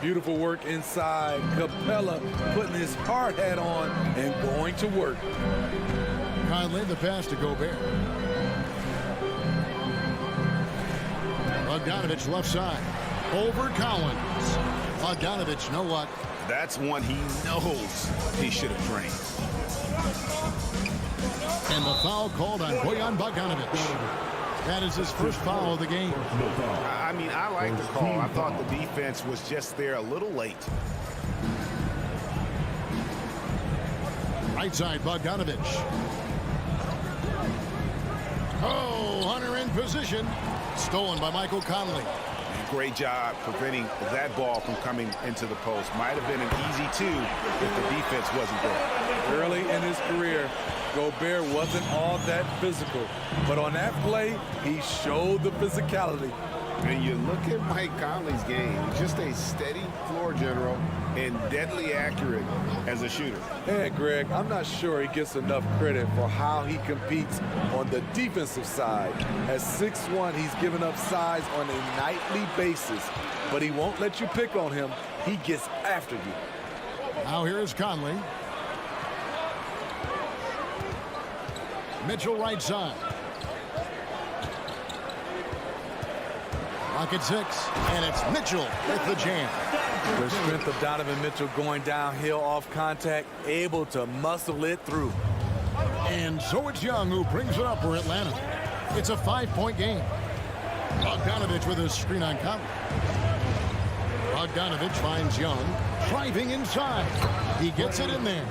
Speaker 9: Beautiful work inside. Capella putting his hard hat on and going to work.
Speaker 5: Conley the pass to Gobert. Bogdanovich left side. Over Collins. Bogdanovich, know what?
Speaker 6: That's one he knows he should have drained.
Speaker 5: And the foul called on Bojan Bogdanovich. That is his first foul of the game.
Speaker 6: I mean, I like the call. I thought the defense was just there a little late.
Speaker 5: Right side, Bogdanovich. Oh, Hunter in position. Stolen by Michael Conley.
Speaker 6: Great job preventing that ball from coming into the post. Might have been an easy 2 if the defense wasn't there.
Speaker 9: Early in his career, Gobert wasn't all that physical. But on that play, he showed the physicality.
Speaker 6: And you look at Mike Conley's game, just a steady floor general and deadly accurate as a shooter.
Speaker 9: Yeah, Greg, I'm not sure he gets enough credit for how he competes on the defensive side. At 6'1", he's given up size on a nightly basis, but he won't let you pick on him. He gets after you.
Speaker 5: Now here's Conley. Mitchell right side. Lock at 6, and it's Mitchell with the jam.
Speaker 9: The strength of Donovan Mitchell going downhill off contact, able to muscle it through.
Speaker 5: And so it's Young who brings it up for Atlanta. It's a 5-point game. Bogdanovich with a screen on Conley. Bogdanovich finds Young, driving inside. He gets it in there.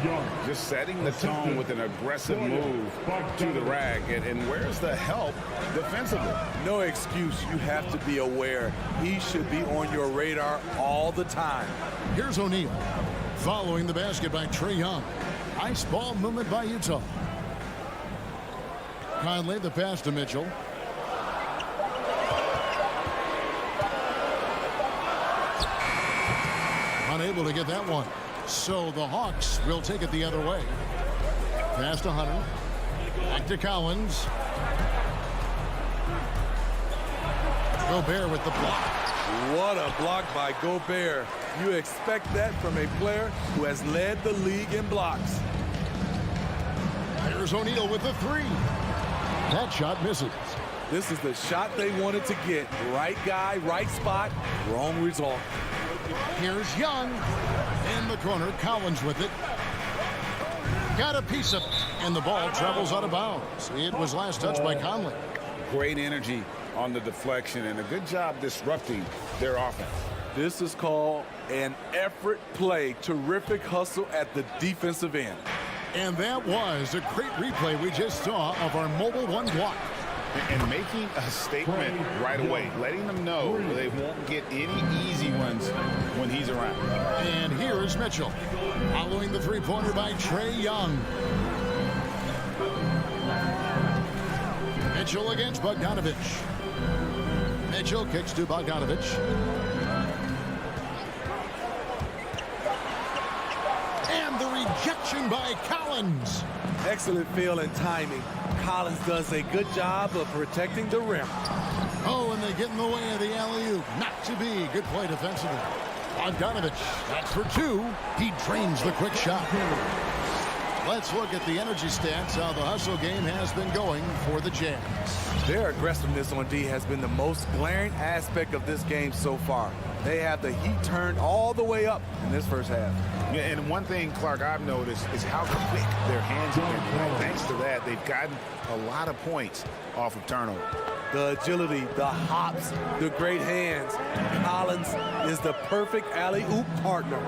Speaker 6: Just setting the tone with an aggressive move to the rack. And where's the help defensively?
Speaker 9: No excuse. You have to be aware. He should be on your radar all the time.
Speaker 5: Here's O'Neal. Following the basket by Trae Young. Nice ball movement by Utah. Conley the pass to Mitchell. Unable to get that one. So the Hawks will take it the other way. Pass to Hunter. Back to Collins. Gobert with the block.
Speaker 9: What a block by Gobert. You expect that from a player who has led the league in blocks.
Speaker 5: There's O'Neal with the 3. That shot misses.
Speaker 9: This is the shot they wanted to get. Right guy, right spot, wrong result.
Speaker 5: Here's Young in the corner. Collins with it. Got a piece of it. And the ball travels out of bounds. It was last touched by Conley.
Speaker 6: Great energy on the deflection and a good job disrupting their offense.
Speaker 9: This is called an effort play. Terrific hustle at the defensive end.
Speaker 5: And that was a great replay we just saw of our mobile 1 block.
Speaker 6: And making a statement right away, letting them know they won't get any easy ones when he's around.
Speaker 5: And here is Mitchell, following the 3-pointer by Trae Young. Mitchell against Bogdanovich. Mitchell kicks to Bogdanovich. And the rejection by Collins.
Speaker 9: Excellent feel and timing. Collins does a good job of protecting the rim.
Speaker 5: Oh, and they get in the way of the alley-oop. Not to be. Good play defensively. Bogdanovich, that's for 2. He drains the quick shot. Let's look at the energy stats, how the hustle game has been going for the Jazz.
Speaker 9: Their aggressiveness on D has been the most glaring aspect of this game so far. They have the heat turned all the way up in this first half.
Speaker 6: Yeah, and one thing, Clark, I've noticed is how quick their hands have been. Thanks to that, they've gotten a lot of points off of turnover.
Speaker 9: The agility, the hops, the great hands. Collins is the perfect alley-oop partner.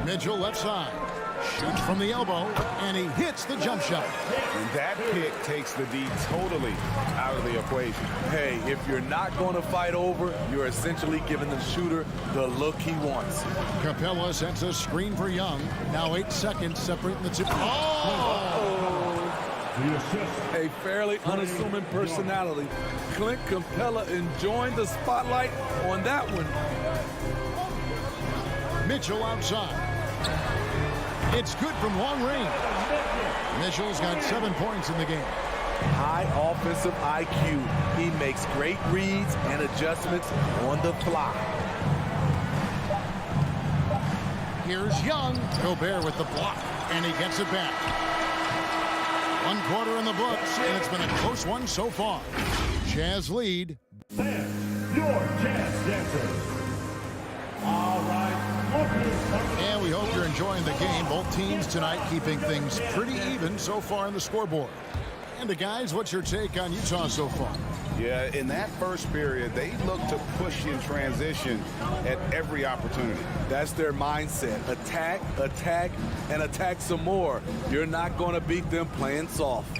Speaker 5: Mitchell left side. Shoots from the elbow, and he hits the jump shot.
Speaker 6: And that pick takes the D totally out of the equation.
Speaker 9: Hey, if you're not going to fight over, you're essentially giving the shooter the look he wants.
Speaker 5: Capella sets a screen for Young. Now 8 seconds separating the two. Oh!
Speaker 9: A fairly unassuming personality. Clint Capella enjoying the spotlight on that one.
Speaker 5: Mitchell outside. It's good from long range. Mitchell's got 7 points in the game.
Speaker 9: High offensive IQ. He makes great reads and adjustments on the fly.
Speaker 5: Here's Young. Gobert with the block, and he gets it back. 1 quarter in the books, and it's been a close one so far. Jazz lead.
Speaker 4: Your Jazz dancers. All right.
Speaker 5: And we hope you're enjoying the game. Both teams tonight keeping things pretty even so far on the scoreboard. And the guys, what's your take on Utah so far?
Speaker 6: Yeah, in that first period, they looked to push in transition at every opportunity.
Speaker 9: That's their mindset. Attack, attack, and attack some more. You're not going to beat them playing soft.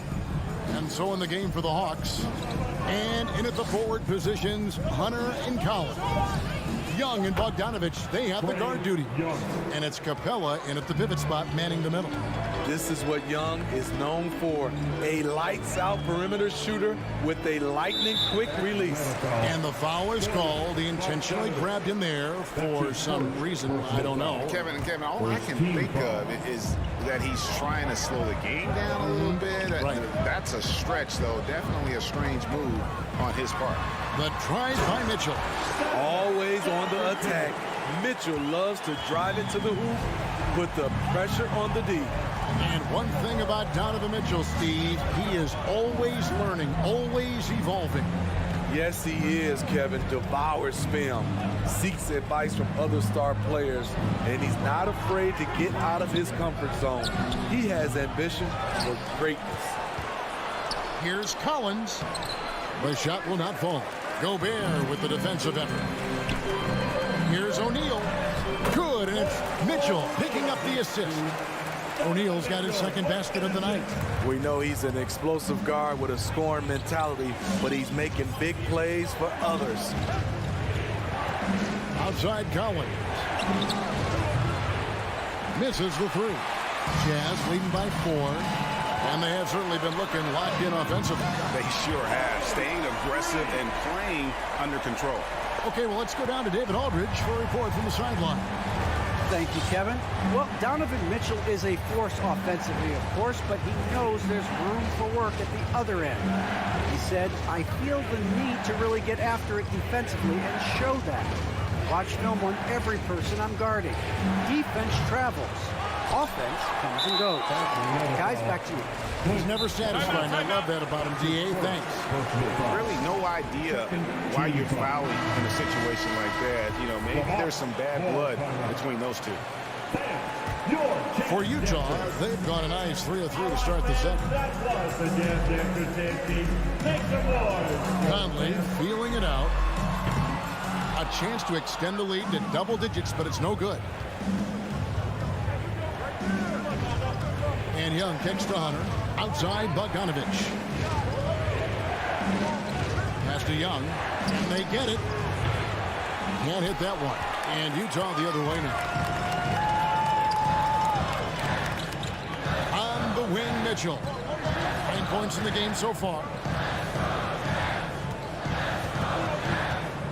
Speaker 5: And so in the game for the Hawks. And in at the forward positions, Hunter and Collins. Young and Bogdanovich, they have the guard duty. And it's Capella in at the pivot spot, manning the middle.
Speaker 9: This is what Young is known for. A lights-out perimeter shooter with a lightning-quick release.
Speaker 5: And the foul is called. He intentionally grabbed him there for some reason. I don't know.
Speaker 6: Kevin, all I can think of is that he's trying to slow the game down a little bit.
Speaker 5: Right.
Speaker 6: That's a stretch, though. Definitely a strange move on his part.
Speaker 5: The try by Mitchell.
Speaker 9: Always on the attack. Mitchell loves to drive it to the hoop, put the pressure on the D.
Speaker 5: And one thing about Donovan Mitchell, Steve, he is always learning, always evolving.
Speaker 9: Yes, he is, Kevin. Devours film, seeks advice from other star players, and he's not afraid to get out of his comfort zone. He has ambition for greatness.
Speaker 5: Here's Collins. The shot will not fall. Gobert with the defensive effort. Here's O'Neal. Good, and it's Mitchell picking up the assist. O'Neal's got his second basket of the night.
Speaker 9: We know he's an explosive guard with a scoring mentality, but he's making big plays for others.
Speaker 5: Outside Collins. Misses the three. Jazz leading by 4. And they have certainly been looking locked in offensively.
Speaker 6: They sure have. Staying aggressive and playing under control.
Speaker 5: Okay, well, let's go down to David Aldridge for a report from the sideline.
Speaker 8: Thank you, Kevin. Well, Donovan Mitchell is a force offensively, of course, but he knows there's room for work at the other end. He said, I feel the need to really get after it defensively and show that. Watch film on every person I'm guarding. Defense travels. Offense comes and goes. Guys, back to you.
Speaker 5: He's never satisfied, and I love that about him, D.A. Thanks.
Speaker 6: Really no idea why you're fouling in a situation like that. You know, maybe there's some bad blood between those two.
Speaker 5: For Utah, they've gone a nice 3 of 3 to start the second. Conley feeling it out. A chance to extend the lead to double digits, but it's no good. And Young kicks to Hunter. Outside Bogdanovich. Pass to Young. And they get it. Can't hit that one. And Utah the other way now. On the wing, Mitchell. 9 points in the game so far.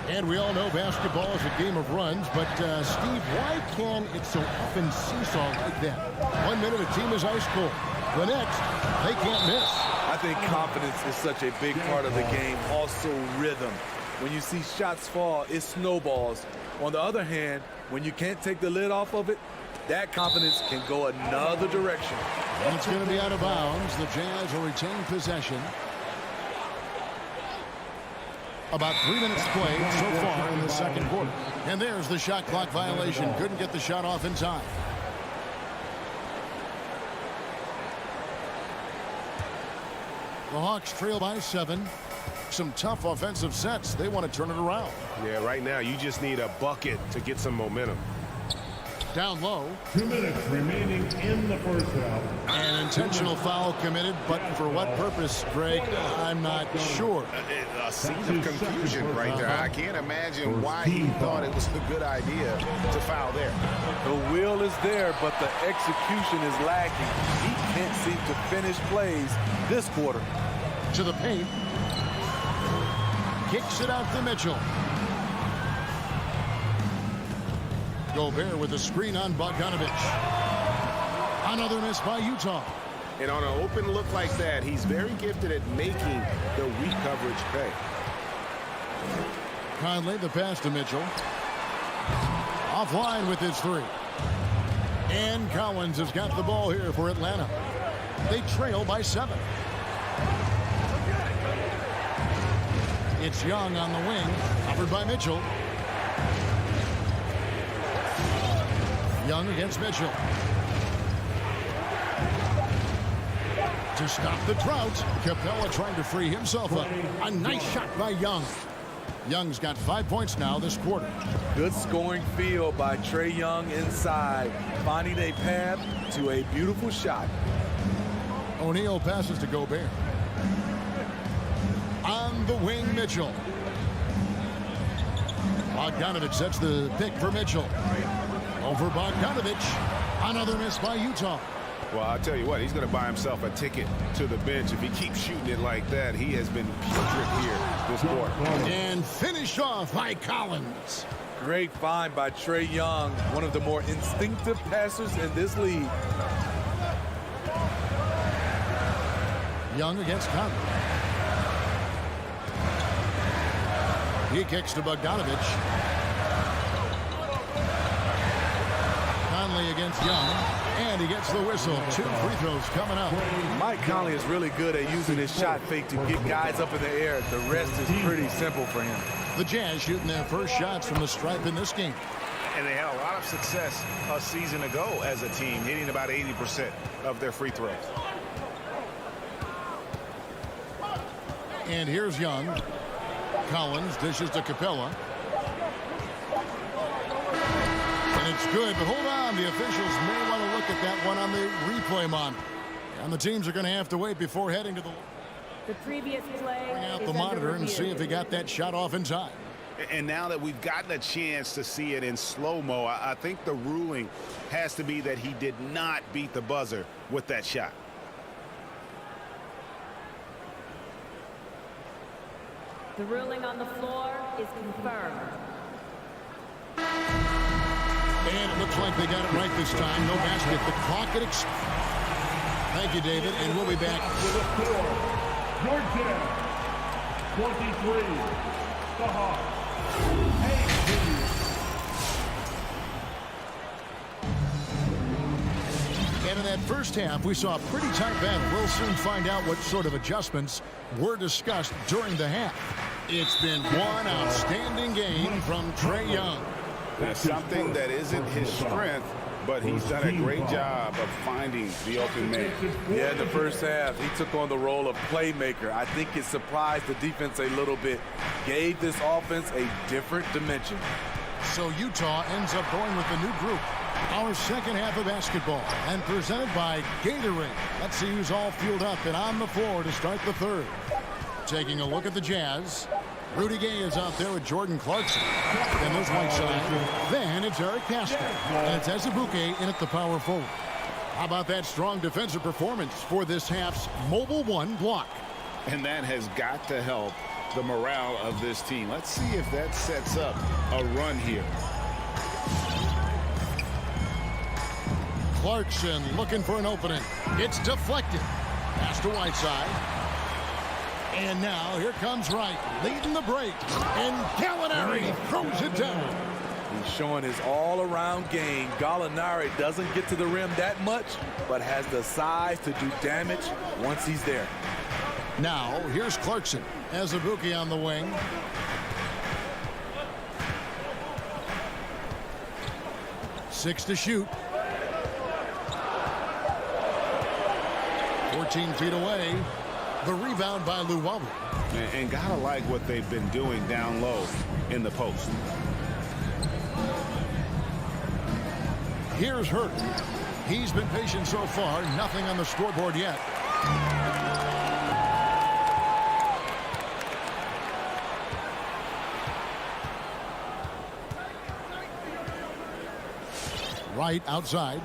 Speaker 5: And we all know basketball is a game of runs, but Steve, why can it so often seesaw like that? 1 minute a team is ice cold. The next, they can't miss.
Speaker 9: I think confidence is such a big part of the game. Also rhythm. When you see shots fall, it snowballs. On the other hand, when you can't take the lid off of it, that confidence can go another direction.
Speaker 5: And it's going to be out of bounds. The Jazz will retain possession. About 3 minutes played so far in the second quarter. And there's the shot clock violation. Couldn't get the shot off in time. The Hawks trail by 7. Some tough offensive sets. They want to turn it around.
Speaker 1: Yeah, right now you just need a bucket to get some momentum.
Speaker 5: Down low.
Speaker 4: 2 minutes remaining in the first half.
Speaker 5: An intentional foul committed, but for what purpose, Greg? I'm not sure.
Speaker 6: A scene of confusion right there. I can't imagine why he thought it was a good idea to foul there.
Speaker 9: The will is there, but the execution is lacking. He can't seem to finish plays this quarter.
Speaker 5: To the paint. Kicks it out to Mitchell. Gobert with a screen on Bogdanovich. Another miss by Utah.
Speaker 6: And on an open look like that, he's very gifted at making the weak coverage pay.
Speaker 5: Conley, the pass to Mitchell. Offline with his three. And Collins has got the ball here for Atlanta. They trail by 7. It's Young on the wing, covered by Mitchell. Young against Mitchell. To stop the drought, Capella trying to free himself up. A nice shot by Young. Young's got 5 points now this quarter.
Speaker 9: Good scoring field by Trae Young inside, finding a path to a beautiful shot.
Speaker 5: O'Neal passes to Gobert. On the wing, Mitchell. Bogdanovich sets the pick for Mitchell. Over Bogdanovich. Another miss by Utah.
Speaker 6: Well, I'll tell you what, he's going to buy himself a ticket to the bench. If he keeps shooting it like that, he has been putrid here this quarter.
Speaker 5: And finished off by Collins.
Speaker 9: Great find by Trae Young, one of the more instinctive passers in this league.
Speaker 5: Young against Conley. He kicks to Bogdanovich. Conley against Young, and he gets the whistle. 2 free throws coming up.
Speaker 9: Mike Conley is really good at using his shot fake to get guys up in the air. The rest is pretty simple for him.
Speaker 5: The Jazz shooting their first shots from the stripe in this game.
Speaker 6: And they had a lot of success a season ago as a team, hitting about 80% of their free throws.
Speaker 5: And here's Young. Collins dishes to Capella. And it's good, but hold on. The officials may want to look at that one on the replay monitor. And the teams are going to have to wait before heading to the
Speaker 11: previous play.
Speaker 5: Bring out the monitor and see if he got that shot off in time.
Speaker 6: And now that we've gotten a chance to see it in slow-mo, I think the ruling has to be that he did not beat the buzzer with that shot.
Speaker 11: The ruling on the floor is confirmed.
Speaker 5: And it looks like they got it right this time. No basket. The clock at Thank you, David, and we'll be back.
Speaker 4: With a score, Georgia 23, the Hawks.
Speaker 5: And in that first half, we saw a pretty tight battle. We'll soon find out what sort of adjustments were discussed during the half. It's been one outstanding game from Trae Young.
Speaker 6: That's something that isn't his strength, but he's done a great job of finding the open man.
Speaker 9: Yeah, in the first half, he took on the role of playmaker. I think it surprised the defense a little bit, gave this offense a different dimension.
Speaker 5: So Utah ends up going with the new group. Our second half of basketball, and presented by Gatorade. Let's see who's all fueled up and on the floor to start the third. Taking a look at the Jazz. Rudy Gay is out there with Jordan Clarkson. Then there's Whiteside. Then it's Eric Castle. And it's Azubuike in at the power forward. How about that strong defensive performance for this half's Mobile One block?
Speaker 6: And that has got to help the morale of this team. Let's see if that sets up a run here.
Speaker 5: Clarkson looking for an opening. It's deflected. Pass to Whiteside. And now here comes Wright leading the break. And Gallinari throws it down.
Speaker 9: He's showing his all-around game. Gallinari doesn't get to the rim that much, but has the size to do damage once he's there.
Speaker 5: Now here's Clarkson. Azubuike on the wing. Six to shoot. 14 feet away. The rebound by Luwawu.
Speaker 6: And gotta like what they've been doing down low in the post.
Speaker 5: Here's Hurt. He's been patient so far. Nothing on the scoreboard yet. Right outside.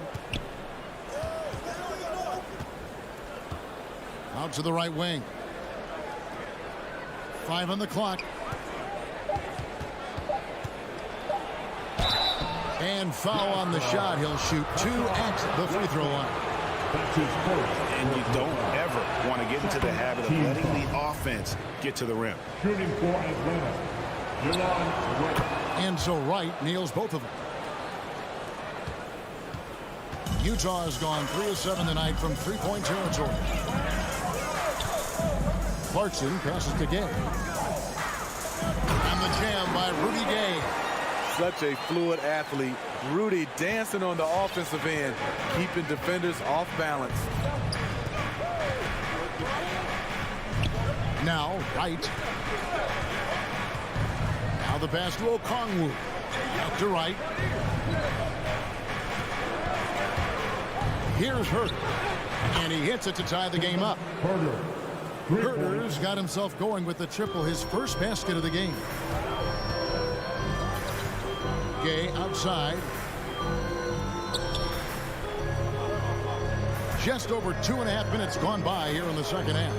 Speaker 5: Out to the right wing. 5 on the clock. And foul on the shot. He'll shoot 2 at the free throw line.
Speaker 6: And you don't ever want to get into the habit of letting the offense get to the rim.
Speaker 4: Shooting for Atlanta.
Speaker 5: And so Wright nails both of them. Utah has gone 3 of 7 tonight from three-point territory. Clarkson passes to Gay. And the jam by Rudy Gay.
Speaker 9: Such a fluid athlete. Rudy dancing on the offensive end, keeping defenders off balance.
Speaker 5: Now Wright. Now the pass to Okongwu. Out to Wright. Here's Hurt. And he hits it to tie the game up. Herter's got himself going with the triple, his first basket of the game. Gay outside. Just over 2.5 minutes gone by here in the second half.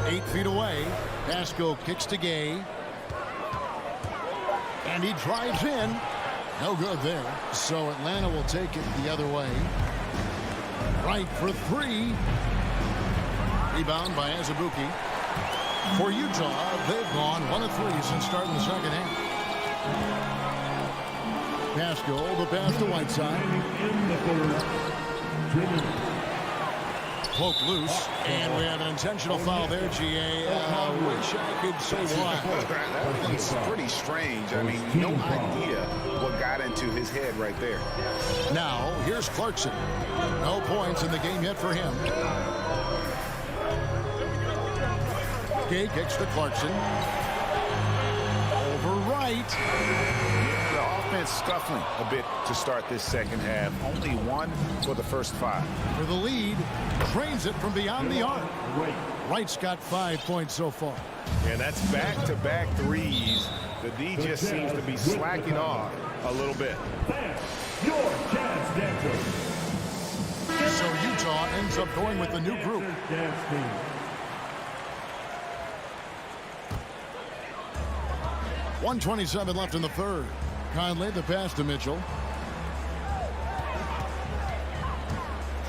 Speaker 5: 8 feet away. Pasco kicks to Gay. And he drives in. No good there. So Atlanta will take it the other way. Right for 3. Rebound by Azubuike. For Utah, they've gone 1 of 3 since starting the second half. Pascal, the pass to Whiteside. Poke loose, and we have an intentional foul there, GA. Wish I could say why.
Speaker 6: That's pretty strange. I mean, no idea what got into his head right there.
Speaker 5: Now, here's Clarkson. No points in the game yet for him. Gay kicks to Clarkson. Over Wright.
Speaker 6: The offense scuffling a bit to start this second half. Only 1 for the first 5.
Speaker 5: For the lead, drains it from beyond the arc. Wright's got 5 points so far.
Speaker 1: And that's back-to-back threes. The D just seems to be slacking off a little bit.
Speaker 5: So Utah ends up going with the new group. .127 left in the third. Conley, the pass to Mitchell.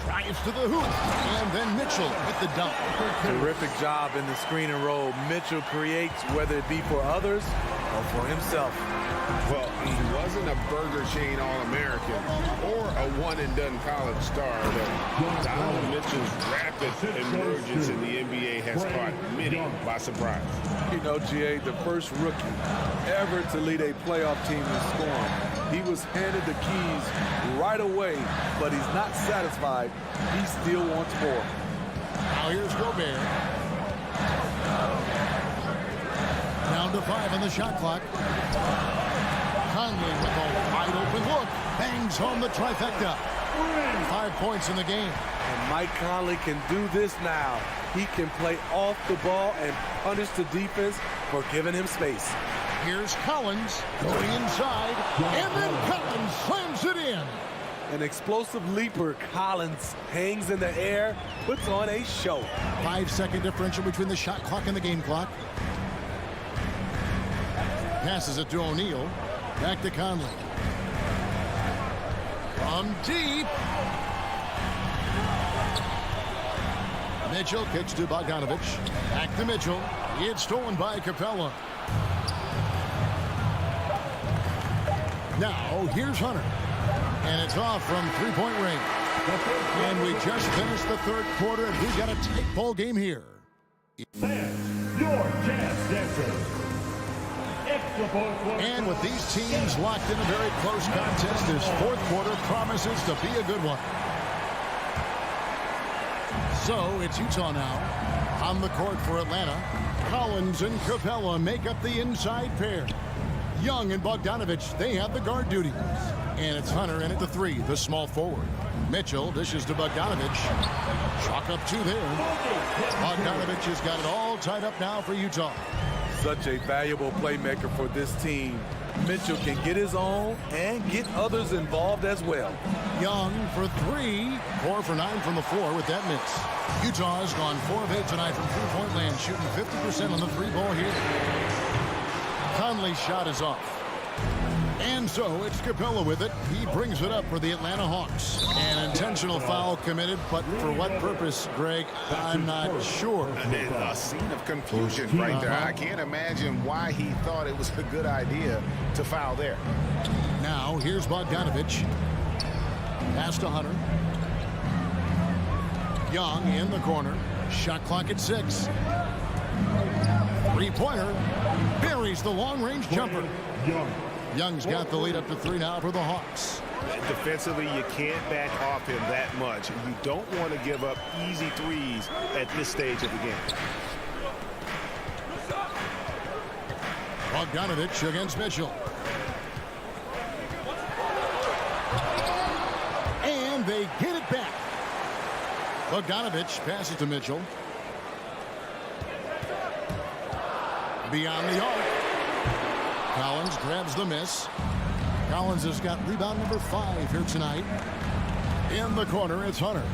Speaker 5: Drives to the hoop. And then Mitchell with the dunk.
Speaker 9: Terrific job in the screen and roll. Mitchell creates, whether it be for others or for himself.
Speaker 6: Well, he wasn't a Burger Chain All-American or a one-and-done college star, but Donovan Mitchell's rapid emergence in the NBA has caught many by surprise.
Speaker 9: You know, GA, the first rookie ever to lead a playoff team in scoring. He was handed the keys right away, but he's not satisfied. He still wants more.
Speaker 5: Now here's Gobert. Down to 5 on the shot clock. Conley with a wide open look. Bangs home the trifecta. 5 points in the game.
Speaker 9: And Mike Conley can do this now. He can play off the ball and punish the defense for giving him space.
Speaker 5: Here's Collins going inside. And then Collins slams it in.
Speaker 9: An explosive leaper. Collins hangs in the air, puts on a show.
Speaker 5: 5-second differential between the shot clock and the game clock. Passes it to O'Neal. Back to Conley. From deep. Mitchell kicks to Bogdanovich. Back to Mitchell. It's stolen by Capella. Now here's Hunter. And it's off from three-point range. And we just finished the third quarter, and we've got a tight ball game here.
Speaker 4: Your chance dancer.
Speaker 5: And with these teams locked in a very close contest, this fourth quarter promises to be a good one. So it's Utah now on the court for Atlanta. Collins and Capella make up the inside pair. Young and Bogdanovich, they have the guard duties. And it's Hunter in at the 3, the small forward. Mitchell dishes to Bogdanovich. Chalk up 2 there. Bogdanovich has got it all tied up now for Utah.
Speaker 9: Such a valuable playmaker for this team. Mitchell can get his own and get others involved as well.
Speaker 5: Young for 3, 4 for 9 from the floor with that miss. Utah has gone 4 of 8 tonight from three-point land, shooting 50% on the 3-ball here. Conley's shot is off. And so it's Capella with it. He brings it up for the Atlanta Hawks. An intentional foul committed, but for what purpose, Greg, I'm not sure.
Speaker 6: A scene of confusion right there. I can't imagine why he thought it was a good idea to foul there.
Speaker 5: Now, here's Bogdanovich. Pass to Hunter. Young in the corner. Shot clock at 6. Three-pointer. Buries the long-range jumper. Young's got the lead up to 3 now for the Hawks.
Speaker 6: Defensively, you can't back off him that much. You don't want to give up easy threes at this stage of the game.
Speaker 5: Bogdanovich against Mitchell. And they get it back. Bogdanovich passes to Mitchell. Beyond the arc. Collins grabs the miss. Collins has got rebound number 5 here tonight. In the corner, it's Hunter.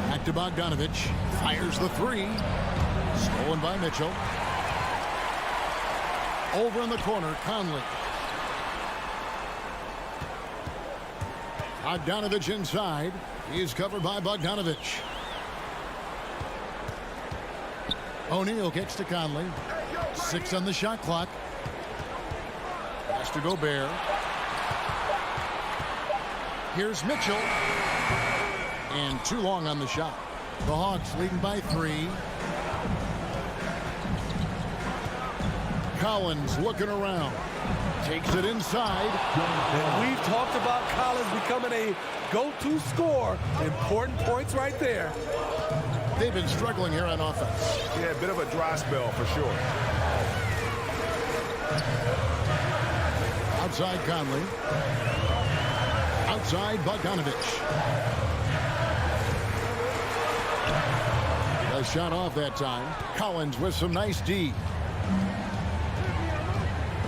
Speaker 5: Back to Bogdanovich. Fires the 3. Stolen by Mitchell. Over in the corner, Conley. Bogdanovich inside. He's covered by Bogdanovich. O'Neal gets to Conley. 6 on the shot clock. Pass to Gobert. Here's Mitchell. And too long on the shot. The Hawks leading by 3. Collins looking around. Takes it inside.
Speaker 9: And we've talked about Collins becoming a go-to scorer. Important points right there.
Speaker 5: They've been struggling here on offense.
Speaker 6: Yeah, a bit of a dry spell for sure.
Speaker 5: Outside Conley. Outside Bogdanovich. A shot off that time. Collins with some nice D.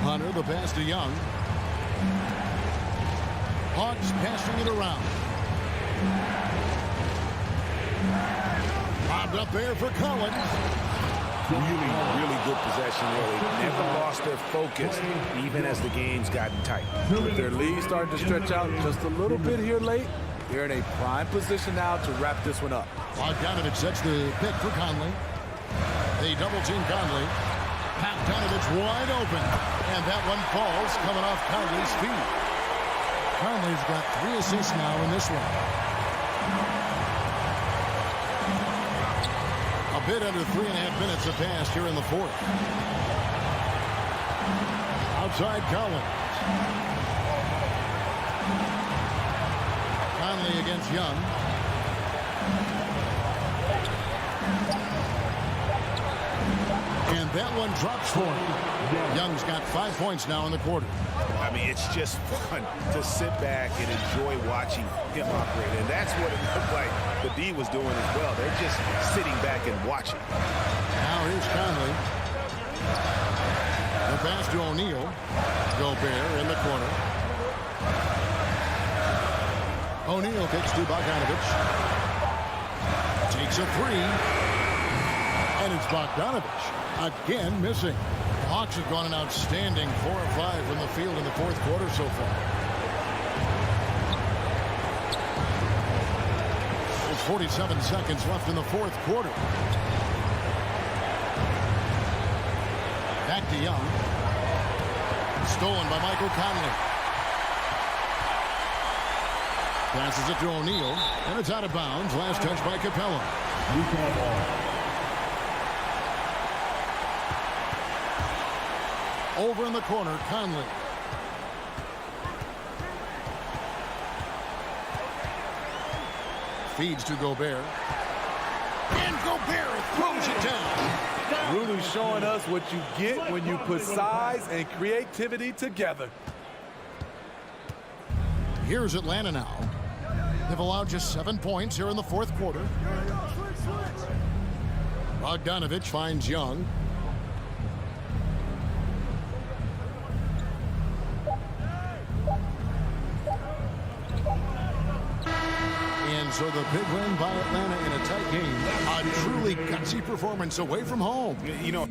Speaker 5: Hunter, the pass to Young. Hawks passing it around. Bobbed up there for Collins.
Speaker 6: Really good possession, really. Never lost their focus, even as the game's gotten tight.
Speaker 9: With their lead starting to stretch out just a little bit here late, they're in a prime position now to wrap this one up.
Speaker 5: Bogdanovich sets the pick for Conley. They double team Conley. Bogdanovich wide open. And that one falls coming off Conley's feet. Conley's got 3 assists now in this one. A bit under 3.5 minutes have passed here in the 4th. Outside Collins. Conley against Young. And that one drops for him. Young's got 5 points now in the quarter.
Speaker 6: I mean, it's just fun to sit back and enjoy watching him operate. And that's what it looked like the D was doing as well. They're just sitting back and watching.
Speaker 5: Now here's Conley. The pass to O'Neal. Gobert in the corner. O'Neal kicks to Bogdanovich. Takes a 3. And it's Bogdanovich again missing. The Hawks have gone an outstanding 4 of 5 from the field in the 4th quarter so far. There's 47 seconds left in the 4th quarter. Back to Young. Stolen by Michael Conley. Passes it to O'Neal, and it's out of bounds. Last touch by Capella. Over in the corner, Conley. Feeds to Gobert. And Gobert throws it down.
Speaker 9: Really showing us what you get when you put size and creativity together.
Speaker 5: Here's Atlanta now. They've allowed just 7 points here in the fourth quarter. Bogdanovich finds Young. And so the big win by Atlanta in a tight game. A truly gutsy performance away from home.
Speaker 6: You know,